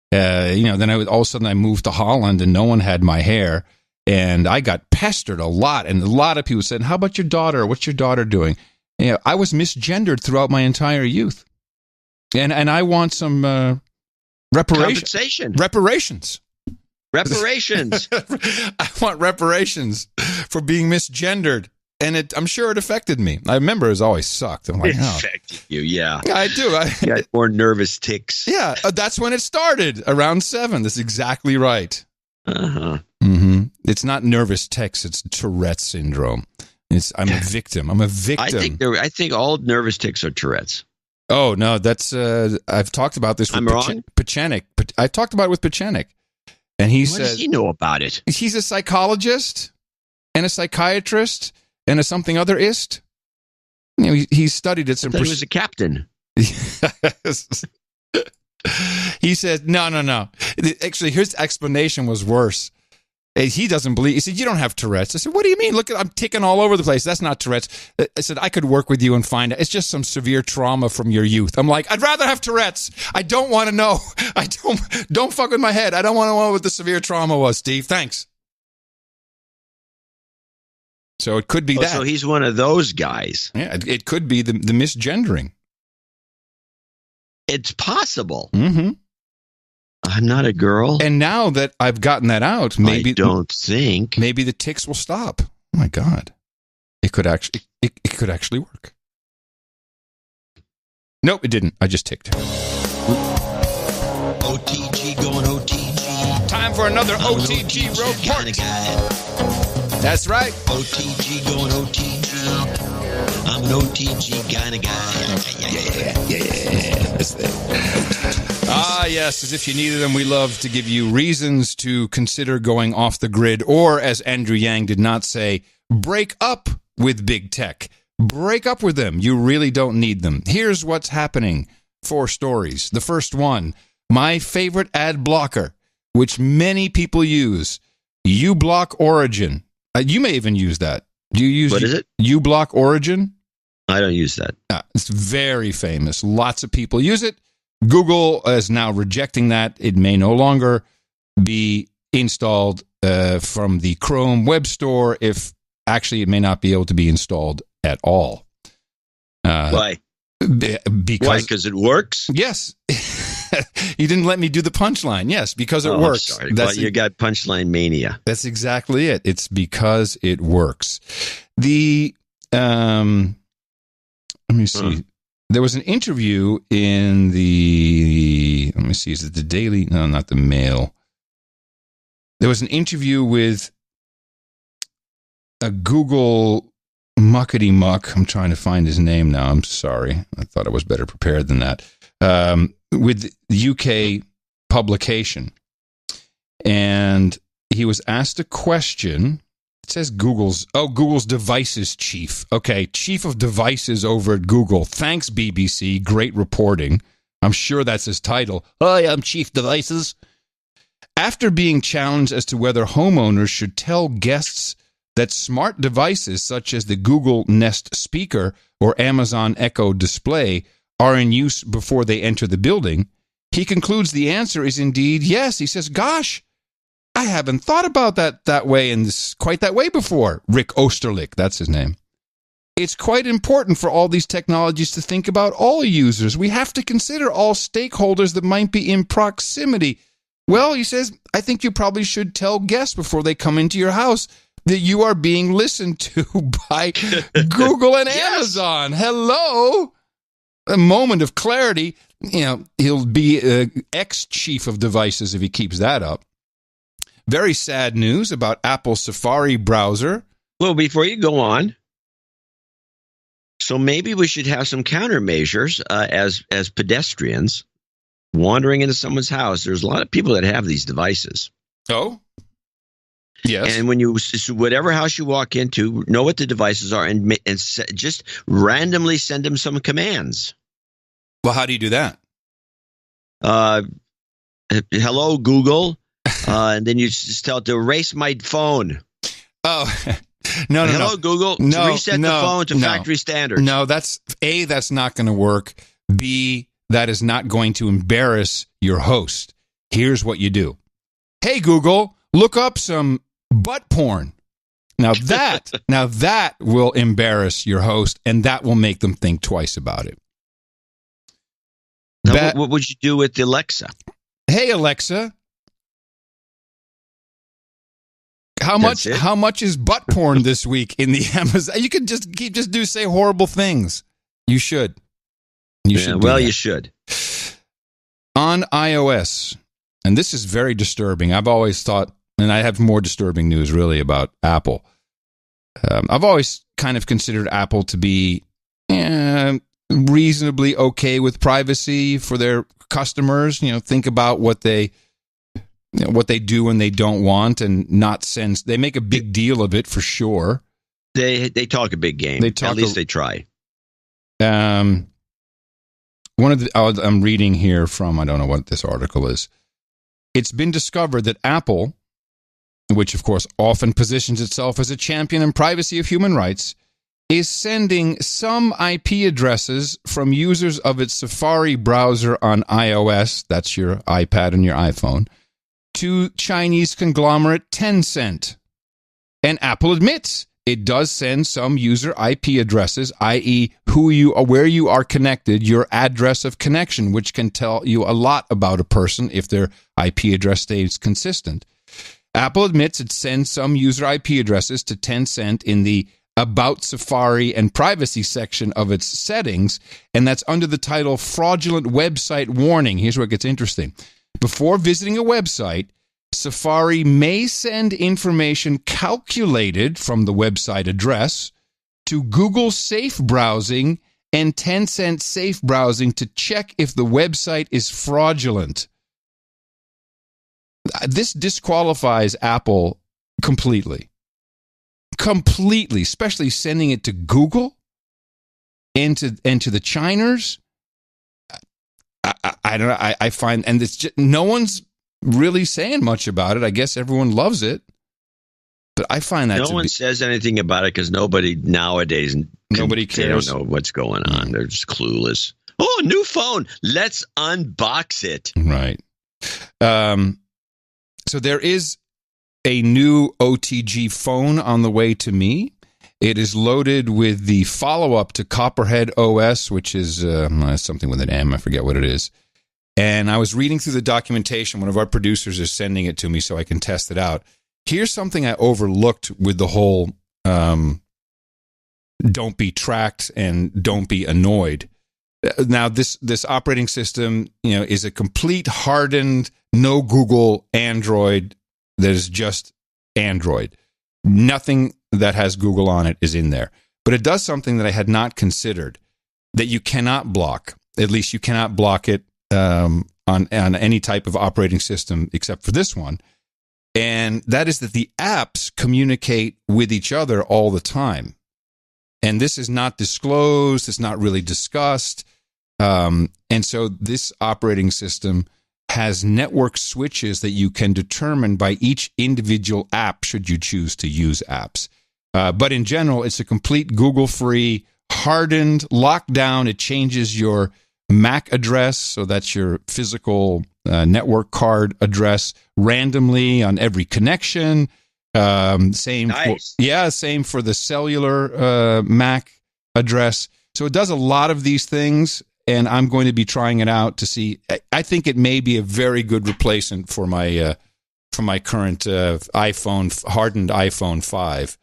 Speaker 3: Then all of a sudden I moved to Holland and no one had my hair. And I got pestered a lot. And a lot of people said, "How about your daughter? What's your daughter doing?" I was misgendered throughout my entire youth. And I want some
Speaker 1: compensation.
Speaker 3: Reparations.
Speaker 1: I
Speaker 3: want reparations for being misgendered. And I'm sure it affected me. I remember it always sucked. I'm like,
Speaker 1: it affected you, yeah.
Speaker 3: I do. I
Speaker 1: got more nervous tics.
Speaker 3: Yeah, that's when it started, around 7. That's exactly right.
Speaker 1: Uh-huh.
Speaker 3: Mm-hmm. It's not nervous tics. It's Tourette's syndrome. I'm a victim.
Speaker 1: I think all nervous tics are Tourette's.
Speaker 3: Oh, no, that's, I've talked about this with Pachenik. I've talked about it with Pachenik. And he says.
Speaker 1: What does he know about it?
Speaker 3: He's a psychologist and a psychiatrist and a something other-ist. He studied it.
Speaker 1: He was a captain.
Speaker 3: He said, no. Actually, his explanation was worse. He doesn't believe. He said, "You don't have Tourette's." I said, "What do you mean? Look, I'm ticking all over the place. That's not Tourette's." I said, "I could work with you and find it. It's just some severe trauma from your youth." I'm like, "I'd rather have Tourette's. I don't want to know. I don't fuck with my head. I don't want to know what the severe trauma was, Steve. Thanks." So it could be that.
Speaker 1: So he's one of those guys.
Speaker 3: Yeah, it could be the misgendering.
Speaker 1: It's possible.
Speaker 3: Mm-hmm.
Speaker 1: I'm not a girl.
Speaker 3: And now that I've gotten that out, maybe the tics will stop. Oh my God. It could actually work. Nope, it didn't. I just ticked.
Speaker 1: OTG going OTG.
Speaker 3: Time for another OTG report. That's right.
Speaker 1: OTG going OTG. I'm an OTG kind of guy. Yeah. That's it.
Speaker 3: Yes, as if you needed them, we love to give you reasons to consider going off the grid, or as Andrew Yang did not say, break up with big tech. Break up with them. You really don't need them. Here's what's happening. 4 stories. The first one, my favorite ad blocker, which many people use, uBlock Origin. You may even use that. Do you use
Speaker 1: what is it?
Speaker 3: uBlock Origin?
Speaker 1: I don't use that.
Speaker 3: It's very famous. Lots of people use it. Google is now rejecting that. It may no longer be installed from the Chrome Web Store. If actually, it may not be able to be installed at all.
Speaker 1: Why? Because it works?
Speaker 3: Yes. You didn't let me do the punchline. Yes, because it works.
Speaker 1: Sorry. You got punchline mania.
Speaker 3: That's exactly it. It's because it works. Let me see. There was an interview in the, let me see, is it the Daily? No, not the Mail. There was an interview with a Google muckety muck. I'm trying to find his name now. I'm sorry. I thought I was better prepared than that. With the UK publication. And he was asked a question. It says Google's devices chief. Okay, chief of devices over at Google. Thanks, BBC. Great reporting. I'm sure that's his title. Hi, I'm chief devices. After being challenged as to whether homeowners should tell guests that smart devices such as the Google Nest speaker or Amazon Echo display are in use before they enter the building, he concludes the answer is indeed yes. He says, gosh, I haven't thought about that way and quite that way before. Rick Osterlich, that's his name. It's quite important for all these technologies to think about all users. We have to consider all stakeholders that might be in proximity. Well, he says, I think you probably should tell guests before they come into your house that you are being listened to by Google and Amazon. Hello? A moment of clarity. You know, he'll be ex-chief of devices if he keeps that up. Very sad news about Apple's Safari browser.
Speaker 1: Well, before you go on, so maybe we should have some countermeasures as pedestrians wandering into someone's house. There's a lot of people that have these devices.
Speaker 3: Oh? Yes.
Speaker 1: And when whatever house you walk into, know what the devices are and just randomly send them some commands.
Speaker 3: Well, how do you do that?
Speaker 1: Hello, Google. And then you just tell it to erase my phone.
Speaker 3: Oh, no.
Speaker 1: Hello, Google. Reset the phone to factory standards.
Speaker 3: No, that's not going to work. B, that is not going to embarrass your host. Here's what you do. Hey, Google, look up some butt porn. Now that will embarrass your host, and that will make them think twice about it.
Speaker 1: Now, what would you do with Alexa?
Speaker 3: Hey, Alexa. How much is butt porn this week in the Amazon? You can just say horrible things. You should. You should. On iOS, and this is very disturbing. I've always thought, and I have more disturbing news really about Apple. I've always kind of considered Apple to be reasonably okay with privacy for their customers. You know, think about what they do and they don't want, and not send. They make a big deal of it for sure.
Speaker 1: They talk a big game. At least they try.
Speaker 3: I'm reading here from, I don't know what this article is. It's been discovered that Apple, which of course often positions itself as a champion in privacy of human rights, is sending some IP addresses from users of its Safari browser on iOS, that's your iPad and your iPhone, to Chinese conglomerate Tencent. And Apple admits it does send some user IP addresses, i.e. where you are connected, your address of connection, which can tell you a lot about a person if their IP address stays consistent. Apple admits it sends some user IP addresses to Tencent in the About Safari and Privacy section of its settings, and that's under the title Fraudulent Website Warning. Here's where it gets interesting. Before visiting a website, Safari may send information calculated from the website address to Google Safe Browsing and Tencent Safe Browsing to check if the website is fraudulent. This disqualifies Apple completely. Completely, especially sending it to Google and to the Chiners. I don't know. I find, and it's just, no one's really saying much about it. I guess everyone loves it, but I find that
Speaker 1: no one says anything about it because nobody nowadays
Speaker 3: cares.
Speaker 1: They don't know what's going on. They're just clueless. Oh, new phone. Let's unbox it.
Speaker 3: Right. So there is a new OTG phone on the way to me. It is loaded with the follow-up to Copperhead OS, which is something with an M. I forget what it is. And I was reading through the documentation. One of our producers is sending it to me so I can test it out. Here's something I overlooked with the whole don't be tracked and don't be annoyed. Now, this operating system, is a complete hardened, no Google Android that is just Android. Nothing that has Google on it is in there. But it does something that I had not considered, that you cannot block. At least you cannot block it on any type of operating system except for this one. And that is that the apps communicate with each other all the time. And this is not disclosed. It's not really discussed. And so this operating system has network switches that you can determine by each individual app should you choose to use apps. But in general, it's a complete Google-free, hardened, lockdown. It changes your MAC address, so that's your physical network card address, randomly on every connection. Same for the cellular MAC address. So it does a lot of these things, and I'm going to be trying it out to see. I think it may be a very good replacement for my current hardened iPhone 5.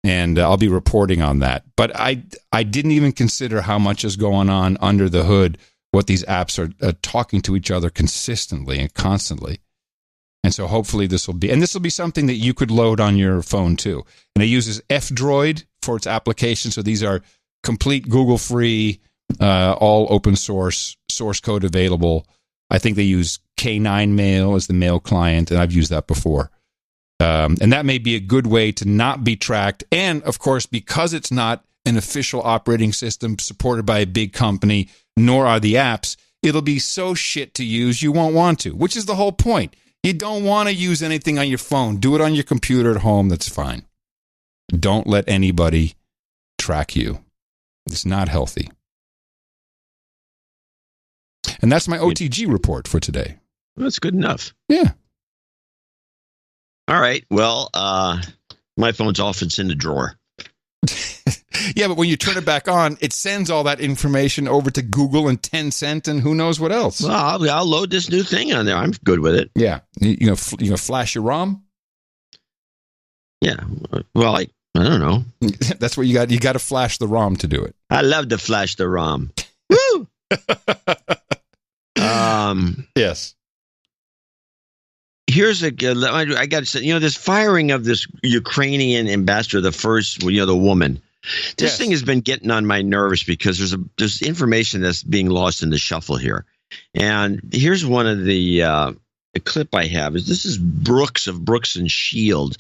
Speaker 3: And I'll be reporting on that. But I didn't even consider how much is going on under the hood, what these apps are talking to each other consistently and constantly. And so hopefully this will be something that you could load on your phone too. And it uses F-Droid for its application. So these are complete Google-free, all open source code available. I think they use K9 Mail as the mail client, and I've used that before. And that may be a good way to not be tracked. And, of course, because it's not an official operating system supported by a big company, nor are the apps, it'll be so shit to use you won't want to, which is the whole point. You don't want to use anything on your phone. Do it on your computer at home. That's fine. Don't let anybody track you. It's not healthy. And that's my OTG report for today.
Speaker 1: That's good enough.
Speaker 3: Yeah.
Speaker 1: All right. Well, my phone's off. It's in the drawer.
Speaker 3: Yeah, but when you turn it back on, it sends all that information over to Google and Tencent and who knows what else.
Speaker 1: Well, I'll load this new thing on there. I'm good with it.
Speaker 3: Yeah. You know, flash your ROM?
Speaker 1: Yeah. Well, I don't know.
Speaker 3: That's what you got. You got to flash the ROM to do it.
Speaker 1: I love to flash the ROM. Woo!
Speaker 3: Yes.
Speaker 1: Here's I got to say, this firing of this Ukrainian ambassador, the woman. This thing has been getting on my nerves because there's information that's being lost in the shuffle here. And here's one of the clip I have. This is Brooks of Brooks and Shield.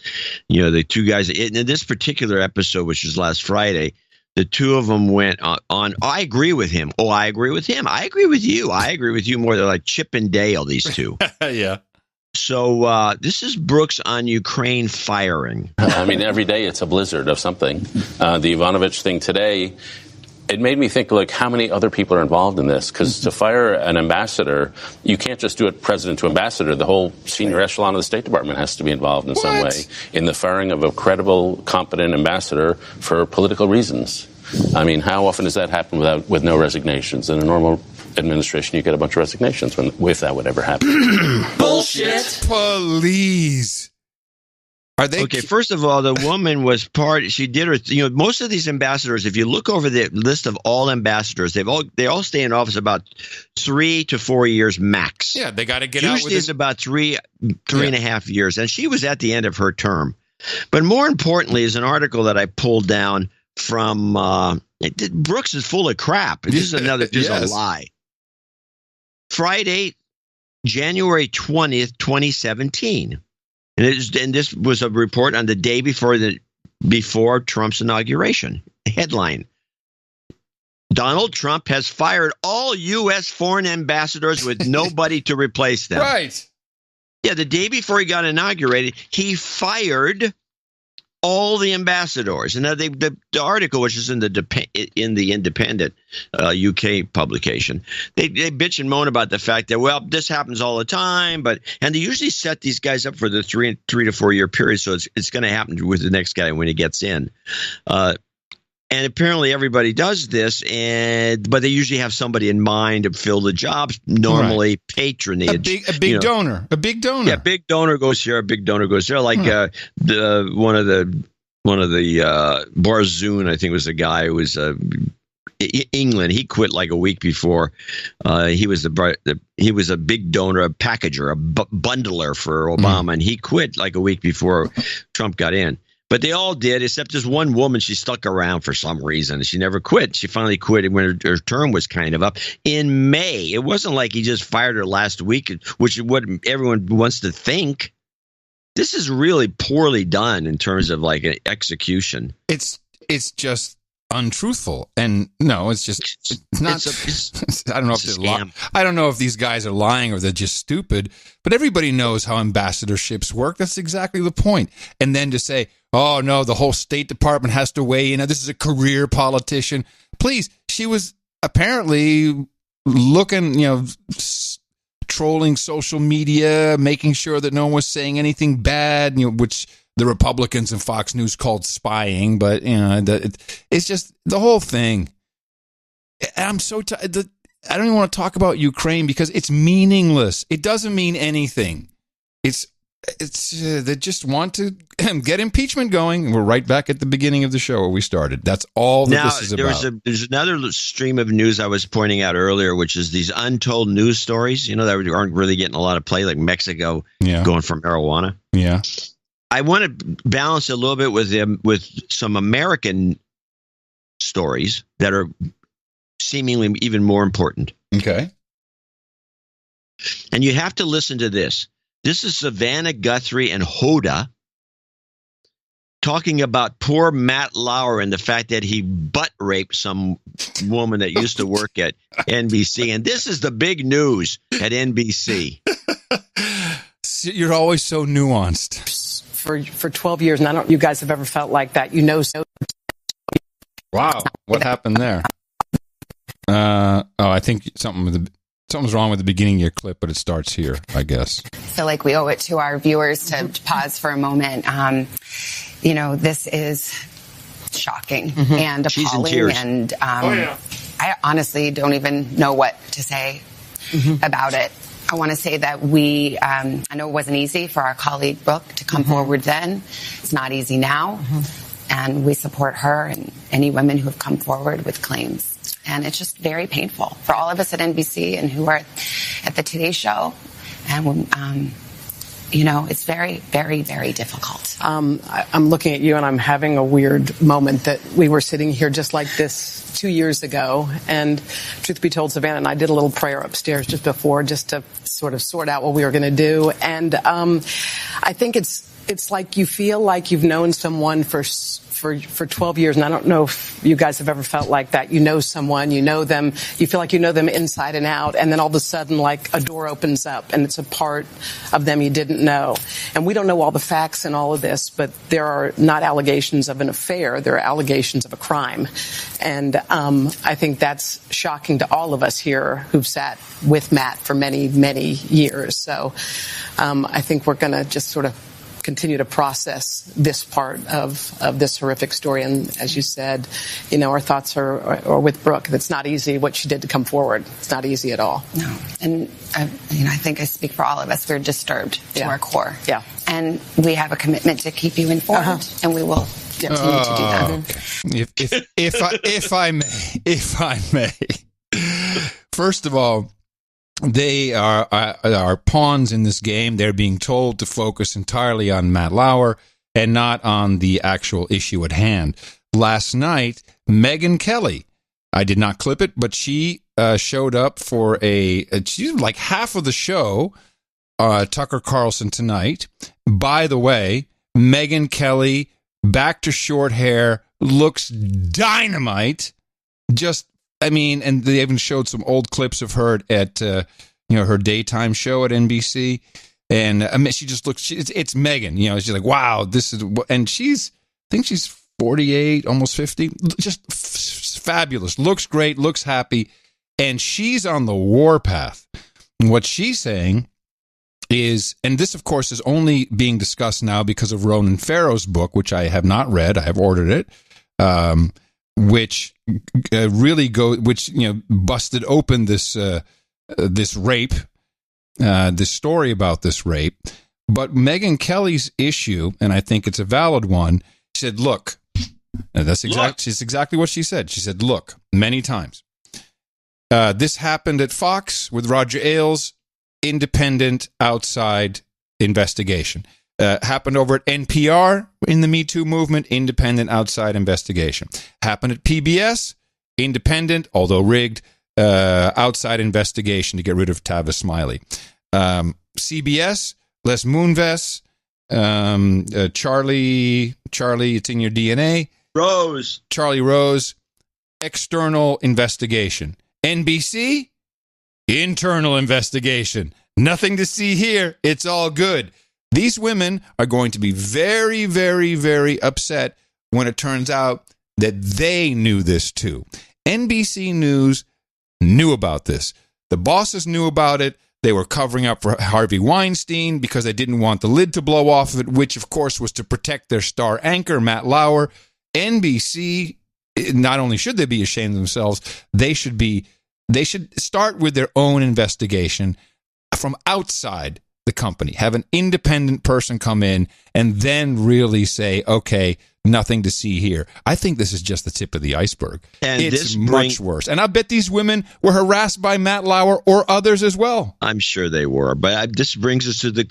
Speaker 1: The two guys in this particular episode, which was last Friday. The two of them went on. I agree with him. Oh, I agree with him. I agree with you. I agree with you more. They're like Chip and Dale, these two.
Speaker 3: Yeah.
Speaker 1: So this is Brooks on Ukraine firing.
Speaker 17: I mean, every day it's a blizzard of something. The Ivanovich thing today, it made me think, like, how many other people are involved in this? Because to fire an ambassador, you can't just do it president to ambassador. The whole senior echelon of the State Department has to be involved in some way in the firing of a credible, competent ambassador for political reasons. I mean, how often does that happen with no resignations? In a normal administration, you get a bunch of resignations if that would ever happen.
Speaker 3: Bullshit. Please. Are they
Speaker 1: okay? First of all, the woman was she did her. Most of these ambassadors, if you look over the list of all ambassadors, they all stay in office about 3 to 4 years max.
Speaker 3: Yeah, they got to get out.
Speaker 1: Usually it's about three and a half years, and she was at the end of her term. But more importantly, is an article that I pulled down from Brooks is full of crap. This is a lie. Friday, January 20th, 2017. And this was a report on the day before Trump's inauguration. Headline: Donald Trump has fired all U.S. foreign ambassadors with nobody to replace them.
Speaker 3: Right.
Speaker 1: Yeah, the day before he got inaugurated, he fired all the ambassadors. And now the article, which is in the Independent UK publication, they bitch and moan about the fact that, well, this happens all the time, and they usually set these guys up for the 3 to 4 year period, so it's going to happen with the next guy when he gets in. And apparently everybody does this, but they usually have somebody in mind to fill the jobs. Normally, patronage.
Speaker 3: A big donor.
Speaker 1: Yeah, big donor goes here. A big donor goes there. Like one of the Barzoon, I think, was a guy who was England. He quit like a week before. He was a big donor, a packager, a bundler for Obama, and he quit like a week before Trump got in. But they all did, except this one woman. She stuck around for some reason. She never quit. She finally quit when her term was kind of up in May. It wasn't like he just fired her last week, which is what everyone wants to think. This is really poorly done in terms of like an execution.
Speaker 3: It's just untruthful, and no, it's not. I don't know if they're I don't know if these guys are lying or they're just stupid. But everybody knows how ambassadorships work. That's exactly the point. And then to say, "Oh no, the whole State Department has to weigh in. This is a career politician." Please, she was apparently looking, trolling social media, making sure that no one was saying anything bad, which the Republicans and Fox News called spying. But it's just the whole thing. I'm so tired. I don't even want to talk about Ukraine because it's meaningless. It doesn't mean anything. It's they just want to get impeachment going. We're right back at the beginning of the show where we started. That's all that this is about.
Speaker 1: There's another stream of news I was pointing out earlier, which is these untold news stories, that aren't really getting a lot of play, like Mexico going for marijuana.
Speaker 3: Yeah.
Speaker 1: I want to balance a little bit with some American stories that are seemingly even more important.
Speaker 3: Okay.
Speaker 1: And you have to listen to this. This is Savannah Guthrie and Hoda talking about poor Matt Lauer and the fact that he butt raped some woman that used to work at NBC. And this is the big news at NBC.
Speaker 3: You're always so nuanced.
Speaker 5: For 12 years, and I don't know if you guys have ever felt like that.
Speaker 3: Wow. What happened there? I think something's wrong with the beginning of your clip, but it starts here, I guess.
Speaker 20: I feel like we owe it to our viewers to pause for a moment. This is shocking and appalling. And I honestly don't even know what to say about it. I want to say that I know it wasn't easy for our colleague Brooke to come forward then. It's not easy now. And we support her and any women who have come forward with claims. And it's just very painful for all of us at NBC and who are at the Today Show. And, it's very, very, very difficult.
Speaker 5: I'm looking at you and I'm having a weird moment that we were sitting here just like this 2 years ago. And truth be told, Savannah and I did a little prayer upstairs just before, just to sort of sort out what we were going to do. And I think it's like you feel like you've known someone for 12 years, and I don't know if you guys have ever felt like that. You know someone, you know them, you feel like you know them inside and out, and then all of a sudden, like, a door opens up, and it's a part of them you didn't know. And we don't know all the facts in all of this, but there are not allegations of an affair, there are allegations of a crime. And I think that's shocking to all of us here who've sat with Matt for many, many years. So I think we're going to just sort of continue to process this part of this horrific story. And as you said, our thoughts are with Brooke. It's not easy what she did to come forward. It's not easy at all.
Speaker 20: No. And, I think I speak for all of us. We're disturbed to our core.
Speaker 5: Yeah.
Speaker 20: And we have a commitment to keep you informed, and we will continue to do that.
Speaker 3: Okay. If I may, first of all, they are pawns in this game. They're being told to focus entirely on Matt Lauer and not on the actual issue at hand. Last night, Megyn Kelly, I did not clip it, but she showed up for she's like half of the show, Tucker Carlson Tonight. By the way, Megyn Kelly, back to short hair, looks dynamite. And they even showed some old clips of her at, her daytime show at NBC. And she just looks, it's Megyn, she's like, wow, this is, and I think she's 48, almost 50, just fabulous, looks great, looks happy. And she's on the warpath. And what she's saying is, and this, of course, is only being discussed now because of Ronan Farrow's book, which I have not read. I have ordered it. Which busted open this rape, this story about this rape. But Megyn Kelly's issue, and I think it's a valid one, said, look, And that's exactly what she said. She said, look, many times. This happened at Fox with Roger Ailes, independent outside investigation. Happened over at NPR in the Me Too movement, independent outside investigation. Happened at PBS, independent, although rigged, outside investigation to get rid of Tavis Smiley. CBS, Les Moonves, Charlie, it's in your DNA.
Speaker 1: Rose.
Speaker 3: Charlie Rose, external investigation. NBC, internal investigation. Nothing to see here. It's all good. These women are going to be very, very, very upset when it turns out that they knew this too. NBC News knew about this. The bosses knew about it. They were covering up for Harvey Weinstein because they didn't want the lid to blow off of it, which, of course, was to protect their star anchor, Matt Lauer. NBC, not only should they be ashamed of themselves, they should start with their own investigation from outside the company. Have an independent person come in and then really say, okay, nothing to see here. I think this is just the tip of the iceberg. And it's much worse. And I bet these women were harassed by Matt Lauer or others as well.
Speaker 1: I'm sure they were. But this brings us to the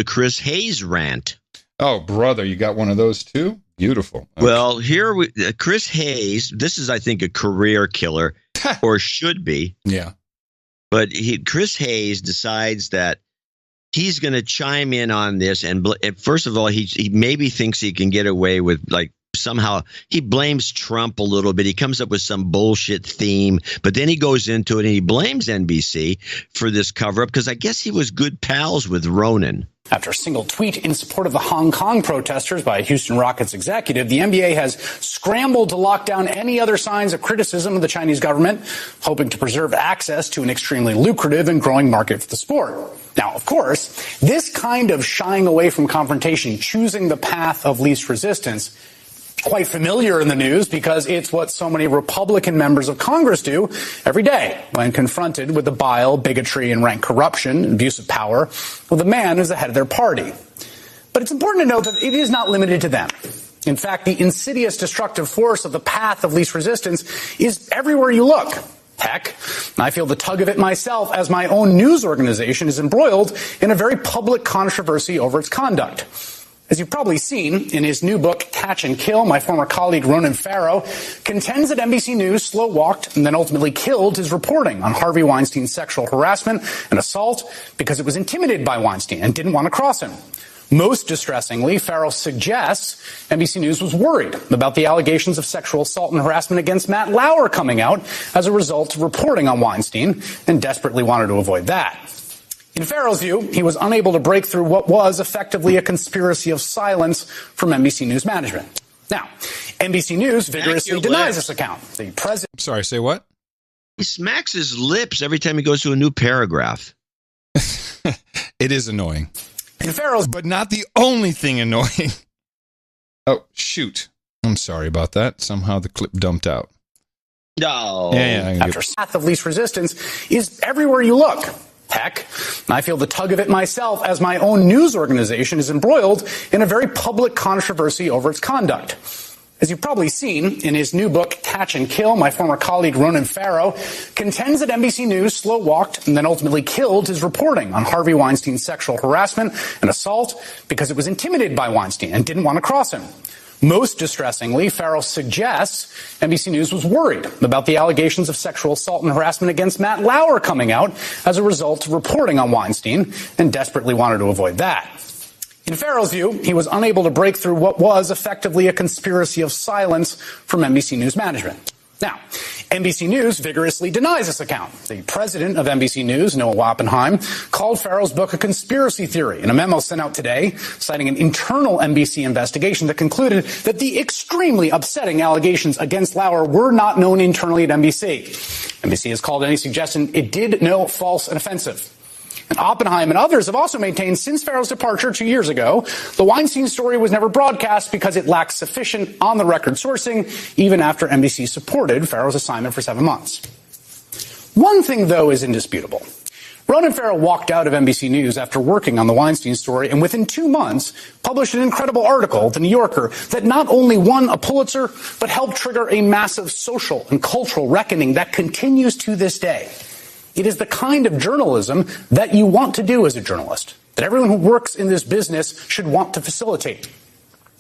Speaker 1: Chris Hayes rant.
Speaker 3: Oh, brother, you got one of those too? Beautiful. Okay.
Speaker 1: Well, here Chris Hayes, this is, I think, a career killer, or should be.
Speaker 3: Yeah.
Speaker 1: But Chris Hayes decides that he's going to chime in on this. And first of all, he maybe thinks he can get away with, like, somehow he blames Trump a little bit. He comes up with some bullshit theme, but then he goes into it and he blames NBC for this cover up because I guess he was good pals with Ronan.
Speaker 4: After a single tweet in support of the Hong Kong protesters by a Houston Rockets executive, the NBA has scrambled to lock down any other signs of criticism of the Chinese government, hoping to preserve access to an extremely lucrative and growing market for the sport. Now, of course, this kind of shying away from confrontation, choosing the path of least resistance, quite familiar in the news because it's what so many Republican members of Congress do every day when confronted with the bile, bigotry, and rank corruption and abuse of power with a man who's the head of their party. But it's important to note that it is not limited to them. In fact, the insidious destructive force of the path of least resistance is everywhere you look. Heck, I feel the tug of it myself as my own news organization is embroiled in a very public controversy over its conduct. As you've probably seen in his new book, Catch and Kill, my former colleague Ronan Farrow contends that NBC News slow-walked and then ultimately killed his reporting on Harvey Weinstein's sexual harassment and assault because it was intimidated by Weinstein and didn't want to cross him. Most distressingly, Farrow suggests NBC News was worried about the allegations of sexual assault and harassment against Matt Lauer coming out as a result of reporting on Weinstein and desperately wanted to avoid that. In Farrow's view, he was unable to break through what was effectively a conspiracy of silence from NBC News management. Now, NBC News vigorously denies this account. The president.
Speaker 3: Sorry, say what?
Speaker 1: He smacks his lips every time he goes to a new paragraph.
Speaker 3: It is annoying.
Speaker 4: In Farrow's,
Speaker 3: but not the only thing annoying. Oh, shoot. I'm sorry about that. Somehow the clip dumped out.
Speaker 1: No.
Speaker 3: Yeah,
Speaker 4: after path of least resistance is everywhere you look. Heck, I feel the tug of it myself as my own news organization is embroiled in a very public controversy over its conduct. As you've probably seen in his new book, Catch and Kill, my former colleague Ronan Farrow contends that NBC News slow-walked and then ultimately killed his reporting on Harvey Weinstein's sexual harassment and assault because it was intimidated by Weinstein and didn't want to cross him. Most distressingly, Farrow suggests NBC News was worried about the allegations of sexual assault and harassment against Matt Lauer coming out as a result of reporting on Weinstein and desperately wanted to avoid that. In Farrow's view, he was unable to break through what was effectively a conspiracy of silence from NBC News management. Now, NBC News vigorously denies this account. The president of NBC News, Noah Oppenheim, called Farrow's book a conspiracy theory in a memo sent out today, citing an internal NBC investigation that concluded that the extremely upsetting allegations against Lauer were not known internally at NBC. NBC has called any suggestion it did know false and offensive. And Oppenheim and others have also maintained since Farrow's departure 2 years ago, the Weinstein story was never broadcast because it lacked sufficient on-the-record sourcing, even after NBC supported Farrow's assignment for 7 months. One thing, though, is indisputable. Ronan Farrow walked out of NBC News after working on the Weinstein story, and within 2 months published an incredible article at The New Yorker that not only won a Pulitzer, but helped trigger a massive social and cultural reckoning that continues to this day. It is the kind of journalism that you want to do as a journalist, that everyone who works in this business should want to facilitate.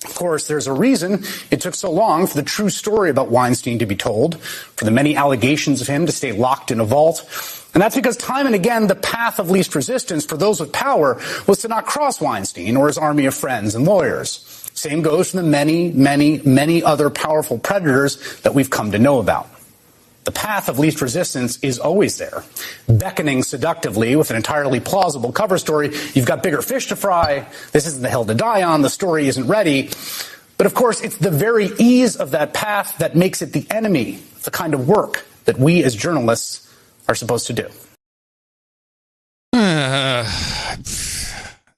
Speaker 4: Of course, there's a reason it took so long for the true story about Weinstein to be told, for the many allegations of him to stay locked in a vault. And that's because time and again, the path of least resistance for those with power was to not cross Weinstein or his army of friends and lawyers. Same goes for the many, many, many other powerful predators that we've come to know about. The path of least resistance is always there, beckoning seductively with an entirely plausible cover story. You've got bigger fish to fry. This isn't the hill to die on. The story isn't ready. But of course, it's the very ease of that path that makes it the enemy, the kind of work that we as journalists are supposed to do.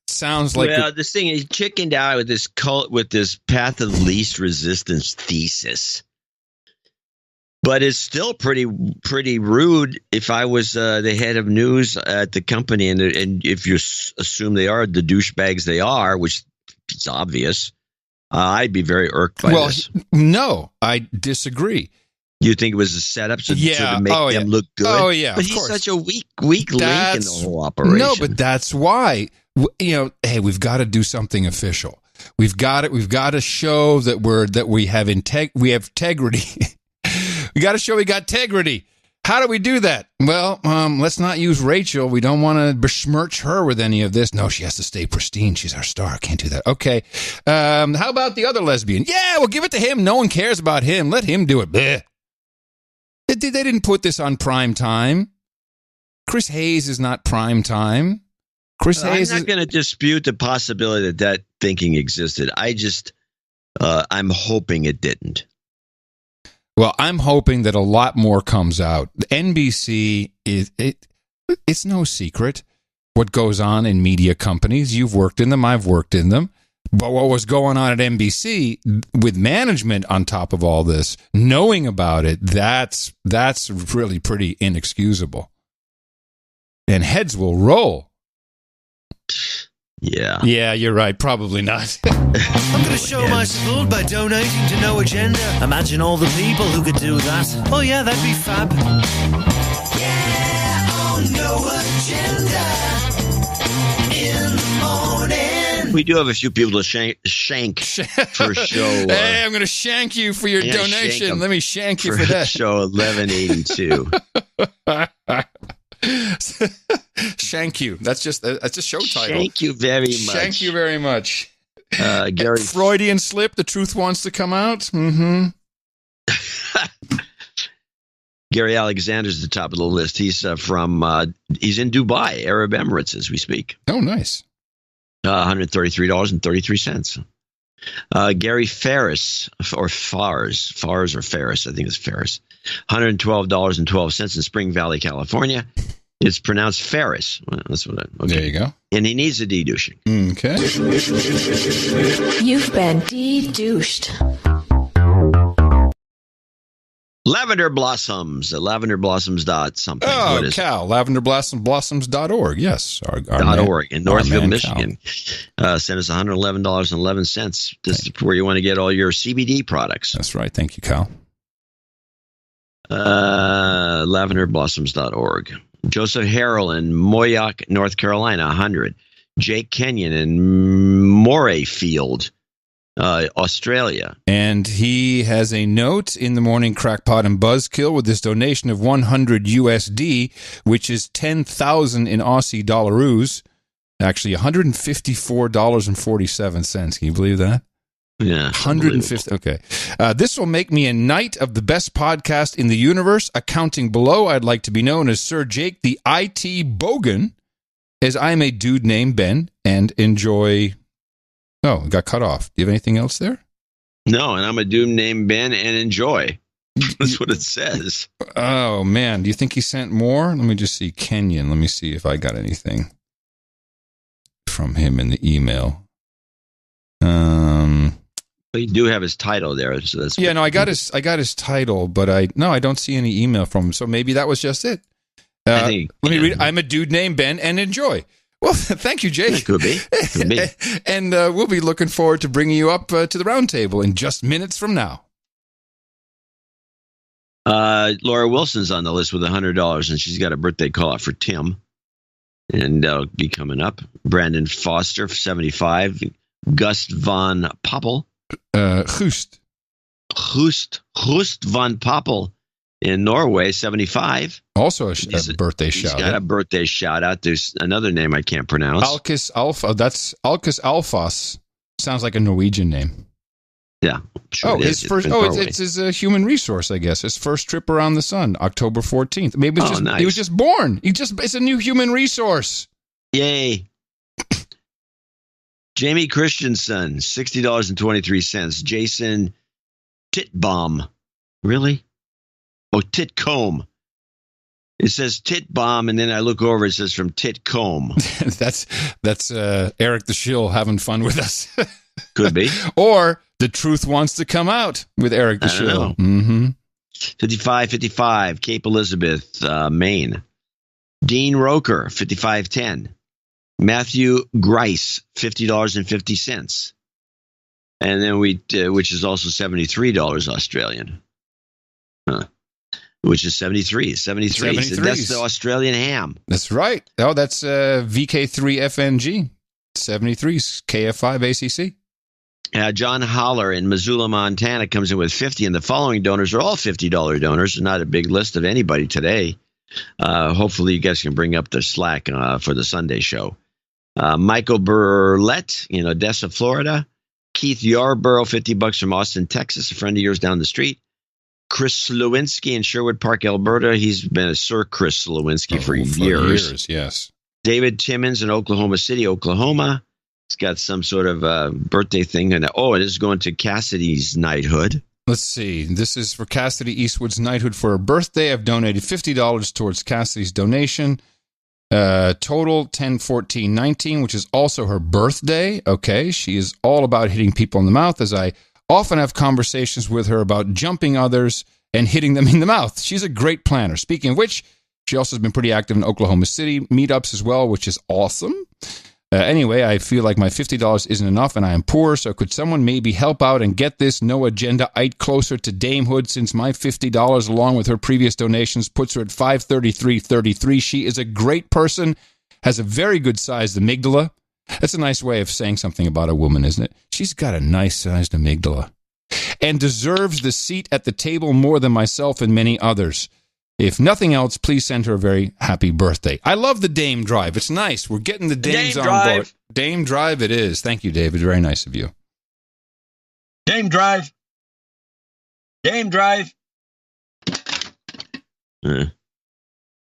Speaker 3: Sounds like
Speaker 1: this thing is chickened out with this path of least resistance thesis. But it's still pretty rude if I was the head of news at the company, and if you assume they are the douchebags they are, which is obvious, I'd be very irked by this.
Speaker 3: No, I disagree.
Speaker 1: You think it was a setup to make them look good?
Speaker 3: Oh, yeah,
Speaker 1: but he's such a weak link in the whole operation.
Speaker 3: No, but that's why, hey, we've got to do something official. We've got to show that we have integrity. We got to show we got integrity. How do we do that? Well, let's not use Rachel. We don't want to besmirch her with any of this. No, she has to stay pristine. She's our star. Can't do that. Okay. How about the other lesbian? Yeah, we'll give it to him. No one cares about him. Let him do it. Blech. They didn't put this on prime time. Chris Hayes is not prime time.
Speaker 1: I'm not going to dispute the possibility that thinking existed. I'm hoping it didn't.
Speaker 3: Well, I'm hoping that a lot more comes out. The NBC it's no secret what goes on in media companies. You've worked in them. I've worked in them. But what was going on at NBC with management on top of all this, knowing about it, that's really pretty inexcusable. And heads will roll. Yeah, you're right. Probably not.
Speaker 21: I'm going to show my support by donating to No Agenda. Imagine all the people who could do that. Oh yeah, that'd be fab. Yeah, on No Agenda in the morning.
Speaker 1: We do have a few people to shank for show.
Speaker 3: Hey, I'm going to shank you for your donation. Let me shank you for that.
Speaker 1: Show 1182.
Speaker 3: Shank you. That's just a show title.
Speaker 1: Thank you very much.
Speaker 3: Thank you very much.
Speaker 1: Gary,
Speaker 3: Freudian slip. The truth wants to come out. Mm-hmm.
Speaker 1: Gary Alexander's at the top of the list. He's he's in Dubai, Arab Emirates, as we speak.
Speaker 3: Oh, nice.
Speaker 1: $133.33. Gary Ferris, or Fars or Ferris, I think it's Ferris. $112.12 in Spring Valley, California. It's pronounced Ferris. Well, that's what okay.
Speaker 3: There you go.
Speaker 1: And he needs a de-douching.
Speaker 3: Okay.
Speaker 7: You've been de-douched.
Speaker 1: Lavender Blossoms at lavenderblossoms.something.
Speaker 3: Oh,
Speaker 1: what is
Speaker 3: Cal. Lavenderblossoms.org. Yes.
Speaker 1: .org in Northfield, Michigan. Send us $111.11. This is where you want to get all your CBD products.
Speaker 3: That's right. Thank you, Cal.
Speaker 1: Lavenderblossoms.org. Joseph Harrell in Moyock, North Carolina, 100. Jake Kenyon in Morayfield, Australia.
Speaker 3: And he has a note in the Morning Crackpot and Buzzkill with this donation of 100 USD, which is 10,000 in Aussie dollaroos. Actually, $154.47. Can you believe that?
Speaker 1: Yeah.
Speaker 3: 150. Okay. This will make me a knight of the best podcast in the universe. Accounting below, I'd like to be known as Sir Jake the IT Bogan, as I'm a dude named Ben and enjoy... Oh, it got cut off. Do you have anything else there?
Speaker 1: No, and I'm a dude named Ben and enjoy. That's what it says.
Speaker 3: Oh, man. Do you think he sent more? Let me just see. Kenyon. Let me see if I got anything from him in the email.
Speaker 1: You do have his title there. So that's
Speaker 3: I got his title, but I don't see any email from him. So maybe that was just it. Let me read. I'm a dude named Ben, and enjoy. Well, thank you, Jake.
Speaker 1: Could be.
Speaker 3: And we'll be looking forward to bringing you up to the round table in just minutes from now.
Speaker 1: Laura Wilson's on the list with $100, and she's got a birthday call out for Tim, and that'll be coming up. Brandon Foster, 75. Gust van Poppel.
Speaker 3: Gust
Speaker 1: van Poppel in Norway, 75.
Speaker 3: Also a birthday shout out.
Speaker 1: He's got a birthday shout out. There's another name I can't pronounce.
Speaker 3: Alkis Alfa. That's Alkis Alfas. Sounds like a Norwegian name.
Speaker 1: Yeah. Sure
Speaker 3: his first. It's his human resource, I guess. His first trip around the sun, October 14th. Maybe
Speaker 1: nice.
Speaker 3: He was just born. It's a new human resource.
Speaker 1: Yay. Jamie Christensen, $60.23. Jason Titbaum. Really? Oh, Titcomb. It says Titbomb, and then I look over, it says from Titcomb.
Speaker 3: that's Eric the Shill having fun with us.
Speaker 1: Could be.
Speaker 3: Or the truth wants to come out with Eric the Shill. Mm-hmm.
Speaker 1: 55, Cape Elizabeth, Maine. Dean Roker, 55.10. Matthew Grice, $50.50. And then which is also $73 Australian. Which is 73. So that's the Australian ham.
Speaker 3: That's right. Oh, that's VK3FNG. 73's KF5 ACC.
Speaker 1: John Holler in Missoula, Montana comes in with 50, and the following donors are all $50 donors. Not a big list of anybody today. Hopefully you guys can bring up the slack for the Sunday show. Michael Burlett in Odessa, Florida. Keith Yarborough, $50 from Austin, Texas, a friend of yours down the street. Chris Lewinsky in Sherwood Park, Alberta. He's been a Sir Chris Lewinsky for years.
Speaker 3: Yes.
Speaker 1: David Timmons in Oklahoma City, Oklahoma. He's got some sort of birthday thing. And it is going to Cassidy's knighthood.
Speaker 3: Let's see. This is for Cassidy Eastwood's knighthood for her birthday. I've donated $50 towards Cassidy's donation. Total 10/14/19, which is also her birthday. Okay, she is all about hitting people in the mouth, as I often have conversations with her about jumping others and hitting them in the mouth. She's a great planner. Speaking of which, she also has been pretty active in Oklahoma City meetups as well, which is awesome. Anyway, I feel like my $50 isn't enough, and I am poor, so could someone maybe help out and get this no agenda-ite closer to damehood, since my $50, along with her previous donations, puts her at $533.33. She is a great person, has a very good-sized amygdala. That's a nice way of saying something about a woman, isn't it? She's got a nice-sized amygdala. And deserves the seat at the table more than myself and many others. If nothing else, please send her a very happy birthday. I love the Dame Drive. It's nice. We're getting the dames on board. Dame Drive it is. Thank you, David. Very nice of you.
Speaker 1: Dame Drive. Dame Drive.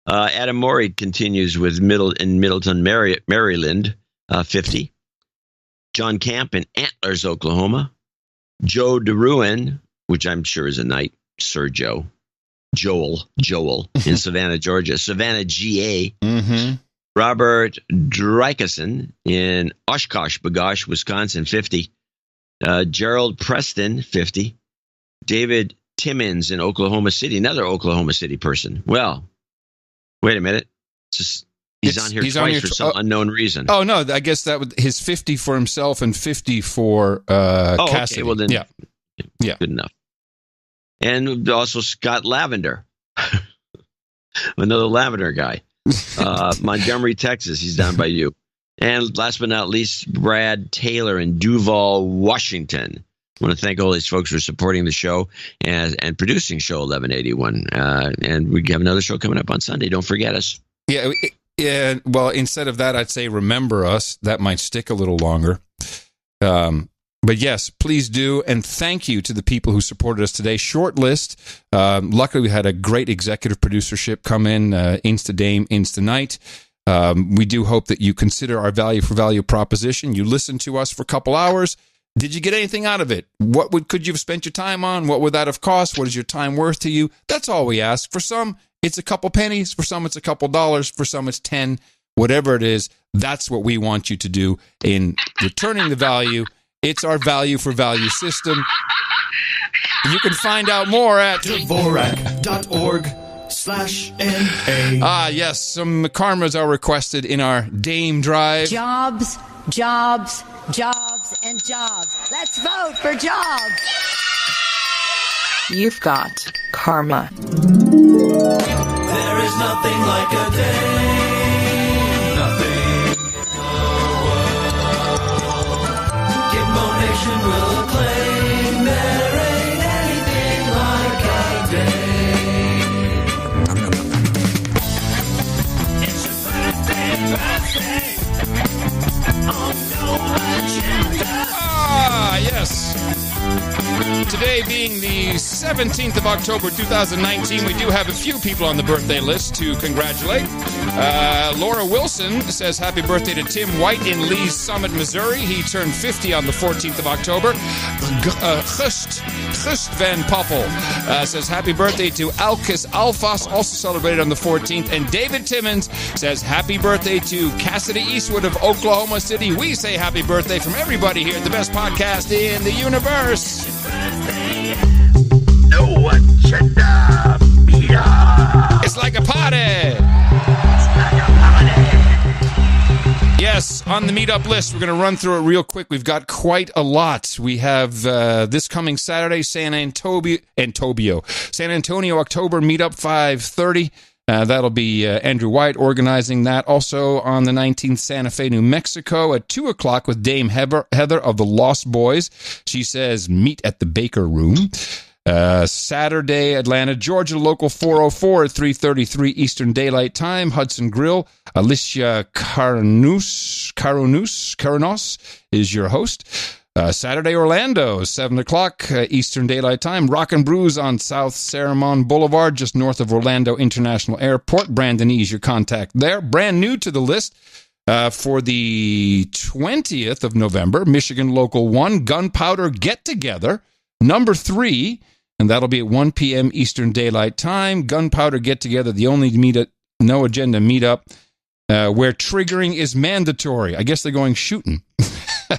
Speaker 1: Adam Morey continues with Middleton, Maryland, 50. John Camp in Antlers, Oklahoma. Joe DeRuin, which I'm sure is a knight. Sir Joe. Joel in Savannah, Georgia. Savannah, GA.
Speaker 3: Mm-hmm.
Speaker 1: Robert Drykeson in Oshkosh, Bagosh, Wisconsin, 50. Gerald Preston, 50. David Timmons in Oklahoma City, another Oklahoma City person. Well, wait a minute. He's on here twice for some unknown reason.
Speaker 3: Oh, no, I guess that was his 50 for himself and 50 for Cassidy.
Speaker 1: Okay, well then,
Speaker 3: yeah,
Speaker 1: good enough. And also Scott Lavender, another Lavender guy. Montgomery, Texas. He's down by you. And last but not least, Brad Taylor in Duval, Washington. I want to thank all these folks for supporting the show and producing Show 1181. And we have another show coming up on Sunday. Don't forget us.
Speaker 3: Yeah. Well, instead of that, I'd say remember us. That might stick a little longer. But yes, please do. And thank you to the people who supported us today. Short list. Luckily, we had a great executive producership come in, Insta Dame, Insta Night. We do hope that you consider our value for value proposition. You listened to us for a couple hours. Did you get anything out of it? What could you have spent your time on? What would that have cost? What is your time worth to you? That's all we ask. For some, it's a couple pennies. For some, it's a couple dollars. For some, it's 10. Whatever it is, that's what we want you to do in returning the value. It's our value for value system. You can find out more at
Speaker 9: Dvorak.org/value. /NA.
Speaker 3: Yes, some karmas are requested in our Dame Drive.
Speaker 7: Jobs, jobs, jobs, and jobs. Let's vote for jobs.
Speaker 19: You've got karma.
Speaker 9: There is nothing like a day. Nothing. Gitmo Nation will claim there ain't anything like a day. It's a birthday on No Agenda.
Speaker 3: Yes. Today being the 17th of October, 2019, we do have a few people on the birthday list to congratulate. Laura Wilson says happy birthday to Tim White in Lee's Summit, Missouri. He turned 50 on the 14th of October. Gust Van Poppel says happy birthday to Alkis Alphas, also celebrated on the 14th. And David Timmons says happy birthday to Cassidy Eastwood of Oklahoma City. We say happy birthday from everybody here at the best podcast in the universe.
Speaker 9: No Agenda Meetup.
Speaker 3: It's like a party. Yes, on the meetup list, we're going to run through it real quick. We've got quite a lot. We have this coming Saturday, San Antonio October meetup, 5:30. That'll be Andrew White organizing that. Also on the 19th, Santa Fe, New Mexico at 2 o'clock with Dame Heather of the Lost Boys. She says, meet at the Baker Room. Saturday, Atlanta, Georgia, local 404 at 3:33 Eastern Daylight Time. Hudson Grill. Alicia Caranos is your host. Saturday, Orlando, 7 o'clock Eastern Daylight Time. Rock and Brews on South Saramon Boulevard, just north of Orlando International Airport. Brandon E. is your contact there. Brand new to the list for the 20th of November, Michigan Local 1, Gunpowder Get Together, number 3, and that'll be at 1 p.m. Eastern Daylight Time. Gunpowder Get Together, the only No Agenda meetup where triggering is mandatory. I guess they're going shooting.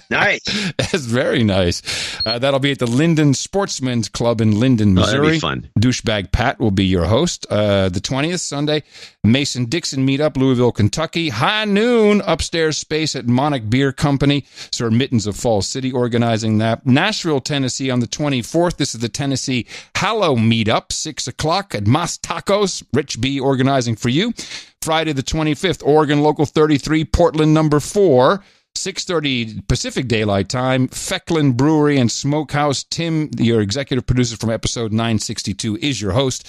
Speaker 1: Nice.
Speaker 3: That's very nice. That'll be at the Linden Sportsman's Club in Linden, Missouri.
Speaker 1: That'll be fun.
Speaker 3: Douchebag Pat will be your host. The 20th, Sunday, Mason-Dixon Meetup, Louisville, Kentucky. High noon, upstairs space at Monarch Beer Company. Sir Mittens of Falls City organizing that. Nashville, Tennessee on the 24th. This is the Tennessee Hallow Meetup, 6 o'clock at Mas Tacos. Rich B organizing for you. Friday the 25th, Oregon Local 33, Portland number 4. 6:30 Pacific Daylight Time, Fecklin Brewery and Smokehouse. Tim, your executive producer from episode 962, is your host.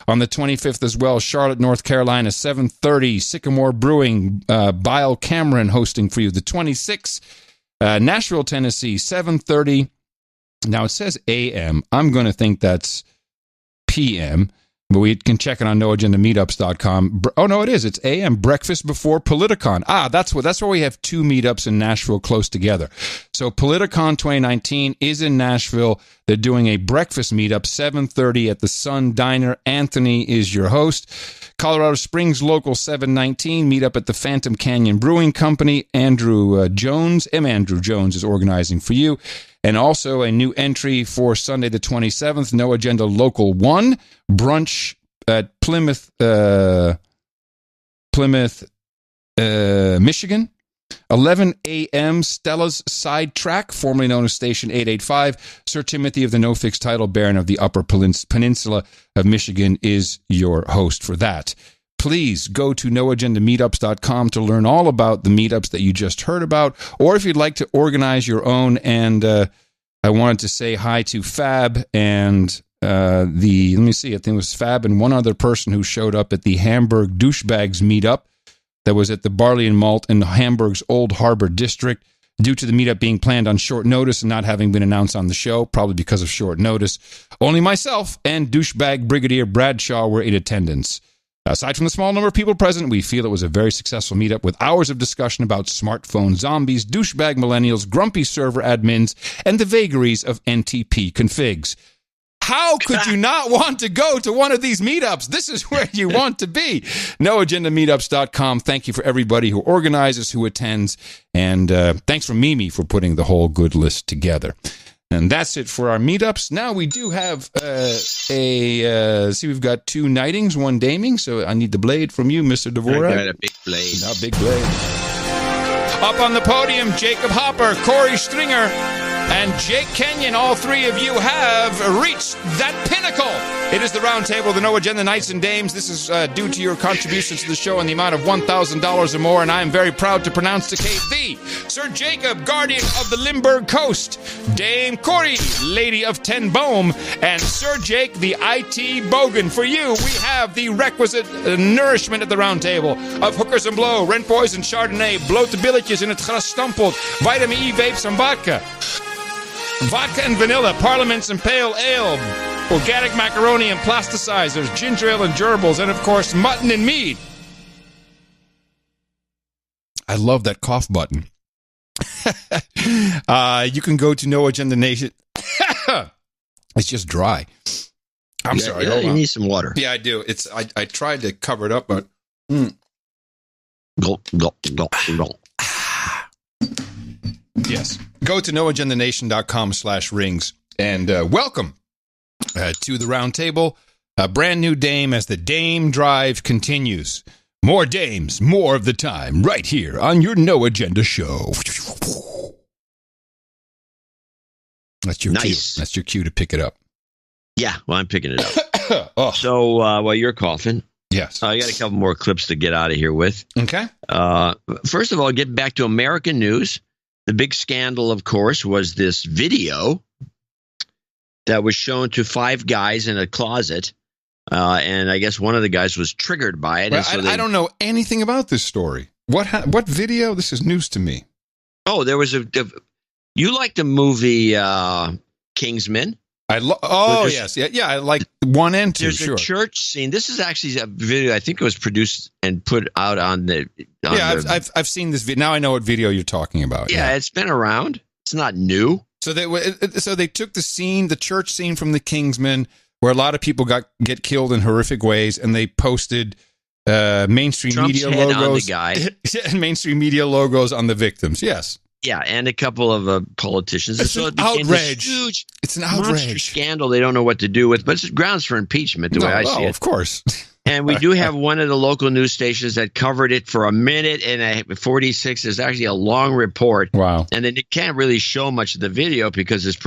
Speaker 3: On the 25th as well, Charlotte, North Carolina, 7:30, Sycamore Brewing, Bile Cameron hosting for you. The 26th, Nashville, Tennessee, 7:30. Now it says AM. I'm going to think that's PM. But we can check it on noagendameetups.com. Oh, no, it is. It's AM, breakfast before Politicon. That's why we have 2 meetups in Nashville close together. So Politicon 2019 is in Nashville. They're doing a breakfast meetup, 7:30 at the Sun Diner. Anthony is your host. Colorado Springs Local 719, meetup at the Phantom Canyon Brewing Company. Andrew Jones is organizing for you. And also a new entry for Sunday the 27th, No Agenda Local 1, brunch at Plymouth, Michigan. 11 a.m., Stella's Sidetrack, formerly known as Station 885. Sir Timothy of the No Fixed Title, Baron of the Upper Peninsula of Michigan, is your host for that. Please go to noagendameetups.com to learn all about the meetups that you just heard about, or if you'd like to organize your own. And I wanted to say hi to Fab and let me see, I think it was Fab and one other person who showed up at the Hamburg Douchebags meetup that was at the Barley and Malt in Hamburg's Old Harbor District. Due to the meetup being planned on short notice and not having been announced on the show, probably because of short notice, only myself and douchebag Brigadier Bradshaw were in attendance. Aside from the small number of people present, we feel it was a very successful meetup with hours of discussion about smartphone zombies, douchebag millennials, grumpy server admins, and the vagaries of NTP configs. How could you not want to go to one of these meetups? This is where you want to be. NoAgendaMeetups.com. Thank you for everybody who organizes, who attends, and thanks for Mimi for putting the whole good list together. And that's it for our meetups. Now we do have we've got 2 knightings, 1 daming, so I need the blade from you, Mr. Dvorak.
Speaker 1: I got a big blade.
Speaker 3: A big blade. Up on the podium, Jacob Hopper, Corey Stringer, and Jake Kenyon. All 3 of you have reached that pinnacle. It is the round table, the No Agenda Knights and Dames. This is due to your contributions to the show in the amount of $1,000 or more, and I am very proud to pronounce to Kate the Sir Jacob, Guardian of the Limburg Coast, Dame Corey, Lady of Ten Bohm, and Sir Jake, the IT Bogan. For you, we have the requisite nourishment at the round table of Hookers and Blow, Rent Boys and Chardonnay, blote billetjes in het gras stampelt, vitamin E vapes and vodka. Vodka and vanilla, Parliaments and pale ale, organic macaroni and plasticizers, ginger ale and gerbils, and of course, mutton and mead. I love that cough button. You can go to No Agenda Nation. It's just dry. I'm sorry.
Speaker 1: Yeah, you need some water.
Speaker 3: Yeah, I do. I tried to cover it up, but
Speaker 1: Gulp, gulp, gulp, gulp.
Speaker 3: Yes. Go to noagendanation.com/rings and welcome to the round table. A brand new dame as the Dame Drive continues. More dames, more of the time, right here on your No Agenda show. That's your cue. That's your cue to pick it up.
Speaker 1: Yeah, well, I'm picking it up. So while you're coughing,
Speaker 3: yes,
Speaker 1: I got a couple more clips to get out of here with.
Speaker 3: Okay.
Speaker 1: First of all, getting back to American news. The big scandal, of course, was this video that was shown to 5 guys in a closet. And I guess one of the guys was triggered by it.
Speaker 3: Well, and so I don't know anything about this story. What video? This is news to me.
Speaker 1: Oh, there was you like the movie Kingsman?
Speaker 3: Yes. Yeah, I like 1 and 2,
Speaker 1: There's a church scene. This is actually a video, I think it was produced and put out on the...
Speaker 3: I've seen this video. Now I know what video you're talking about.
Speaker 1: Yeah, it's been around. It's not new.
Speaker 3: So they took the church scene from the Kingsman, where a lot of people get killed in horrific ways, and they posted mainstream
Speaker 1: Trump's
Speaker 3: media
Speaker 1: head
Speaker 3: logos.
Speaker 1: on the guy.
Speaker 3: Mainstream media logos on the victims, yes.
Speaker 1: Yeah, and a couple of politicians.
Speaker 3: It's an outrage.
Speaker 1: Huge,
Speaker 3: it's an
Speaker 1: monster
Speaker 3: outrage.
Speaker 1: Scandal they don't know what to do with, but it's grounds for impeachment, the way I see it.
Speaker 3: Of course.
Speaker 1: And we do have one of the local news stations that covered it for a minute and 46. There's actually a long report.
Speaker 3: Wow.
Speaker 1: And then you can't really show much of the video because it's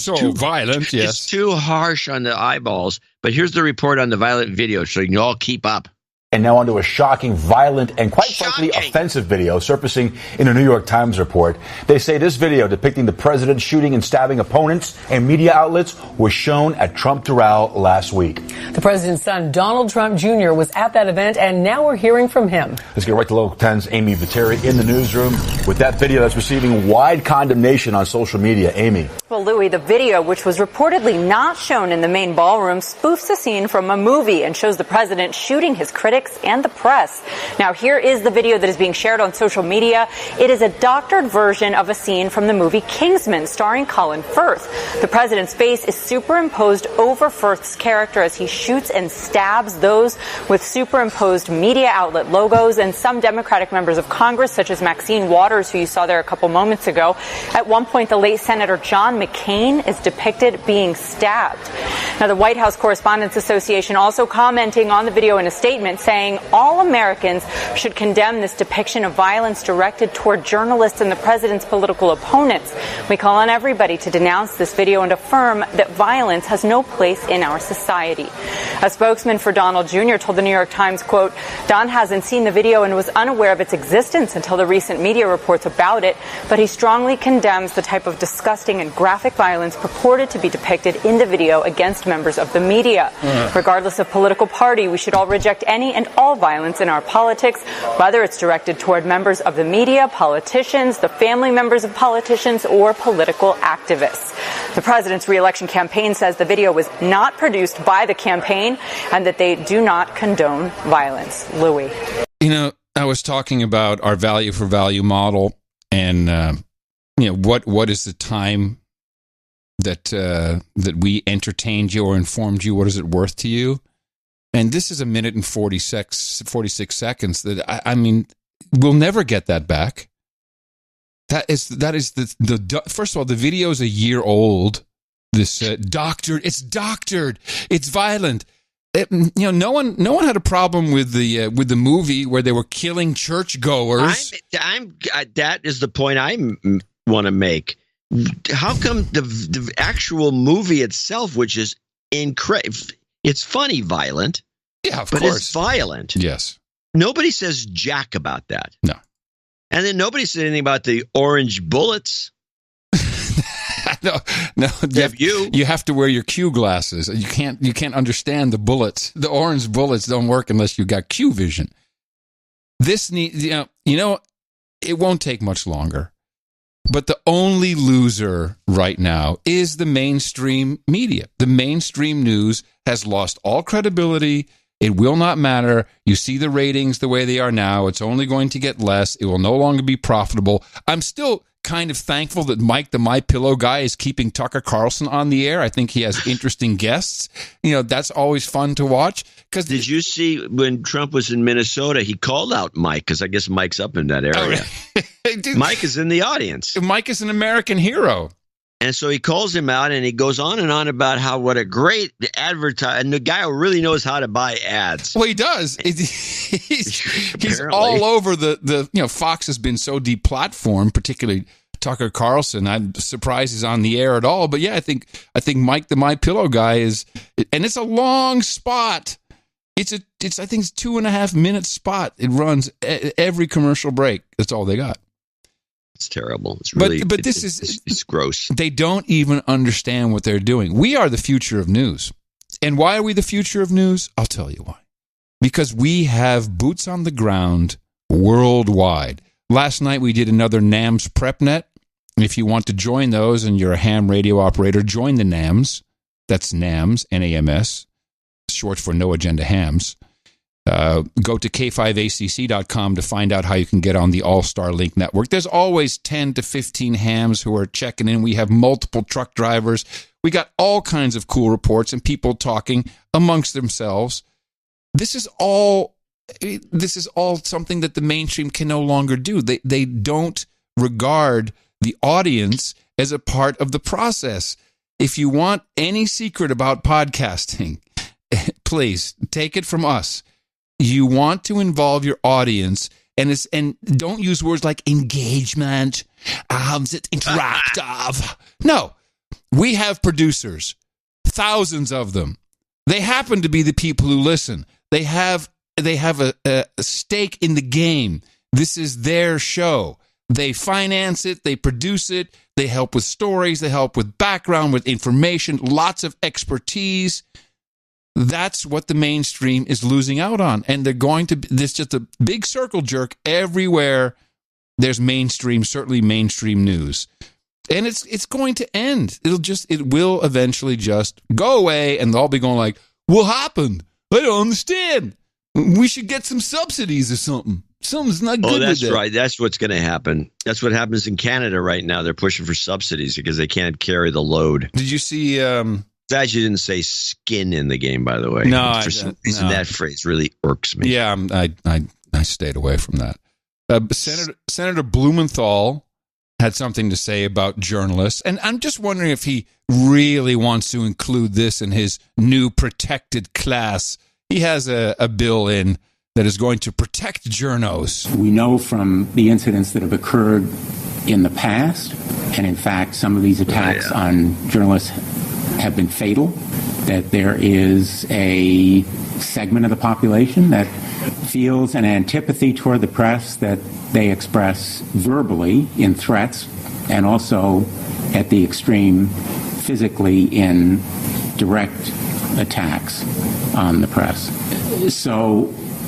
Speaker 3: so
Speaker 1: too
Speaker 3: violent, yes.
Speaker 1: It's too harsh on the eyeballs. But here's the report on the violent video so you can all keep up.
Speaker 19: And now onto a shocking, violent, and quite frankly offensive video surfacing in a New York Times report. They say this video depicting the president shooting and stabbing opponents and media outlets was shown at Trump Doral last week.
Speaker 5: The president's son, Donald Trump Jr., was at that event, and now we're hearing from him.
Speaker 19: Let's get right to Local 10's Amy Viteri in the newsroom with that video that's receiving wide condemnation on social media. Amy.
Speaker 22: Well, Louis, the video, which was reportedly not shown in the main ballroom, spoofs a scene from a movie and shows the president shooting his critics and the press. Now, here is the video that is being shared on social media. It is a doctored version of a scene from the movie Kingsman, starring Colin Firth. The president's face is superimposed over Firth's character as he shoots and stabs those with superimposed media outlet logos, and some Democratic members of Congress, such as Maxine Waters, who you saw there a couple moments ago. At one point, the late Senator John McCain is depicted being stabbed. Now, the White House Correspondents Association also commenting on the video in a statement saying all Americans should condemn this depiction of violence directed toward journalists and the president's political opponents. We call on everybody to denounce this video and affirm that violence has no place in our society. A spokesman for Donald Jr. told the New York Times, quote, Don hasn't seen the video and was unaware of its existence until the recent media reports about it, but he strongly condemns the type of disgusting and graphic violence purported to be depicted in the video against members of the media. Regardless of political party, we should all reject any and all violence in our politics, whether it's directed toward members of the media, politicians, the family members of politicians, or political activists. The president's re-election campaign says the video was not produced by the campaign and that they do not condone violence. Louis.
Speaker 3: You know, I was talking about our value for value model and, what is the time that we entertained you or informed you? What is it worth to you? And this is 1 minute and 46 seconds that, I mean, we'll never get that back. That is the first of all, the video is a year old. This doctored. It's doctored. It's violent. No one had a problem with the movie where they were killing churchgoers.
Speaker 1: That is the point I want to make. How come the actual movie itself, which is incredible, it's funny, violent.
Speaker 3: Yeah, of
Speaker 1: course, but it's violent.
Speaker 3: Yes. Nobody
Speaker 1: says jack about that.
Speaker 3: No.
Speaker 1: And then nobody said anything about the orange bullets.
Speaker 3: No. You have to wear your Q glasses. You can't understand the bullets. The orange bullets don't work unless you got Q vision. This it won't take much longer. But the only loser right now is the mainstream media. The mainstream news has lost all credibility. It will not matter. You see the ratings the way they are now. It's only going to get less. It will no longer be profitable. I'm still kind of thankful that Mike, the MyPillow guy, is keeping Tucker Carlson on the air. I think he has interesting guests. That's always fun to watch.
Speaker 1: Did you see when Trump was in Minnesota, he called out Mike, because I guess Mike's up in that area.
Speaker 3: Dude,
Speaker 1: Mike is in the audience.
Speaker 3: Mike is an American hero.
Speaker 1: And so he calls him out, and he goes on and on about what a great advertiser, and the guy who really knows how to buy ads.
Speaker 3: Well, he does. He's all over Fox has been so deplatformed, particularly Tucker Carlson. I'm surprised he's on the air at all. But yeah, I think Mike, the MyPillow guy, is, and it's a long spot. I think it's 2.5 minute spot. It runs every commercial break. That's all they got.
Speaker 1: It's terrible. It's really,
Speaker 3: but it's
Speaker 1: gross.
Speaker 3: They don't even understand what they're doing. We are the future of news. And why are we the future of news? I'll tell you why. Because we have boots on the ground worldwide. Last night we did another NAMS PrepNet. If you want to join those and you're a ham radio operator, join the NAMS. That's NAMS, N-A-M-S, short for No Agenda Hams. Go to k5acc.com to find out how you can get on the All-Star Link network. There's always 10 to 15 hams who are checking in. We have multiple truck drivers. We got all kinds of cool reports and people talking amongst themselves. This is all something that the mainstream can no longer do. They don't regard the audience as a part of the process. If you want any secret about podcasting, please take it from us. You want to involve your audience, and don't use words like engagement, interactive. No, we have producers, thousands of them. They happen to be the people who listen. They have a stake in the game. This is their show. They finance it. They produce it. They help with stories. They help with background, with information, lots of expertise. That's what the mainstream is losing out on. And they're going to, there's just a big circle jerk everywhere. There's mainstream, certainly mainstream news. And it's going to end. It will eventually just go away, and they'll be going like, what happened? I don't understand. We should get some subsidies or something. Something's not good.
Speaker 1: Oh, that's
Speaker 3: with it.
Speaker 1: Right. That's what's going to happen. That's what happens in Canada right now. They're pushing for subsidies because they can't carry the load.
Speaker 3: Did you see...
Speaker 1: Glad you didn't say skin in the game, by the way.
Speaker 3: No,
Speaker 1: for some reason that phrase really irks me.
Speaker 3: Yeah, I stayed away from that. Senator Blumenthal had something to say about journalists, and I'm just wondering if he really wants to include this in his new protected class. He has a bill in that is going to protect journos.
Speaker 6: We know from the incidents that have occurred in the past, and in fact, some of these attacks on journalists have been fatal, that there is a segment of the population that feels an antipathy toward the press that they express verbally in threats and also at the extreme physically in direct attacks on the press. So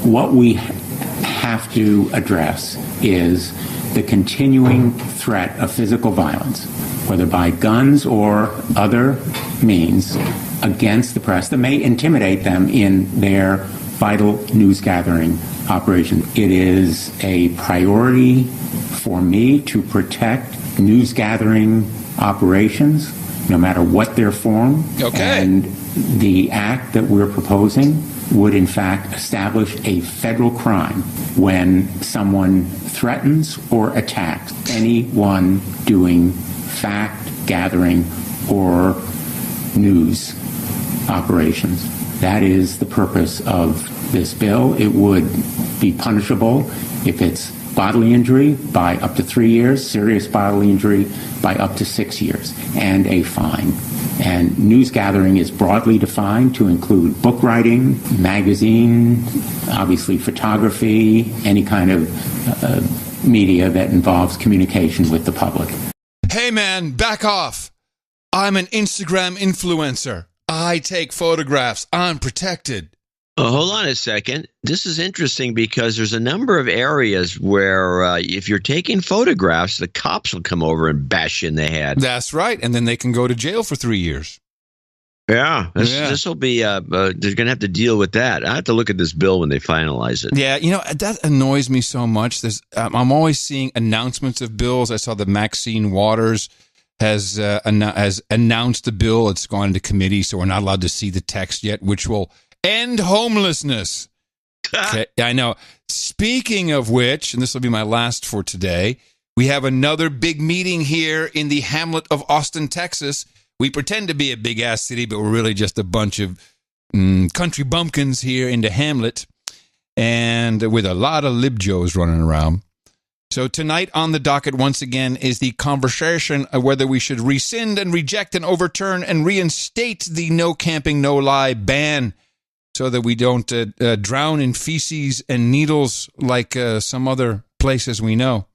Speaker 6: what we have to address is the continuing threat of physical violence, whether by guns or other means, against the press that may intimidate them in their vital news gathering operation. It is a priority for me to protect news gathering operations, no matter what their form.
Speaker 3: Okay.
Speaker 6: And the act that we're proposing would in fact establish a federal crime when someone threatens or attacks anyone doing fact gathering or news operations. That is the purpose of this bill. It would be punishable if it's bodily injury by up to 3 years, serious bodily injury by up to 6 years, and a fine. And news gathering is broadly defined to include book writing, magazine, obviously photography, any kind of media that involves communication with the public.
Speaker 3: Hey man, back off. I'm an Instagram influencer. I take photographs. I'm protected.
Speaker 1: Hold on a second. This is interesting because there's a number of areas where if you're taking photographs, the cops will come over and bash you in the head.
Speaker 3: That's right. And then they can go to jail for 3 years.
Speaker 1: Yeah. This will be, they're going to have to deal with that. I have to look at this bill when they finalize it.
Speaker 3: Yeah. You know, that annoys me so much. I'm always seeing announcements of bills. I saw that Maxine Waters has announced the bill. It's gone into committee, so we're not allowed to see the text yet, which will end homelessness. Okay, I know. Speaking of which, and this will be my last for today, we have another big meeting here in the hamlet of Austin, Texas. We pretend to be a big-ass city, but we're really just a bunch of country bumpkins here in the hamlet, and with a lot of libjos running around. So tonight on the docket, once again, is the conversation of whether we should rescind and reject and overturn and reinstate the no camping, no lie ban, so that we don't drown in feces and needles like some other places we know.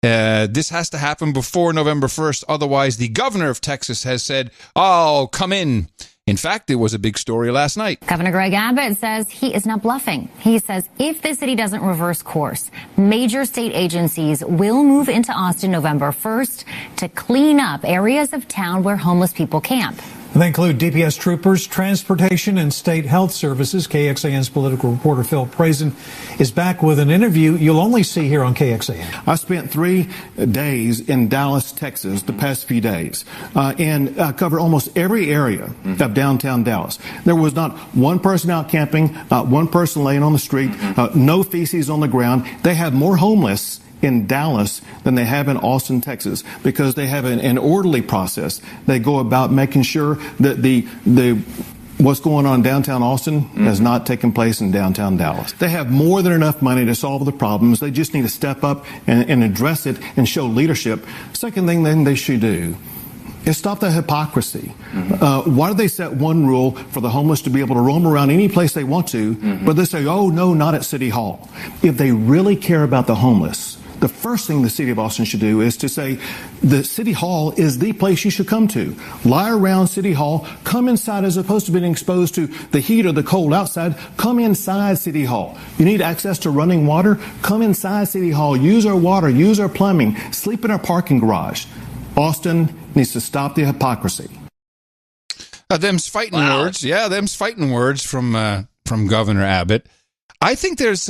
Speaker 3: This has to happen before November 1st. Otherwise, the governor of Texas has said, "Oh, come in." In fact, it was a big story last night.
Speaker 10: Governor Greg Abbott says he is not bluffing. He says if the city doesn't reverse course, major state agencies will move into Austin November 1st to clean up areas of town where homeless people camp.
Speaker 12: They include DPS troopers, transportation, and state health services. KXAN's political reporter Phil Prazen is back with an interview you'll only see here on KXAN.
Speaker 23: I spent 3 days in Dallas, Texas, the past few days, and covered almost every area of downtown Dallas. There was not one person out camping, not one person laying on the street, no feces on the ground. They have more homeless in Dallas than they have in Austin, Texas, because they have an orderly process. They go about making sure that the what's going on in downtown Austin has not taken place in downtown Dallas. They have more than enough money to solve the problems. They just need to step up and address it and show leadership. Second thing then they should do is stop the hypocrisy. Why do they set one rule for the homeless to be able to roam around any place they want to, but they say, oh, no, not at City Hall? If they really care about the homeless, the first thing the city of Austin should do is to say the City Hall is the place you should come to. Lie around City Hall, come inside as opposed to being exposed to the heat or the cold outside. Come inside City Hall. You need access to running water? Come inside City Hall. Use our water, use our plumbing, sleep in our parking garage. Austin needs to stop the hypocrisy.
Speaker 3: Them's fighting words. Yeah, them's fighting words from Governor Abbott. I think there's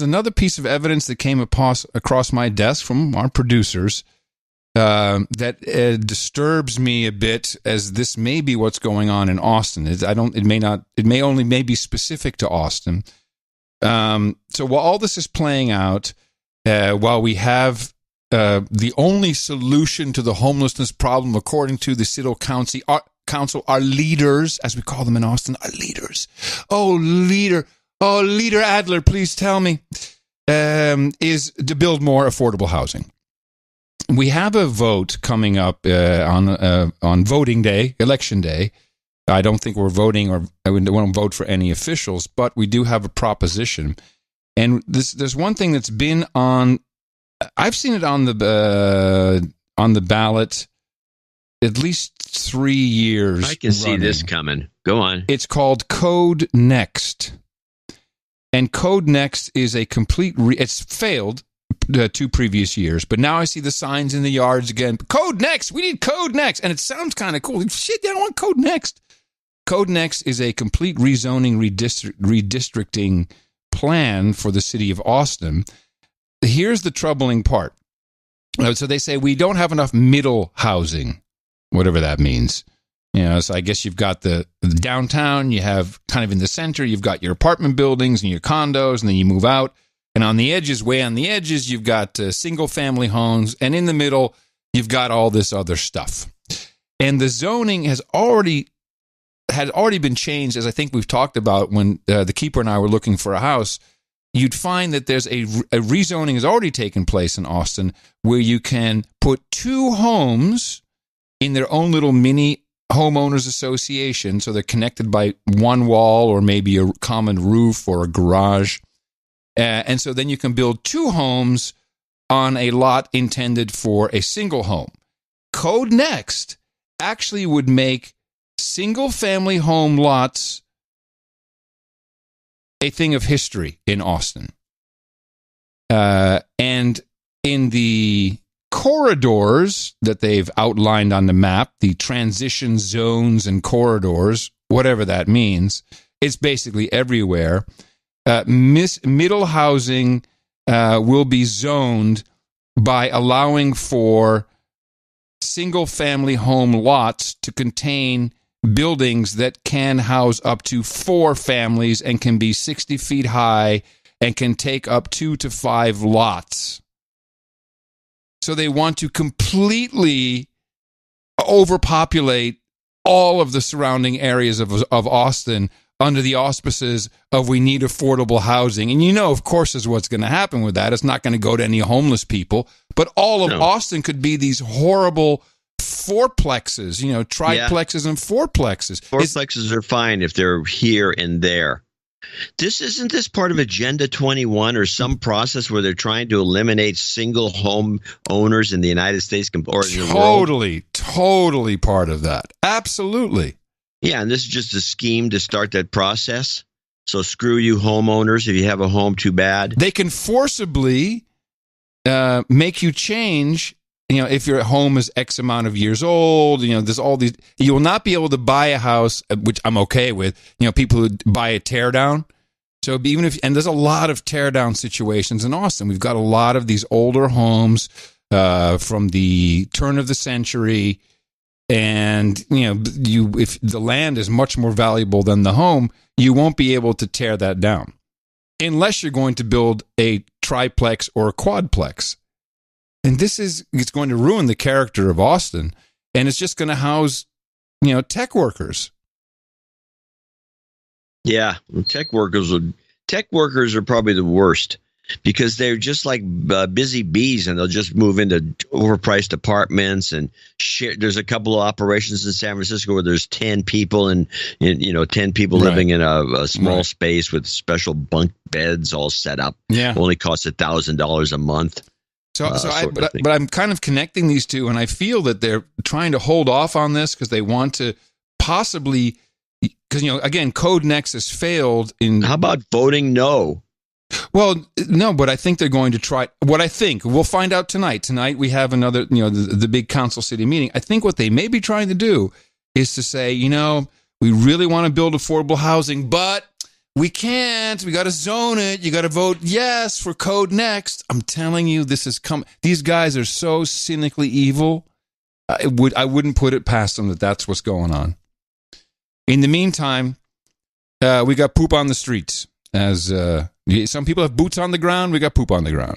Speaker 3: another piece of evidence that came across my desk from our producers that disturbs me a bit, as this may be what's going on in Austin. It may only be specific to Austin. So while all this is playing out, while we have the only solution to the homelessness problem, according to the City Council, our leaders, as we call them in Austin, our leaders. Oh, Leader Adler, please tell me, is to build more affordable housing. We have a vote coming up on voting day, election day. I don't think we're voting, or I won't vote for any officials, but we do have a proposition. And there's one thing that's been on. I've seen it on the ballot at least 3 years.
Speaker 1: I can see this coming. Go on.
Speaker 3: It's called Code Next. And Code Next is a complete, it's failed 2 previous years, but now I see the signs in the yards again. Code Next, we need Code Next. And it sounds kind of cool. Shit, I don't want Code Next. Code Next is a complete rezoning, redistricting plan for the city of Austin. Here's the troubling part. So they say we don't have enough middle housing, whatever that means. So I guess you've got the downtown, you have kind of in the center, you've got your apartment buildings and your condos, and then you move out. And on the edges, way on the edges, you've got single-family homes, and in the middle, you've got all this other stuff. And the zoning had already been changed, as I think we've talked about when the keeper and I were looking for a house. You'd find that there's a rezoning has already taken place in Austin where you can put 2 homes in their own little mini homeowners association, so they're connected by one wall or maybe a common roof or a garage. And so then you can build 2 homes on a lot intended for a single home. Code Next actually would make single-family home lots a thing of history in Austin. And in the corridors that they've outlined on the map, the transition zones and corridors, whatever that means, it's basically everywhere. Middle housing will be zoned by allowing for single-family home lots to contain buildings that can house up to 4 families and can be 60 feet high and can take up 2 to 5 lots. So they want to completely overpopulate all of the surrounding areas of Austin under the auspices of we need affordable housing. And of course, is what's going to happen with that. It's not going to go to any homeless people, but all of Austin could be these horrible fourplexes, triplexes and fourplexes.
Speaker 1: Fourplexes are fine if they're here and there. Isn't this part of Agenda 21 or some process where they're trying to eliminate single home owners in the United States or in the world?
Speaker 3: Totally part of that. Absolutely.
Speaker 1: Yeah, and this is just a scheme to start that process. So screw you homeowners. If you have a home, too bad.
Speaker 3: They can forcibly make you change. If your home is X amount of years old, there's all these. You will not be able to buy a house, which I'm okay with. People who buy a tear down. So even and there's a lot of tear down situations in Austin. We've got a lot of these older homes from the turn of the century, and if the land is much more valuable than the home, you won't be able to tear that down unless you're going to build a triplex or a quadplex. And it's going to ruin the character of Austin, and it's just going to house, tech workers. Yeah,
Speaker 1: tech workers are probably the worst because they're just like busy bees, and they'll just move into overpriced apartments and share. There's a couple of operations in San Francisco where there's 10 people and 10 people living in a small space with special bunk beds all set up.
Speaker 3: Yeah,
Speaker 1: only costs $1,000 a month.
Speaker 3: But I'm kind of connecting these two, and I feel that they're trying to hold off on this because they want to possibly, because again, Code Next has failed in.
Speaker 1: How about voting no?
Speaker 3: Well, no, but I think they're going to try. What I think we'll find out tonight. Tonight we have another, the big Council City meeting. I think what they may be trying to do is to say, we really want to build affordable housing, but we can't. We got to zone it. You got to vote yes for Code Next. I'm telling you, this is coming. These guys are so cynically evil. I wouldn't put it past them that that's what's going on. In the meantime, we got poop on the streets. As some people have boots on the ground, we got poop on the ground,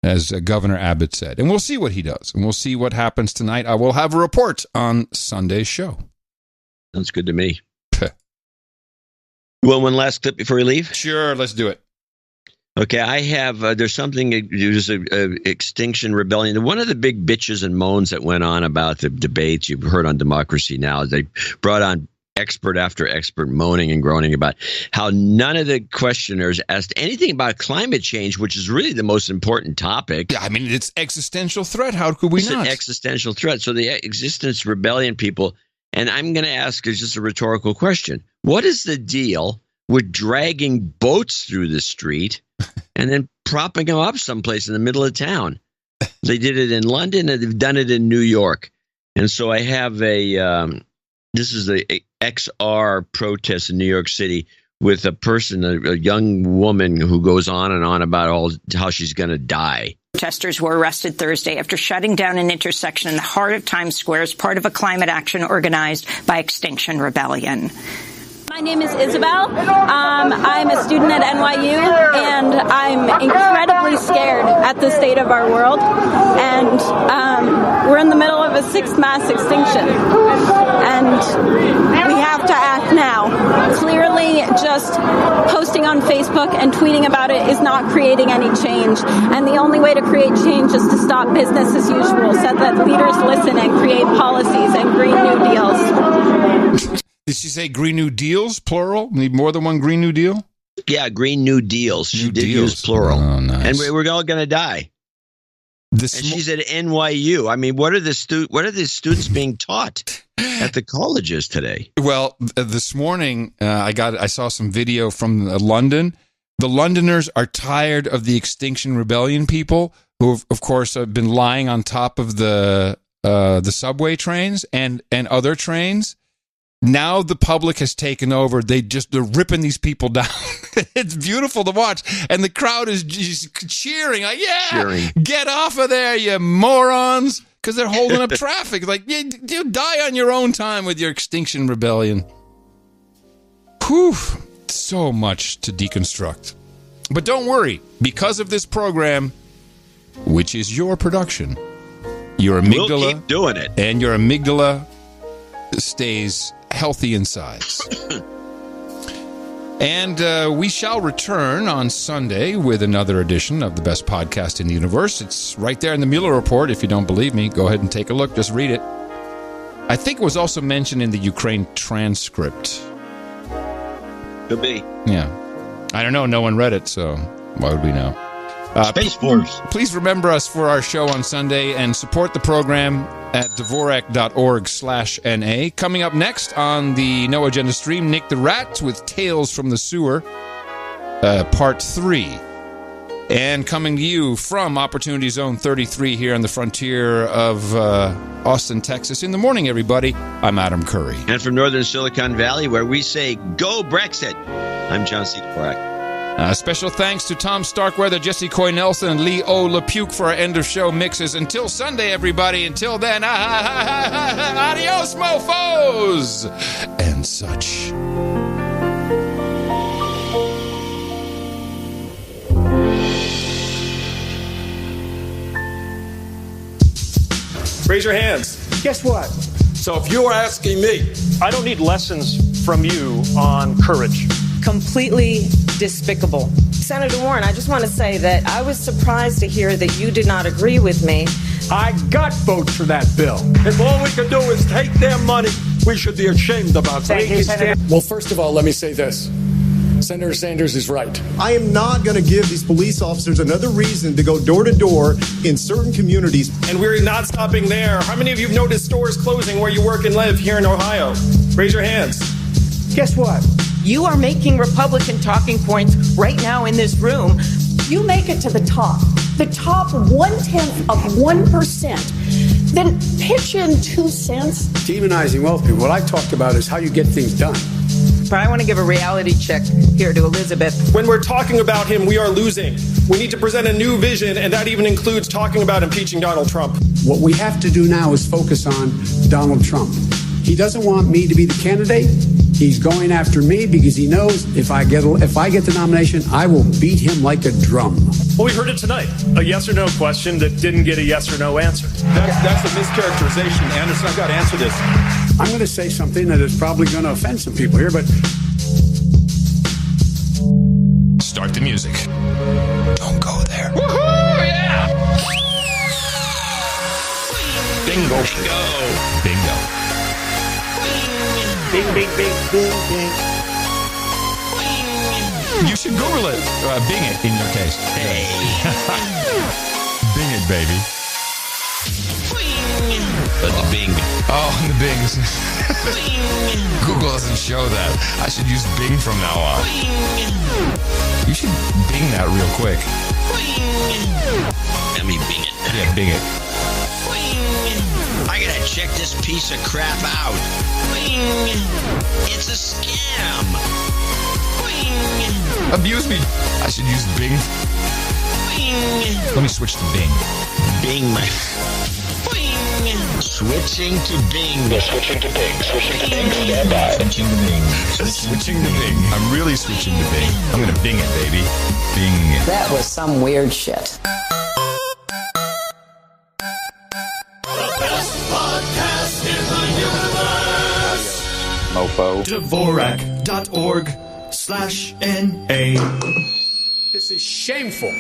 Speaker 3: as Governor Abbott said. And we'll see what he does, and we'll see what happens tonight. I will have a report on Sunday's show.
Speaker 1: Sounds good to me. You want one last clip before we leave?
Speaker 3: Sure, let's do it.
Speaker 1: Okay, I have, there's a Extinction Rebellion. One of the big bitches and moans that went on about the debates you've heard on Democracy Now! Is they brought on expert after expert moaning and groaning about how none of the questioners asked anything about climate change, which is really the most important topic.
Speaker 3: Yeah, I mean, it's existential threat. How could we not?
Speaker 1: It's an existential threat. So the Existence Rebellion people, and I'm going to ask is just a rhetorical question. What is the deal with dragging boats through the street and then propping them up someplace in the middle of town? They did it in London and they've done it in New York. And so I have this is the XR protest in New York City with a person, a young woman who goes on and on about how she's going to die.
Speaker 2: Protesters were arrested Thursday after shutting down an intersection in the heart of Times Square as part of a climate action organized by Extinction Rebellion.
Speaker 8: My name is Isabel. I'm a student at NYU, and I'm incredibly scared at the state of our world. And we're in the middle of a sixth mass extinction, and we have to act now. Clearly, just posting on Facebook and tweeting about it is not creating any change. And the only way to create change is to stop business as usual, so that leaders listen and create policies and Green New Deals.
Speaker 3: Did she say Green New Deals, plural? Need more than one Green New Deal?
Speaker 1: Yeah, Green New Deals. She did use plural.
Speaker 3: Oh, nice.
Speaker 1: And we're all going to die. And she's at NYU. I mean, what are the students being taught at the colleges today?
Speaker 3: Well, this morning I saw some video from London. The Londoners are tired of the Extinction Rebellion people who, of course, have been lying on top of the subway trains and other trains. Now the public has taken over. They're ripping these people down. It's beautiful to watch. And the crowd is just cheering. Like, yeah, get off of there, you morons. Because they're holding up traffic. Like, you die on your own time with your Extinction Rebellion. Whew. So much to deconstruct. But don't worry. Because of this program, which is your production, your amygdala...
Speaker 1: We'll keep doing it.
Speaker 3: And your amygdala stays healthy insides. And we shall return on Sunday with another edition of the best podcast in the universe. It's right there in the Mueller Report. If you don't believe me, go ahead and take a look. Just read it. I think it was also mentioned in the Ukraine transcript.
Speaker 1: Could be.
Speaker 3: Yeah. I don't know. No one read it, so why would we know?
Speaker 1: Space Force.
Speaker 3: Please remember us for our show on Sunday and support the program at Dvorak.org/NA. Coming up next on the No Agenda stream, Nick the Rat with Tales from the Sewer, Part 3. And coming to you from Opportunity Zone 33 here on the frontier of Austin, Texas. In the morning, everybody, I'm Adam Curry.
Speaker 1: And from Northern Silicon Valley, where we say, go Brexit, I'm John C. Dvorak.
Speaker 3: Special thanks to Tom Starkweather, Jesse Coy Nelson, and Lee O. LePuke for our end-of-show mixes. Until Sunday, everybody. Until then, adios, mofos! And such.
Speaker 11: Raise your hands. Guess what? So if you're asking me, I don't need lessons from you on courage.
Speaker 13: Completely despicable. Senator Warren, I just want to say that I was surprised to hear that you did not agree with me.
Speaker 11: I got votes for that bill. If all we can do is take their money, we should be ashamed about that.
Speaker 24: Well, first of all, let me say this. Senator Sanders is right.
Speaker 23: I am not going to give these police officers another reason to go door to door in certain communities.
Speaker 11: And we're not stopping there. How many of you have noticed stores closing where you work and live here in Ohio? Raise your hands. Guess what?
Speaker 13: You are making Republican talking points right now in this room.
Speaker 25: You make it to the top 0.1%, then pitch in 2 cents.
Speaker 24: Demonizing wealth people. What I talked about is how you get things done.
Speaker 13: But I want to give a reality check here to Elizabeth.
Speaker 11: When we're talking about him, we are losing. We need to present a new vision, and that even includes talking about impeaching Donald Trump.
Speaker 24: What we have to do now is focus on Donald Trump. He doesn't want me to be the candidate. He's going after me because he knows if I get the nomination, I will beat him like a drum.
Speaker 11: Well, we heard it tonight. A yes or no question that didn't get a yes or no answer.
Speaker 18: That's a mischaracterization. Anderson, I've got to answer this.
Speaker 24: I'm going to say something that is probably going to offend some people here, but...
Speaker 3: Start the music. Don't go there. Woohoo! Yeah! Bingo. Bingo.
Speaker 11: Bing, bing, bing, bing, bing.
Speaker 3: You should Google it. Bing it, in your case.
Speaker 1: Hey.
Speaker 3: Bing it, baby.
Speaker 1: The Bing.
Speaker 3: Oh, the Bings. Google doesn't show that. I should use Bing from now on. You should Bing that real quick.
Speaker 1: Let me Bing it.
Speaker 3: Yeah, Bing it.
Speaker 1: I gotta check this piece of crap out. It's a scam.
Speaker 3: Abuse me. I should use Bing. Let me switch to Bing.
Speaker 1: Bing, my. Boing. Switching to Bing.
Speaker 14: Switching to Bing. Switching to Bing. Stand by.
Speaker 3: Switching to Bing. Switching to Bing. I'm really switching to Bing. I'm going to Bing it, baby. Bing it.
Speaker 15: That was some weird shit.
Speaker 14: Mofo.
Speaker 9: Dvorak.org/NA.
Speaker 24: This is shameful.